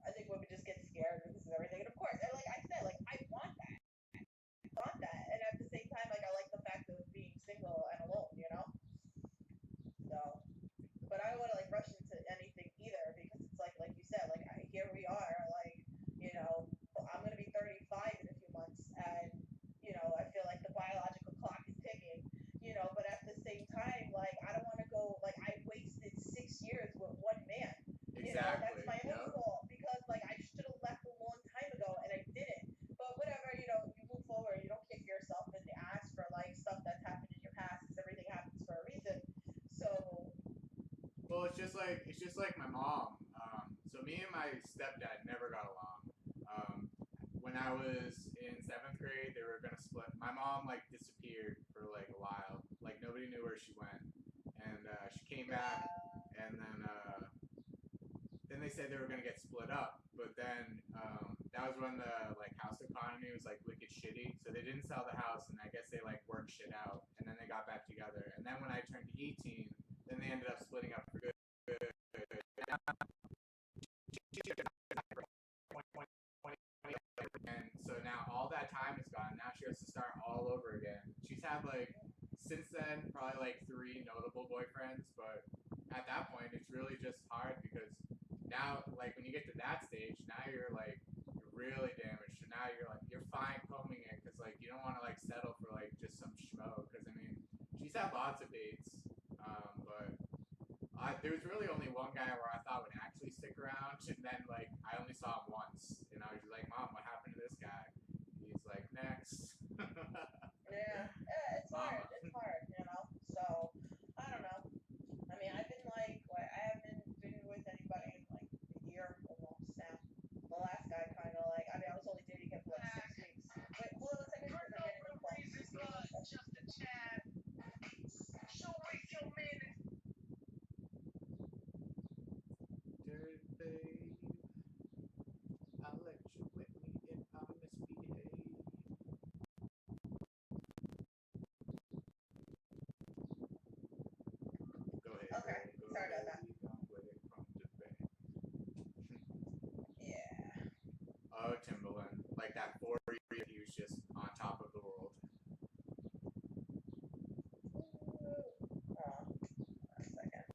I think women just get scared because of everything, and of course, and like I said, like I want that, and at the same time, like I like the fact of being single and alone, you know. So, but I don't want to like rush into anything either because it's like you said, like here we are, like you know, I'm gonna be 35 in a few months, and you know, I feel like the biological clock is ticking, you know, but at the same time, like I don't want to go, like I wasted 6 years with one man. You know, that's Exactly. my own Yep. fault because like I should have left a long time ago and I didn't. But whatever, you know, you move forward. You don't kick yourself in the ass for like stuff that's happened in your past because everything happens for a reason. So Well, it's just like my mom. So me and my stepdad never got along. When I was in 7th grade, they were gonna split. My mom like disappeared for like a while. Like nobody knew where she went, and she came back, and then they said they were gonna get split up. But then that was when the like house economy was like wicked shitty. So they didn't sell the house, and I guess they like worked shit out, and then they got back together. And then when I turned 18, then they ended up splitting up for good. And so now all that time is gone. Now she has to start all over again. She's had like since then probably like 3 notable boyfriends, but at that point it's really just hard because now like when you get to that stage, now you're really damaged. So now you're fine combing it because like you don't want to like settle for like just some schmo. Because I mean she's had lots of dates, but there was really only one guy where I thought would actually stick around, and then like I only saw him once, and I was just like, "Mom, what happened to this guy?" He's like, "Next." yeah, it's Mama. hard, you know. So I don't know. I mean, I've been like, I haven't been with anybody in like a year almost now. The last guy kind of like, I mean, I was only dating him for like 6 weeks. Wait, hold on a second, because I'm getting a call. Just a chat. Show me your man. Dirty babe, I'll let you wet me if I misbehave. Go ahead, Okay, girl. Go sorry about ahead. that. We gon' put it from the back. Yeah. Oh, Timberland, like that 4 year he was just on top of the world. A second.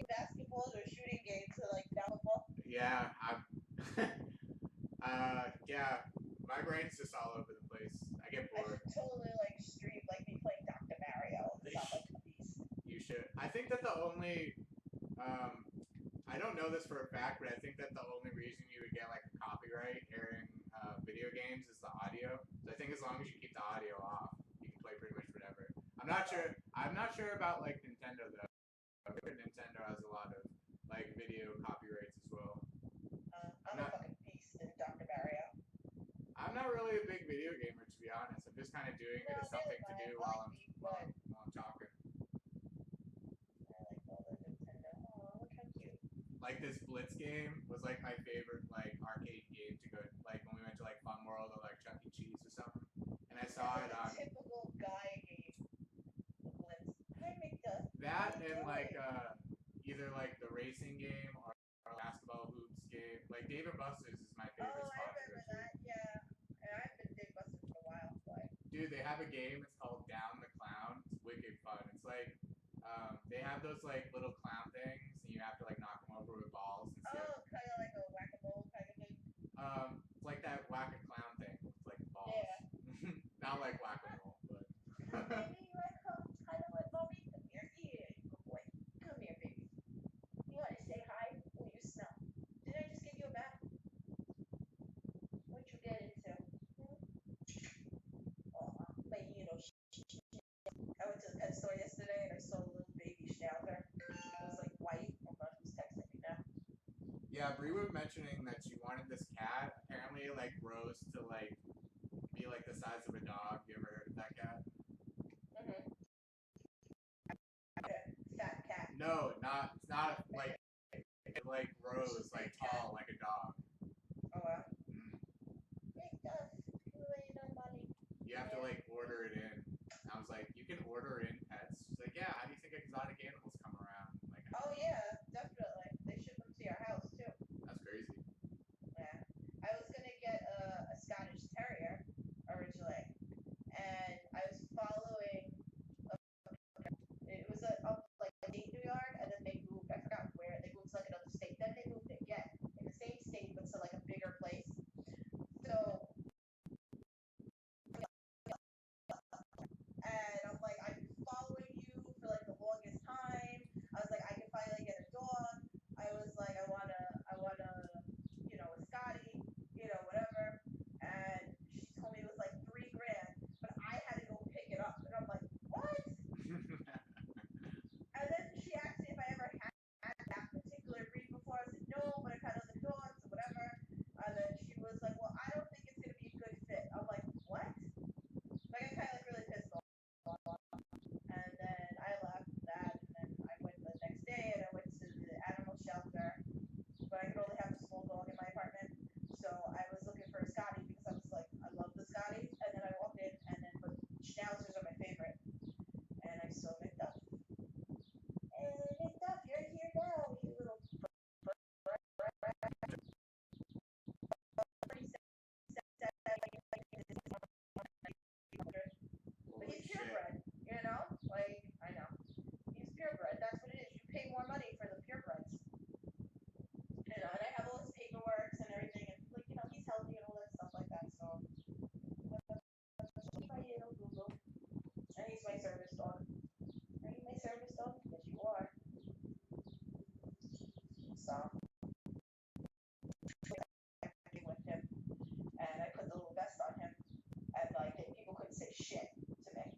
Basketball or shooting game to like downfall. Yeah, yeah, my brain's just all over the place. I get I bored. should totally like stream like me playing Dr. Mario and stuff like a beast. You should. I think that the only I don't know this for a fact, but I think that the only reason you would get like a copyright airing video games is the audio. So I think as long as you keep the audio off, you can play pretty much whatever. I'm not sure. I'm not sure about like Nintendo though. Nintendo has a lot of like video copyrights as well. I'm a fucking beast in Dr. Mario. I'm not really a big video gamer to be honest. I'm just kind of doing it as something to do while I'm talking. I like all the Nintendo. Oh, look how cute. Like this Blitz game was like my favorite like arcade game to go like when we went to like Fun World or like Chuck E. Cheese or something. And I saw it on typical guy game. Blitz. Hi, McDuck. that and like either like the racing game or basketball hoops game. Like Dave and Buster's is my favorite spot. I remember that. Yeah, and I've been Dave Buster's for a while. But... Dude, they have a game. It's called Down the Clown. It's wicked fun. It's like they have those like little clown things, and you have to like knock them over with balls. And stuff. Kind of like a whack-a-mole kind of thing. It's like that whack-a-clown thing with like balls. Yeah. Not like whack-a-mole, but. Baby, you wanna come cuddle with mommy? Come here, good boy. Come here, baby. You wanna say hi? Oh, you smell. Did I just give you a bath? What'd you get into? Oh, but you know, I went to the pet store yesterday and I saw a little baby schnauzer. It was like white. Oh god, who's texting me now? Yeah, Bree was mentioning that she wanted this cat. Apparently, it like grows to like be like the size of a dog. You ever heard of that cat? Fat cat. No, not. It's not like it like grows like tall like a dog. Oh wow. It does. Money. You have to like order it in. I was like, you can order in pets. She's like, yeah. How do you think exotic animals come around? Like, oh yeah, definitely. They ship them to your house too. That's crazy. Yeah, I was gonna get a Scottish Terrier originally, and I was following. It was up like a state New York, and then they moved. I forgot where they moved to like another state. Then they moved again in the same state, but to like a bigger place. So. And I'm like, I've been following you for like the longest time. I was like, I can finally get a dog. I was like, I wanna, you know, a Scotty, you know, whatever. And she told me it was like $3,000, but I had to go pick it up. And I'm like, what? And then she asked me if I ever had that particular breed before. I said no, but I've had other dogs or whatever. And then she was like, well, I don't think it's gonna be a good fit. I'm like, what? Like I kind of like really pissed off. And then I left that, and then I went the next day, and I went to the animal shelter, but I could only have a small dog in my apartment, so I was looking for a Scotty because I was like, I love the Scotties, and then I walked in, and then, but Schnauzers are my favorite, and I saw McDuff. And McDuff, you're here now, you little But he's purebred, you know? Like, I know. He's purebred. That's what it is. You pay more money for the purebreds. You know, and I have all his paperwork and everything, and like, you know, he's healthy and all that stuff like that. So, my little Google, and he's my service dog. Are you my service dog? Yes, you are. So, with him, and I put the little vest on him, and like people couldn't say shit to me.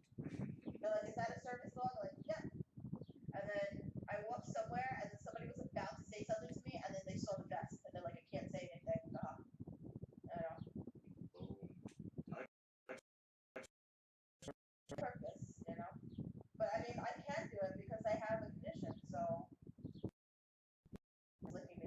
They're like, is that a service dog? I'm like, yeah. And then I walked somewhere, and then somebody was about to say something to me, and then they saw the vest, and they're like, I can't say anything. I don't know. Purpose, you know. But I mean, I can do it because I have a condition, so. Licking me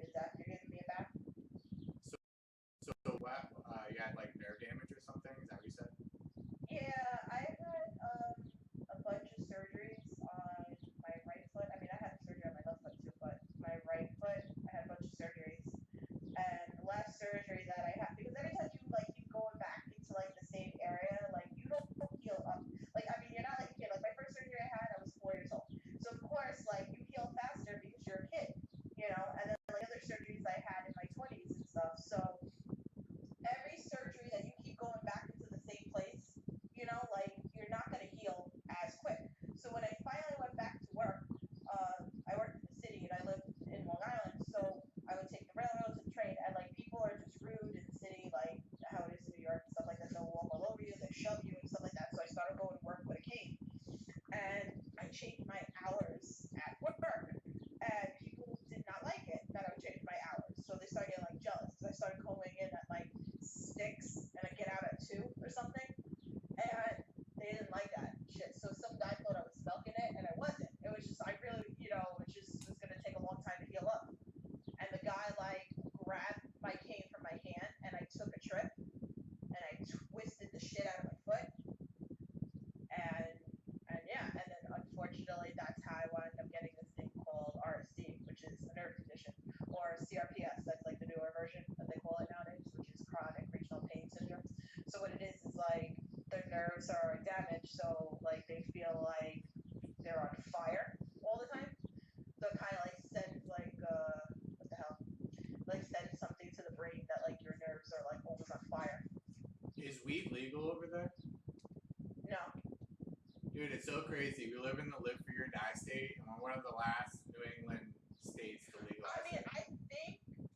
crazy. We live in the live for your die state, and we're one of the last New England states to legalize I mean, it.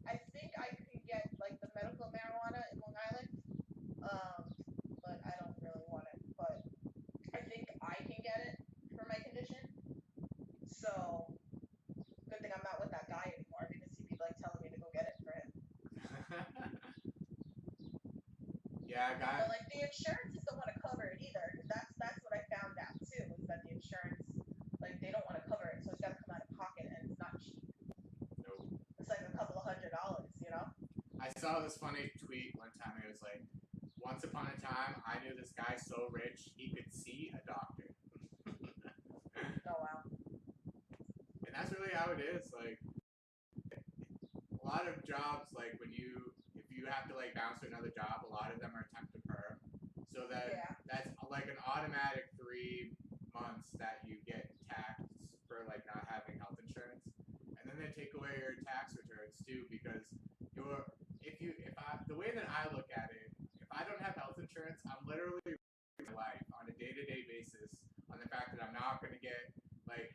I think I can get like the medical marijuana in Long Island, but I don't really want it. But I think I can get it for my condition. So good thing I'm not with that guy anymore because he'd be like telling me to go get it for him. Yeah, But like the insurances don't want to cover it either, because that's what I found out too, is that the insurance, like they don't want to cover it, so it's got to come out of pocket, and it's not cheap. Nope. It's like a couple of $100, you know. I saw this funny tweet one time. It was like, once upon a time, I knew this guy so rich he could see a doctor. Oh wow. And that's really how it is. Like, a lot of jobs, like if you have to like bounce to another job, a lot of them are temp to perm. So that's like an automatic 3 months that you get taxed for like not having health insurance, and then they take away your tax returns too, because the way that I look at it, if I don't have health insurance, I'm literally living my life on a day-to-day basis on the fact that I'm not going to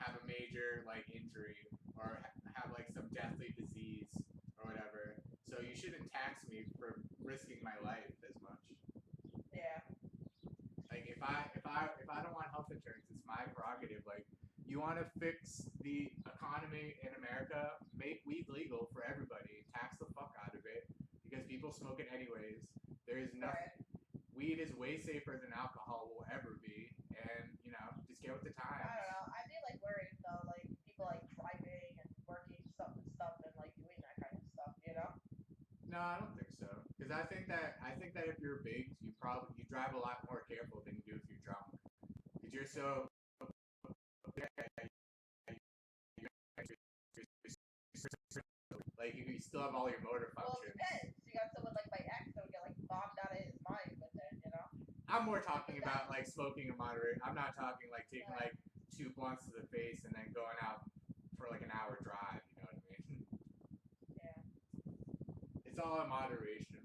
have a major like injury or have like some deathly disease or whatever. So you shouldn't tax me for risking my life as much. Yeah. Like if I don't want health insurance, it's my prerogative. Like, you want to fix the economy in America, make weed legal for everybody, tax the fuck out of it, because people smoke it anyways. There is nothing. Right. Weed is way safer than alcohol will ever be, and just get with the times. I don't know. I'd be like worried though, like people like driving and working stuff and like doing that kind of stuff, you know? No, I don't think so. Because I think that if you're big, you drive a lot more careful than you do if you're drunk. Because you're so like you still have all your motor Well, it functions. depends. You got someone like my ex that would get like bombed out of his mind with it, you know? I'm more talking about like smoking a moderate. I'm not talking like taking like 2 blunts to the face and then going out for like an hour drive. You know what I mean? Yeah. It's all in moderation.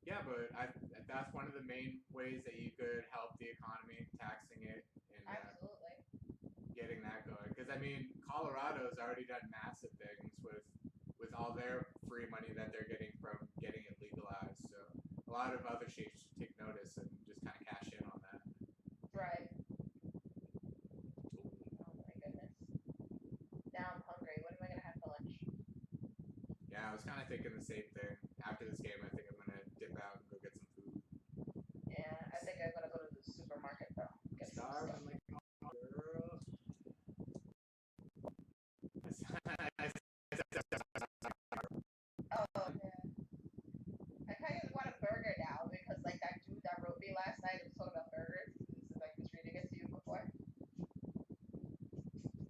Yeah, but that's one of the main ways that you could help the economy, taxing it and Absolutely. getting that going. Because I mean, Colorado's already done massive things with all their free money that they're getting from getting it legalized. So a lot of other states should take notice and just kind of cash in on that. Right. Oh my goodness. Now I'm hungry. What am I gonna have for lunch? Yeah, I was kind of thinking the same thing. After this game, I think I'm gonna dip out and go get some food. Yeah, I think I'm gonna go to the supermarket though. Get some Starving stuff. like a girl. Oh yeah. I kind of want a burger now because like that dude that wrote me last night was talking about burgers. This is like was reading it to you before.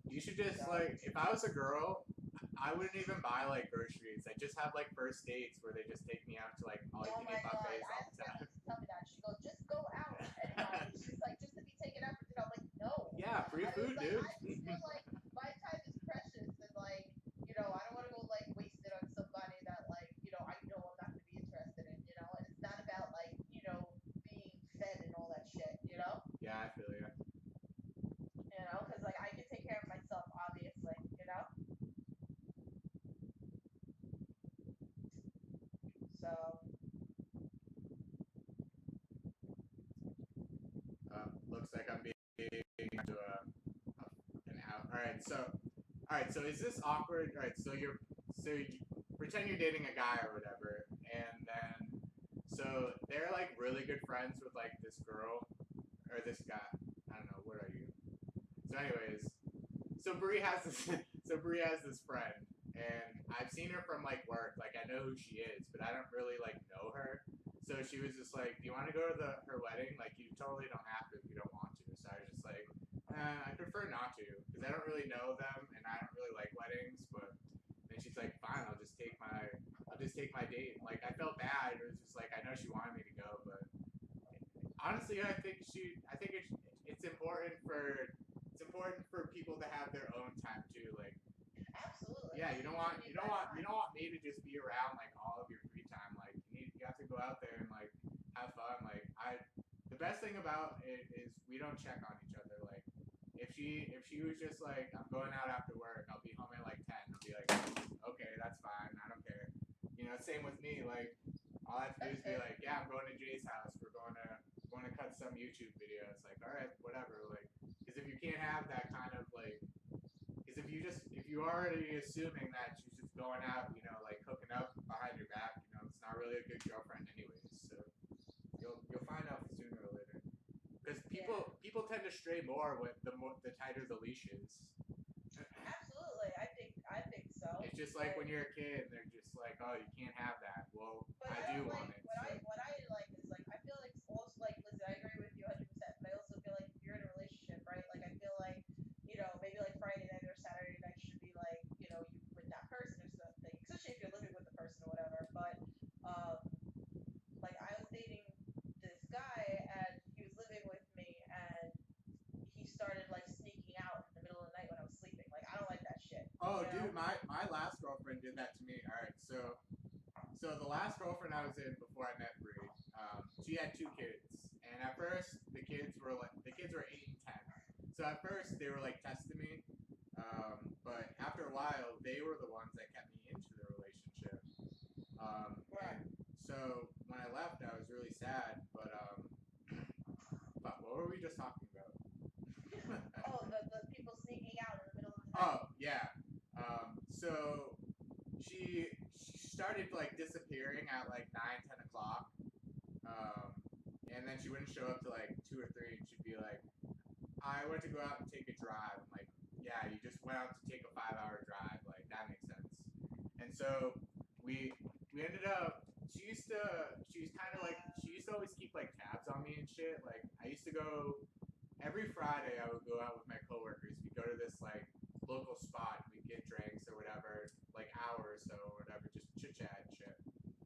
You should just like, if I was a girl, I wouldn't even buy like groceries. I just have like first dates where they just take me out to like all you can eat buffets all the time. Tell me that. She goes, just go out anytime. She's like, just to be taken out for dinner. I'm like, no. Yeah, free food, dude. I just feel like my time is precious and like, I don't want to go like waste it on somebody that like, I know I'm not going to be interested in, and it's not about like, being fed and all that shit, Yeah, I feel you. Because like I can take care of myself, obviously, So. Looks like I'm being to an out. All right. So is this awkward? All right. So you pretend you're dating a guy or whatever, and then so they're like really good friends with like this girl or this guy. I don't know. What are you? So anyways, so Bree has this friend, and I've seen her from like work. Like I know who she is, but I don't really like know her. So she was just like, "Do you want to go to her wedding? Like, you totally don't have to if you don't want to." So I was just like, "I prefer not to because I don't really know them and I don't really like weddings." But then she's like, "Fine, I'll just take my date." Like I felt bad. It was just like I know she wanted me to go, but honestly, I think it's important for people to have their own time too. Like, Absolutely. yeah, you don't want me to just be around like all of your free time. Like you have to go out there and like have fun. Like the the best thing about it is we don't check on each other. Like, if she was just like, I'm going out after work, I'll be home at like 10. I'll be like, okay, that's fine. I don't care. You know, same with me. Like, all I have to do is be like, yeah, I'm going to Jay's house. We're going to cut some YouTube video. It's like, all right, whatever. Like, because if you can't have that kind of like, because if you already assuming that she's just going out, you know, like hooking up behind your back, you know, it's not really a good girlfriend anyways. So you'll find out sooner or later. Because people tend to stray more with the tighter the leash is. Absolutely, I think so. It's just like when you're a kid, they're just like, oh, you can't have that. Well, I do want it. What I like is like I feel like it's also like listen, I agree with you 100%, but I also feel like if you're in a relationship, right? Like I feel like maybe like Friday night or Saturday night should be like you with that person or something, especially if you're living with the person or whatever. But um, like I was dating this guy and he was living with me and he started like sneaking out in the middle of the night when I was sleeping. Like I don't like that shit. Oh, dude, my last girlfriend did that to me. All right, so the last girlfriend I was in before I met Bree, she had 2 kids, and at first the kids were 8 and 10. So at first they were like testing me, but after a while they were the ones that kept me into the relationship. Right. And so when I left, I was really sad. But fuck, what were we just talking about? Oh, the people sneaking out in the middle of the night. Oh yeah. So she started like disappearing at like 9, 10 o'clock. And then she wouldn't show up till like 2 or 3, and she'd be like, I went to go out and take a drive. I'm like, yeah, you just went out to take a 5-hour drive. Like that makes sense. And so we ended up. She used to always keep like tabs on me and shit. Like I used to go every Friday. I would go out with my coworkers. We go to this like local spot. We get drinks or whatever, like hour or so or whatever, just chit chat and shit.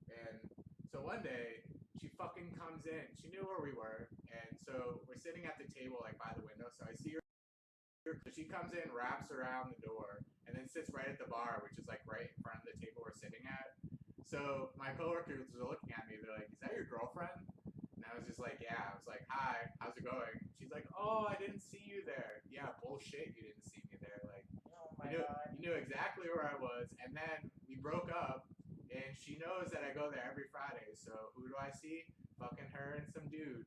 And so one day she fucking comes in. She knew where we were, and so we're sitting at the table like by the window. So I see her. She comes in, wraps around the door, and then sits right at the bar, which is like right in front of the table we're sitting at. So my coworkers were looking at me. They're like, "Is that your girlfriend?" And I was just like, "Yeah." I was like, "Hi, how's it going?" She's like, "Oh, I didn't see you there." Yeah, bullshit. You didn't see me there. Like, oh my God. you knew exactly where I was. And then we broke up, and she knows that I go there every Friday. So who do I see? Fucking her and some dude.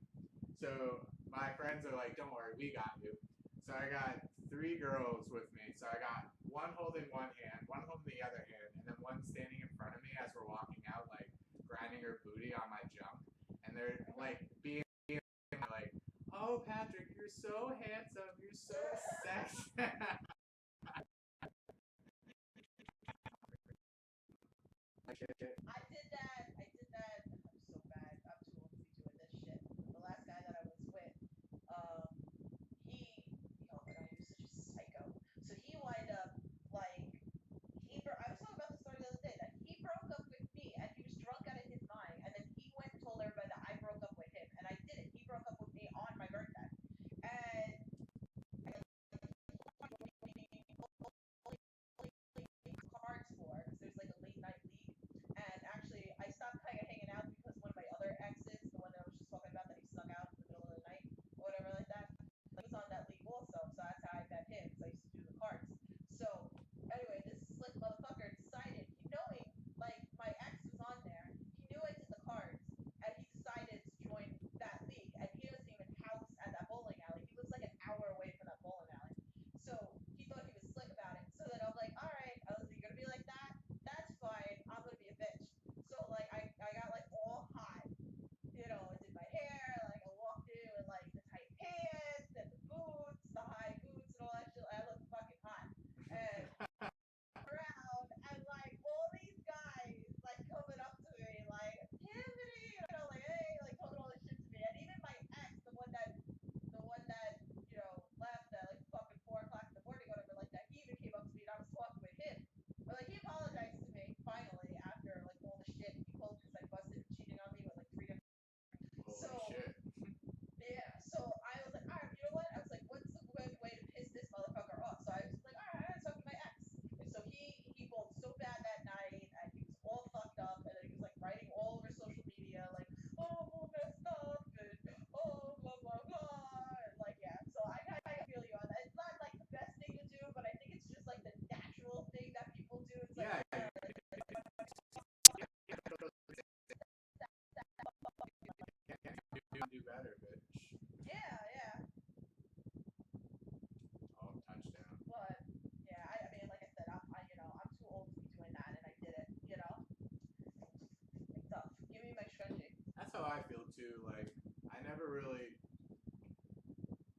So my friends are like, "Don't worry, we got you." So I got 3 girls with me. So I got one holding one hand, one holding the other hand, and then one standing in front of me as we're walking out, like grinding her booty on my junk. And they're like being like, "Oh, Patrick, you're so handsome. You're so sexy." I did that. I'm so bad. I'm too old to be doing this shit. The last guy that I was with, oh my God, he was such a psycho. So he wind up like I was talking about the story the other day that he broke up with me and he was drunk out of his mind, and then he went and told everybody that I broke up with him, and I didn't. He broke up with me on my birthday, and too. Like I never really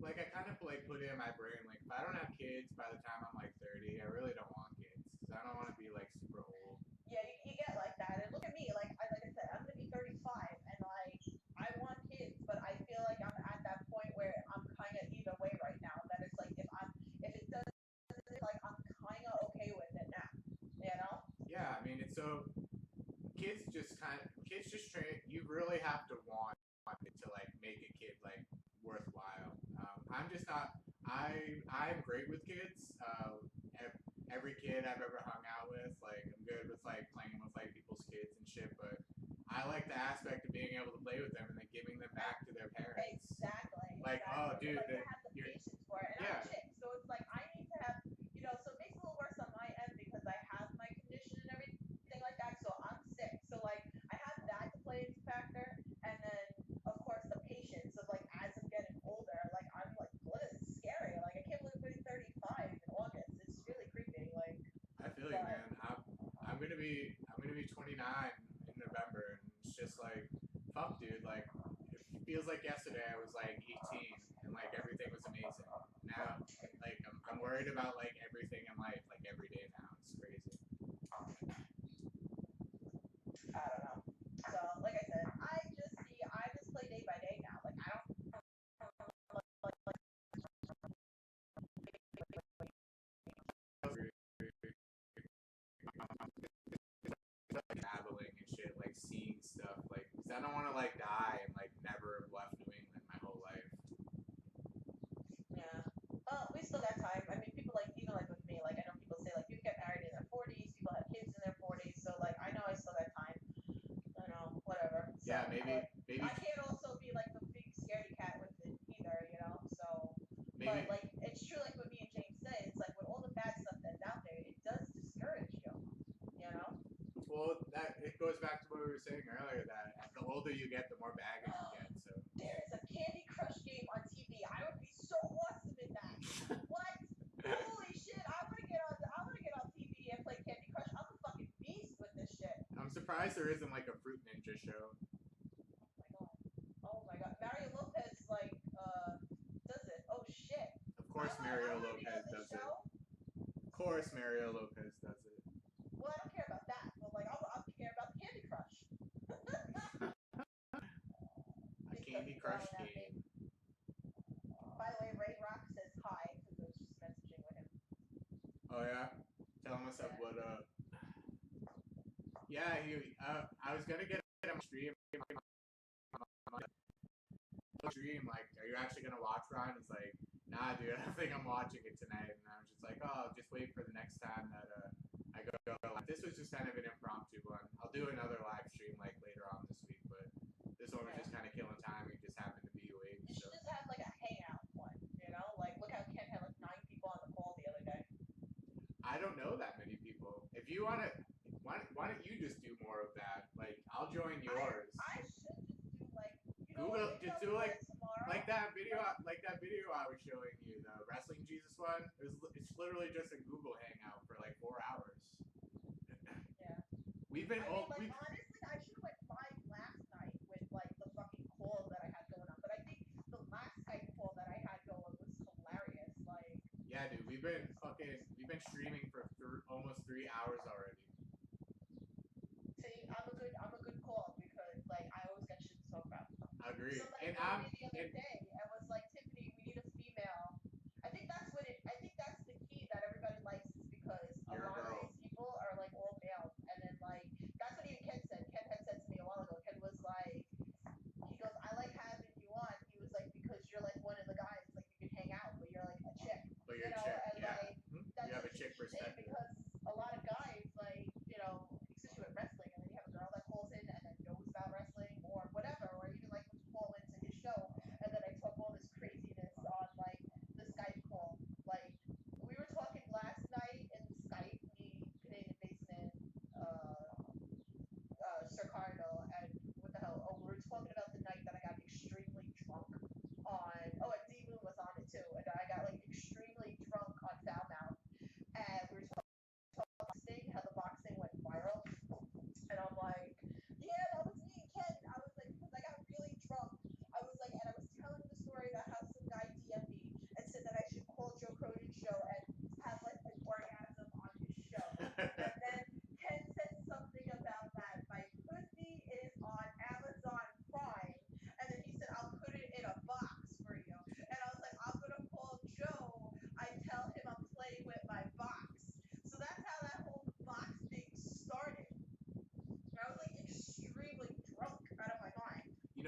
like I kind of like put it in my brain like if I don't have kids by the time I'm like 30, I really don't want kids because I don't want to be like super old. Yeah, you get like that. And look at me, like I said, I'm gonna be 35, and like I want kids, but I feel like I'm at that point where I'm kind of either way right now. That it's like if it does, like I'm kind of okay with it now. You know? Yeah, I mean it's so kids just train. You really have to want it to like make a kid like worthwhile. I'm just not. I'm great with kids. Every kid I've ever hung out with, like I'm good with like playing with like people's kids and shit. But I like the aspect of being able to play with them and then giving them back to their parents. Exactly. Like, oh, dude, like to have the patience for it. And yeah. I'm a chick, so it's like I need to have, so it makes it a little worse on my end because I have my condition and everything like that. So I'm sick. So like I have that to play into factor, and then of course the patience of like as I'm getting older, like I'm like, what is scary? Like I can't believe I'm 35 in August. It's really creepy. Like I feel you, man. I'm gonna be 29 in November, and it's just like, fuck, dude. Like, it feels like yesterday I was like 18 and like everything was amazing. Now, like, I'm worried about like everything in life, like every day now. It's crazy. I don't know. So like I said, I just play day by day now. Like I don't. Traveling and shit, like seeing stuff, like, cause I don't want to like die and like never have left New England my whole life. Yeah. Well, we still got time. I mean, people like like with me. Like I know people say like you get married in their 40s, people have kids in their 40s. So like I know I still got time. You know, whatever. So, Yeah, maybe. I can't also be like the big scaredy cat with it either. So. Maybe. But like it's true, like what me and James say. It's like with all the bad stuff that's out there, it does discourage you. You know. Well, it goes back to what we were saying earlier that the older you get, the more baggage you get. So there is a Candy Crush game on TV. I would be so awesome in that. What? Holy shit! I want to get on TV and play Candy Crush. I'm a fucking beast with this shit. I'm surprised there isn't like a Fruit Ninja show. Oh my god. Mario Lopez does it. Oh shit. Of course, Mario Lopez does it. Of course, Mario Lopez does it. Well, I don't care about that, but like I'll care about the Candy Crush. A Candy Crush game. By the way, Ray Rock says hi because I was just messaging with him. Oh yeah, tell him what's up. What Yeah, I was gonna get him stream. Stream, like, are you actually gonna watch Ron? He's like, nah, dude, I don't think I'm watching it tonight. And I was just like, oh, just wait for the next time that I go. This was just kind of an impromptu one. I'll do another live stream like later on this week, but this one was just kind of killing time. We just happened to be awake. You should just have like a hangout one, like look how Ken had like 9 people on the call the other day. I don't know that many people. If you wanna, why don't you just do more of that? Like, I'll join yours. I should just do like Google, just do like that video I was showing you, the Wrestling Jesus one. It's literally just a Google Hangout for like 4 hours. Yeah. We've been honestly, I should have went live last night with like the fucking call that I had going on. But I think the last Skype call that I had going was hilarious. Like. Yeah, dude, we've been streaming for almost 3 hours already. See, I'm a good call because like I always got shit to talk about. Agreed. Somebody told me the other day and was like, Tiffany, we need a female. I think that's the key that everybody likes is because a lot of these people are like all male, and then like that's what even Ken said. Ken had said to me a while ago. Ken was like, he goes, I like having you on. He was like, because you're like one of the guys, like you can hang out, but you're like a chick. But you're a chick, and yeah. Like, that's you have a chick perspective. Because a lot of guys like especially with wrestling, and then you have a girl that calls in and then knows about wrestling or whatever, or even like would call into his show and then I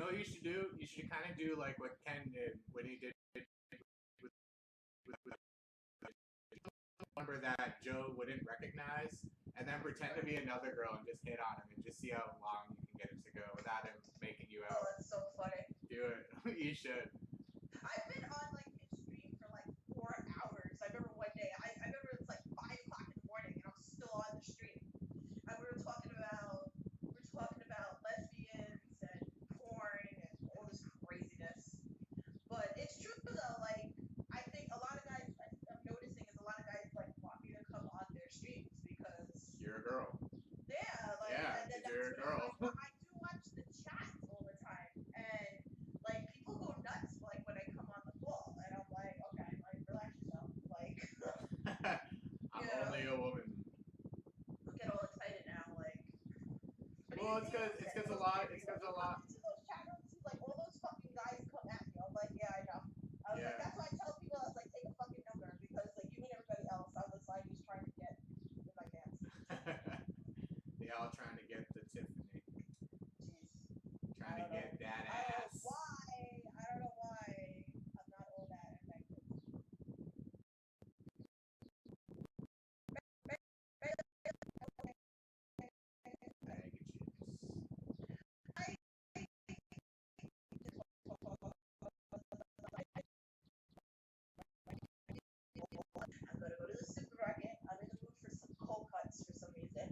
know what you should do? You should kind of do like what Ken did when he did with number that Joe wouldn't recognize, and then pretend to be another girl and just hit on him and just see how long you can get it to go without him making you Oh, out. that's so funny. Do it. You should. I've been on like his stream for like 4 hours. I remember one day, I remember it was like 5 o'clock in the morning and I'm still on the stream. And we were talking about lesbians and porn and all this craziness. But it's true though, like I think a lot of guys, I'm noticing is a lot of guys like want me to come on their streams because You're a girl. yeah, like Yeah, and because you're a girl. I do watch the chats all the time, and like people go nuts like when I come on the call, and I'm like, okay, like relax yourself, like I'm you know, only a woman. I get all excited now, like. But Well, it's because a lot. Into those chat rooms, he's like all those fucking guys come at me. I'm like, yeah, I know. I was like, that's why I tell people I was like, take a fucking number because like you and everybody else, I was like just trying to get in my pants. They all trying to get the Tiffany. Jeez. Trying to get that I don't ass. know why I'm not all that effective. Bag of chips. I'm gonna go to the supermarket. I'm in the mood for some cold cuts for some reason,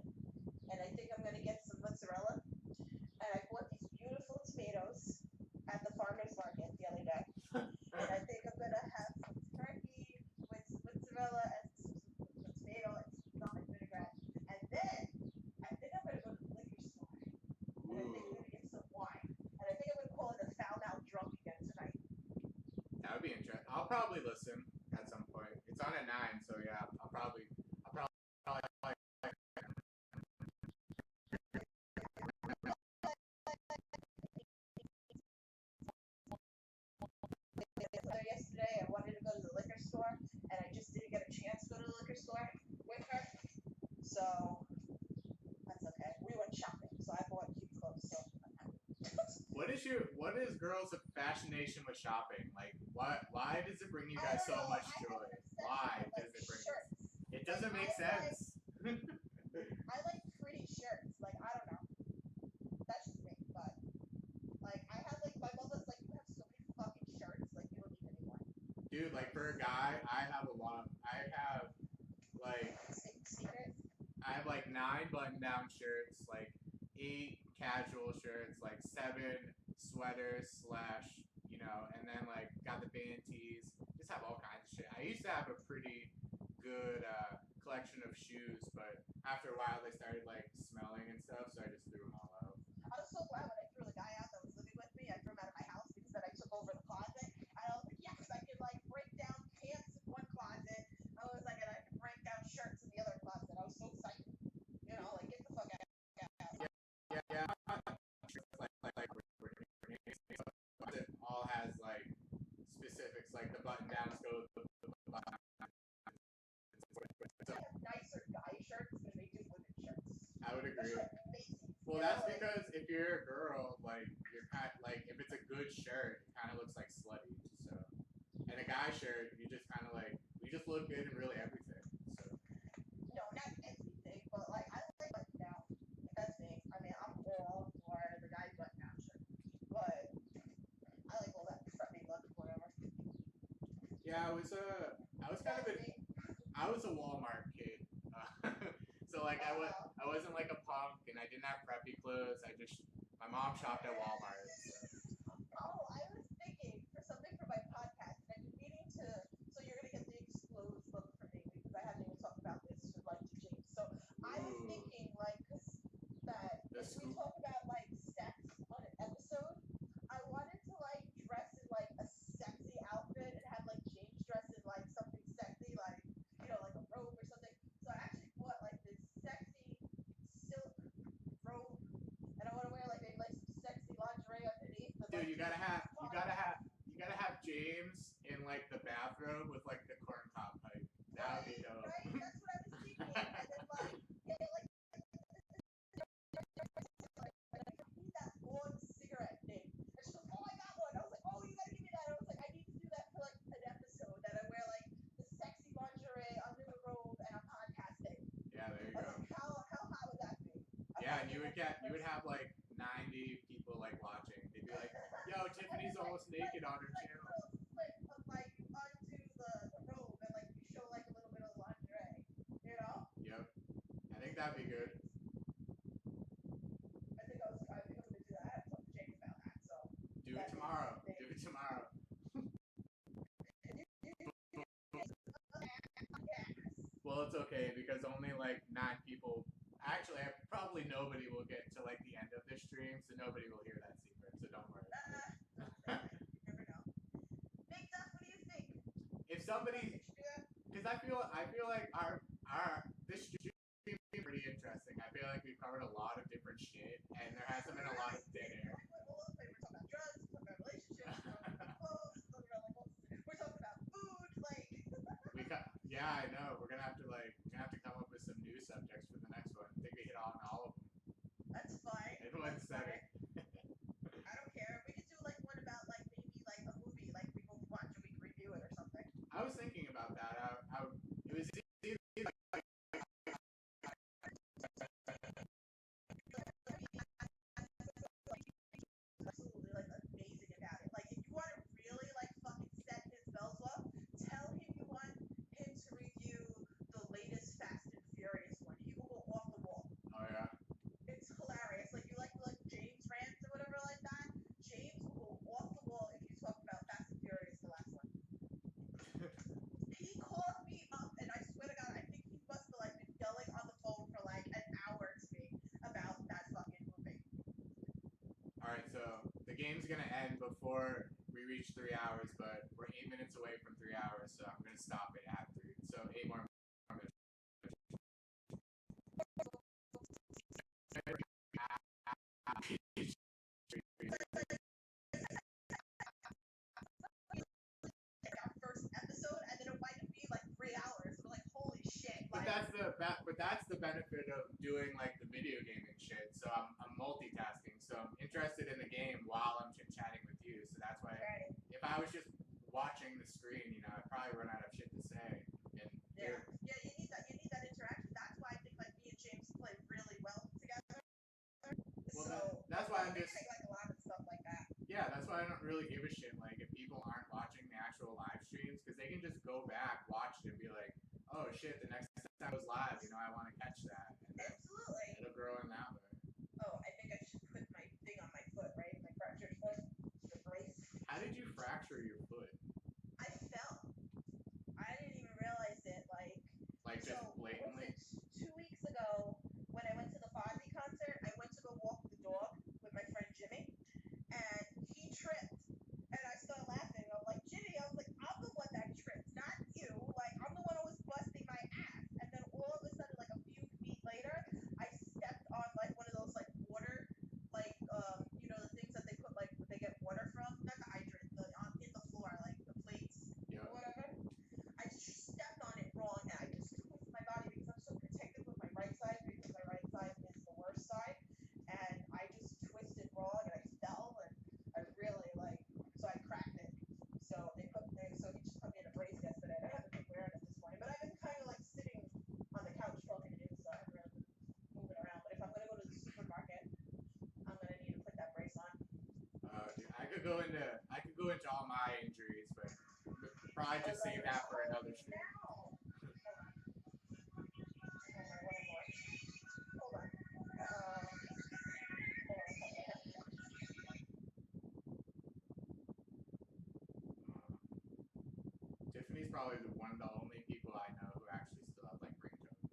and I think I'm gonna get some mozzarella. And I bought these beautiful tomatoes at the farmer's market the other day. And I think I'm gonna have some turkey with some mozzarella and some tomato and some garlic vinaigrette. And then I think I'm gonna go to the liquor store. And I think I'm gonna get some wine. And I think I'm gonna call it a found out drunk again tonight. That would be interesting. I'll probably listen at some point. It's on at 9, so yeah, I'll probably. Yesterday, I wanted to go to the liquor store, and I just didn't get a chance to go to the liquor store with her. So that's okay. We went shopping, so I bought cute clothes. So I'm happy. What is girls' fascination with shopping? Like, why does it bring you guys so much joy? Why does it bring? It doesn't make sense. I like pretty shirts. Like I don't know. That's just me, but like I have like my mom was like, you have so many fucking shirts, like you don't need any more. Dude, like for a guy, I have a lot. I have Secrets. I have like 9 button-down shirts, like 8 casual shirts, like 7 sweaters / and then like got the band tees. Just have all kinds of shit. I used to have a pretty good collection of shoes, but after a while they started like smelling and stuff, so I just threw them all out. I was so glad when I threw the guy out that was living with me. I threw him out of my house because then I took over the closet. I was like, yes, I could like break down pants in one closet. I was like, and I could break down shirts in the other closet. I was so excited. You know, like get the fuck out. Yeah. It all has like specifics, like the button downs go with the button. Nicer guy shirts than they do women shirts. I would agree. Amazing. Well, that's because if you're a girl, like you're kind of, like if it's a good shirt, it kind of looks like slutty. So, and a guy shirt, you just kind of like you just look good in really everything. So. No, not everything, but like I like button down. That's me. I mean, I'm all for the guy's button down shirt, but I like all that preppy look, whatever. Yeah, I was kind of I was a Walmart kid. So like I wasn't like a punk and I didn't have preppy clothes. My mom shopped at Walmart. So. Oh, I was thinking for something for my podcast, and I've been meaning to. So you're gonna get the exposed look from me because I haven't even talked about this with like James. So I was thinking like that if we talk about like sex on an episode, I wanted to like dress in like a sexy outfit and have like James dress in like something sexy, like like a robe or something. So I actually bought like this sexy silk robe, and I want to wear like maybe like some sexy lingerie underneath. Dude, you gotta have James in like the bathrobe with like the corn cob pipe. That would be dope. Right, that's what I was thinking. And then like get like I need that long cigarette thing. I just Yeah, and you would have like 90 people like watching. They'd be like, "Yo, Tiffany's almost naked on her channel." Slip of like onto the robe and like you show like a little bit of lingerie, you know? Yep. I think that'd be good. I think I'm gonna do that. I have to talk to James about that. So Do it tomorrow. Do it tomorrow. Well, it's okay because only like 9 people. Actually, probably nobody will get to like the end of this stream, so nobody will hear that secret. So don't worry. You never know. Big Duff, what do you think? If somebody, because I feel like our this stream is pretty interesting. I feel like we've covered a lot of different shit, and there hasn't been a lot of dead air. We're talking about drugs, we're talking about relationships, we're talking about clothes, we're talking about food, like. Yeah, I know. We're gonna have to come up with some new subjects for the next one. I think we hit on all of them. That's fine. Everyone said it. I don't care. We could do like one about like maybe like a movie like we both watch and we can review it or something. I was thinking about that. It was either absolutely like amazing about it. Like if you want to really like fucking set his bells off, tell him you want him to review the latest Fast and Furious one. He will go off the wall. Oh yeah. It's hilarious. Like you like James rants or whatever like that. James will go off the wall if you talk about Fast and Furious, the last one. He called me up and I swear to God, I think he must have like been yelling on the phone for like an hour to me about that fucking movie. Alright, so the game's gonna end before we reach 3 hours, but we're 8 minutes away from 3 hours, so I'm gonna stop it at 3. So 8 more minutes. First episode and then it might be like 3 hours. We're like, holy shit. But Like, that's the benefit of doing like the video gaming shit. So I'm multitasking. So I'm interested in the game while I'm chit chatting with you. So that's why right. if I was just watching the screen, you know, I'd probably run out of shit to say. And Yeah, you need that interaction. That's why I think like me and James play really well together. Well, So that's why I'm we just take like a lot of stuff like that. yeah. That's why I don't really give a shit like if people aren't watching the actual live streams because they can just go back, watch it, and be like, oh shit, the next time it was live, you know, I want to catch that. And Absolutely. it'll grow in that way. Oh, I think I should put my thing on my foot, right? My fractured foot, the brace. How did you fracture your foot? I fell. I didn't even realize it. Like just blatantly? Was it 2 weeks ago when I went to the Fozzy concert? I went to go walk the dog with my friend Jimmy, and he tripped. And I started laughing. I'm like, Jimmy, I was like, I'm the one that tripped, not you. Like, I'm the one who was busting my ass. And then all of a sudden, like a few feet later, I stepped on like one of those like water, like you know the things that they put like they get water from, not the hydrant, in the floor, like the plates or whatever. I just stepped on it wrong and I just twisted my body because I'm so protected with my right side because my right side is the worst side, and I just twisted wrong and I fell and I really so I cracked it. So he just put me in a brace yesterday. I haven't been wearing it this morning, but I've been kind of like sitting on the couch talking to you, so I haven't really been moving around. But if I'm gonna go to the supermarket, I'm gonna need to put that brace on. Dude, I could go into all my injuries, but probably just save that for another stream. Tiffany's probably one of the only people I know who actually still have like ringtones.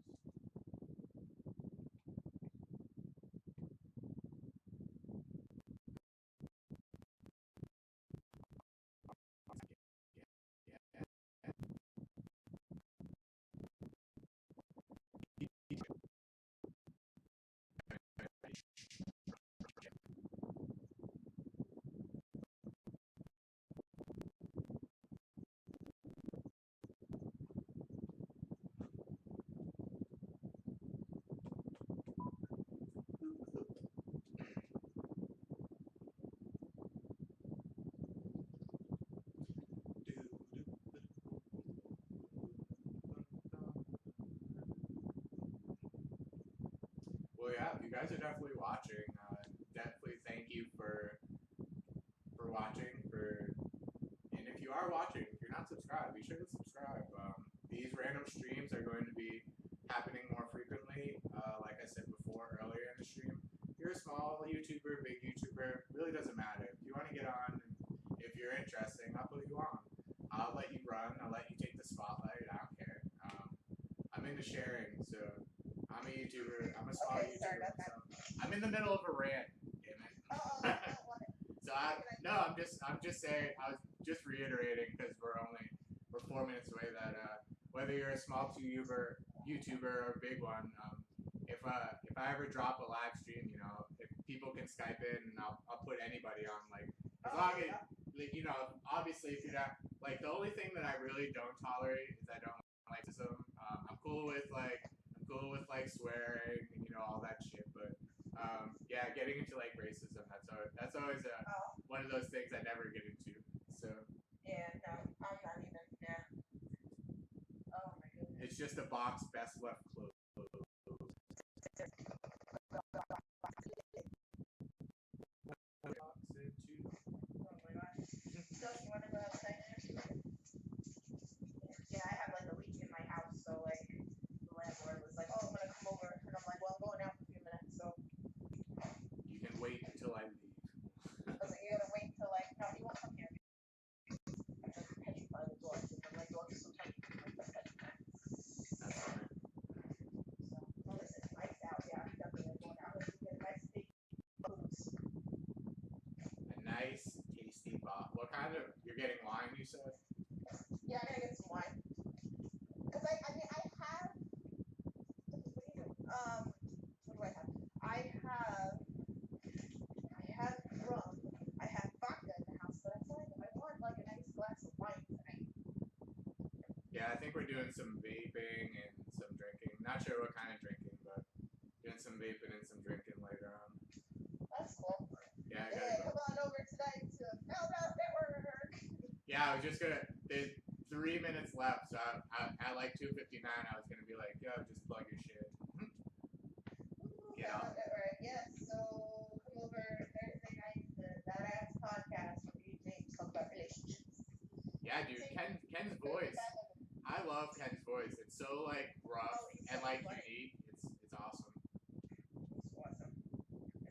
Well, yeah, you guys are definitely watching. Definitely thank you for watching. And if you are watching, if you're not subscribed, be sure to subscribe. These random streams are going to be happening more frequently. Like I said before earlier in the stream, if you're a small YouTuber, big YouTuber, really doesn't matter. If you want to get on, if you're interesting, I'll put you on. I'll let you run. I'll let you take the spotlight. I don't care. I'm into sharing, so I'm a YouTuber. I'm a small Okay, sorry YouTuber about that. myself. I'm in the middle of a rant. Damn it. So I'm just saying. I was just reiterating because we're 4 minutes away. That whether you're a small YouTuber or a big one, if I ever drop a live stream, if people can Skype in, and I'll put anybody on. Like as long as obviously if you're not like the only thing that I really don't tolerate is I don't like racism. I'm cool with like swearing and all that shit, but yeah, getting into like racism, that's always one of those things I never get into. So Yeah, no, I'm not even. Yeah. Oh my goodness. it's just a box best left closed. Oh my gosh. So you want to go outside now? Yeah, I have like a leak in my house, so like the landlord was like, "Oh, I'm gonna come over," and I'm like, "Well, I'm going out for a few minutes, so." You can wait until I leave. I was like, "You gotta wait till like no, he won't come here." I'm like petrify the door, so my dog is so tiny, like petrified. That's funny. So, well, listen, it's nice out. Yeah, I'm definitely going out. Let's get a nice big boots. A nice, tasty box. What kind of? You're getting wine, you said? Yeah, I gotta get some wine. Cause I mean, I have. What are you doing? What do I have? I have rum. I have vodka in the house, but I feel like I want like a nice glass of wine tonight. Yeah, I think we're doing some vaping and some drinking. Not sure what kind of drinking, but doing some vaping and some drinking later on. That's cool. Yeah, Come on over tonight to Hangout Network. Yeah, I was just gonna. There's 3 minutes left, so at like 2:59, I was gonna be like, "Yo, just plug your shit." Hangout Network. Yes. So come over Thursday night to Dat Ass Podcast where me and James talk about relationships. Yeah, dude, Ken's voice. I love Ken's voice. It's so like rough and like unique. It's awesome. It's awesome.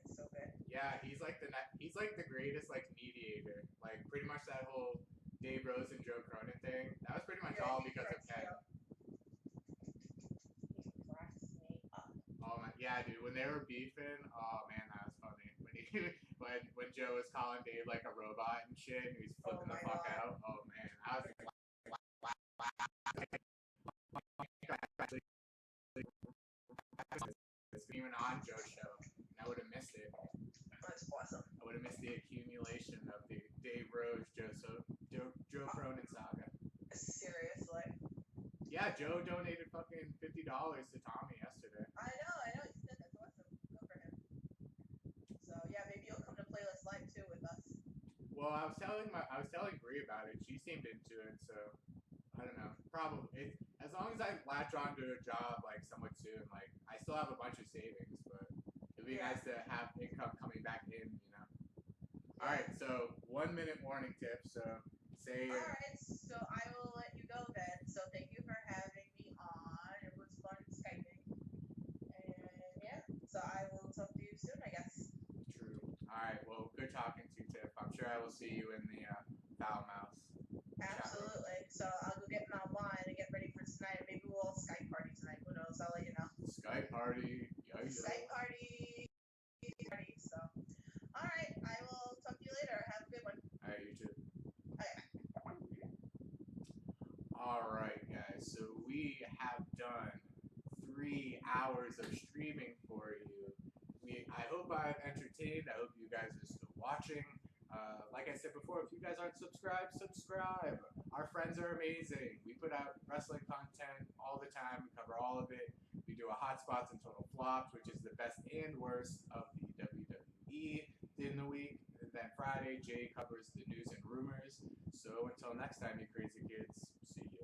It's so good. Yeah, he's like the greatest like mediator. Like pretty much that whole Dave Rose and Joe Cronin thing. That was pretty much all because of Ken. He cracks me up. Oh my, yeah, dude. When they were beefing, oh man, that was funny. When Joe was calling Dave like a robot and shit, and he's flipping the fuck out. Oh man, I was screaming on Joe's show. And I would have missed it. That's awesome. I would have missed the accumulation of the Dave Rose, Joe Cronin saga. Seriously. Yeah, Joe donated fucking $50 to Tommy yesterday. I know. He said that's awesome. Good for him. So yeah, maybe you'll come to Playlist Live too with us. Well, I was telling Bree about it. She seemed into it, so I don't know. Probably as long as I latch on to a job like somewhat soon. Like I still have a bunch of savings, but it'd be nice to have income coming back in. All right, so 1 minute warning tip. So say. All right, so I will let you go then. So thank you for having me on. It was fun Skyping, and yeah. So I will talk to you soon, I guess. True. All right. Well, good talking to you, Tiff. I'm sure I will see you in the Foul Mouse. Absolutely. So I'll go get my wine and get ready for tonight. Maybe we'll all Skype party tonight. Who knows? I'll let you know. Skype party. Yeah. Skype party. So, all right. I will talk to you later. Have a good one. All right, you too. Okay. All right, guys. So we have done 3 hours of streaming for you. I hope I've entertained. I hope you guys are still watching. Like I said before, if you guys aren't subscribed, subscribe. Our friends are amazing. We put out wrestling content all the time. We cover all of it. We do a hot spots and total flops, which is the best and worst of the WWE in the week. And then Friday, Jay covers the news and rumors. So until next time, you crazy kids, see you.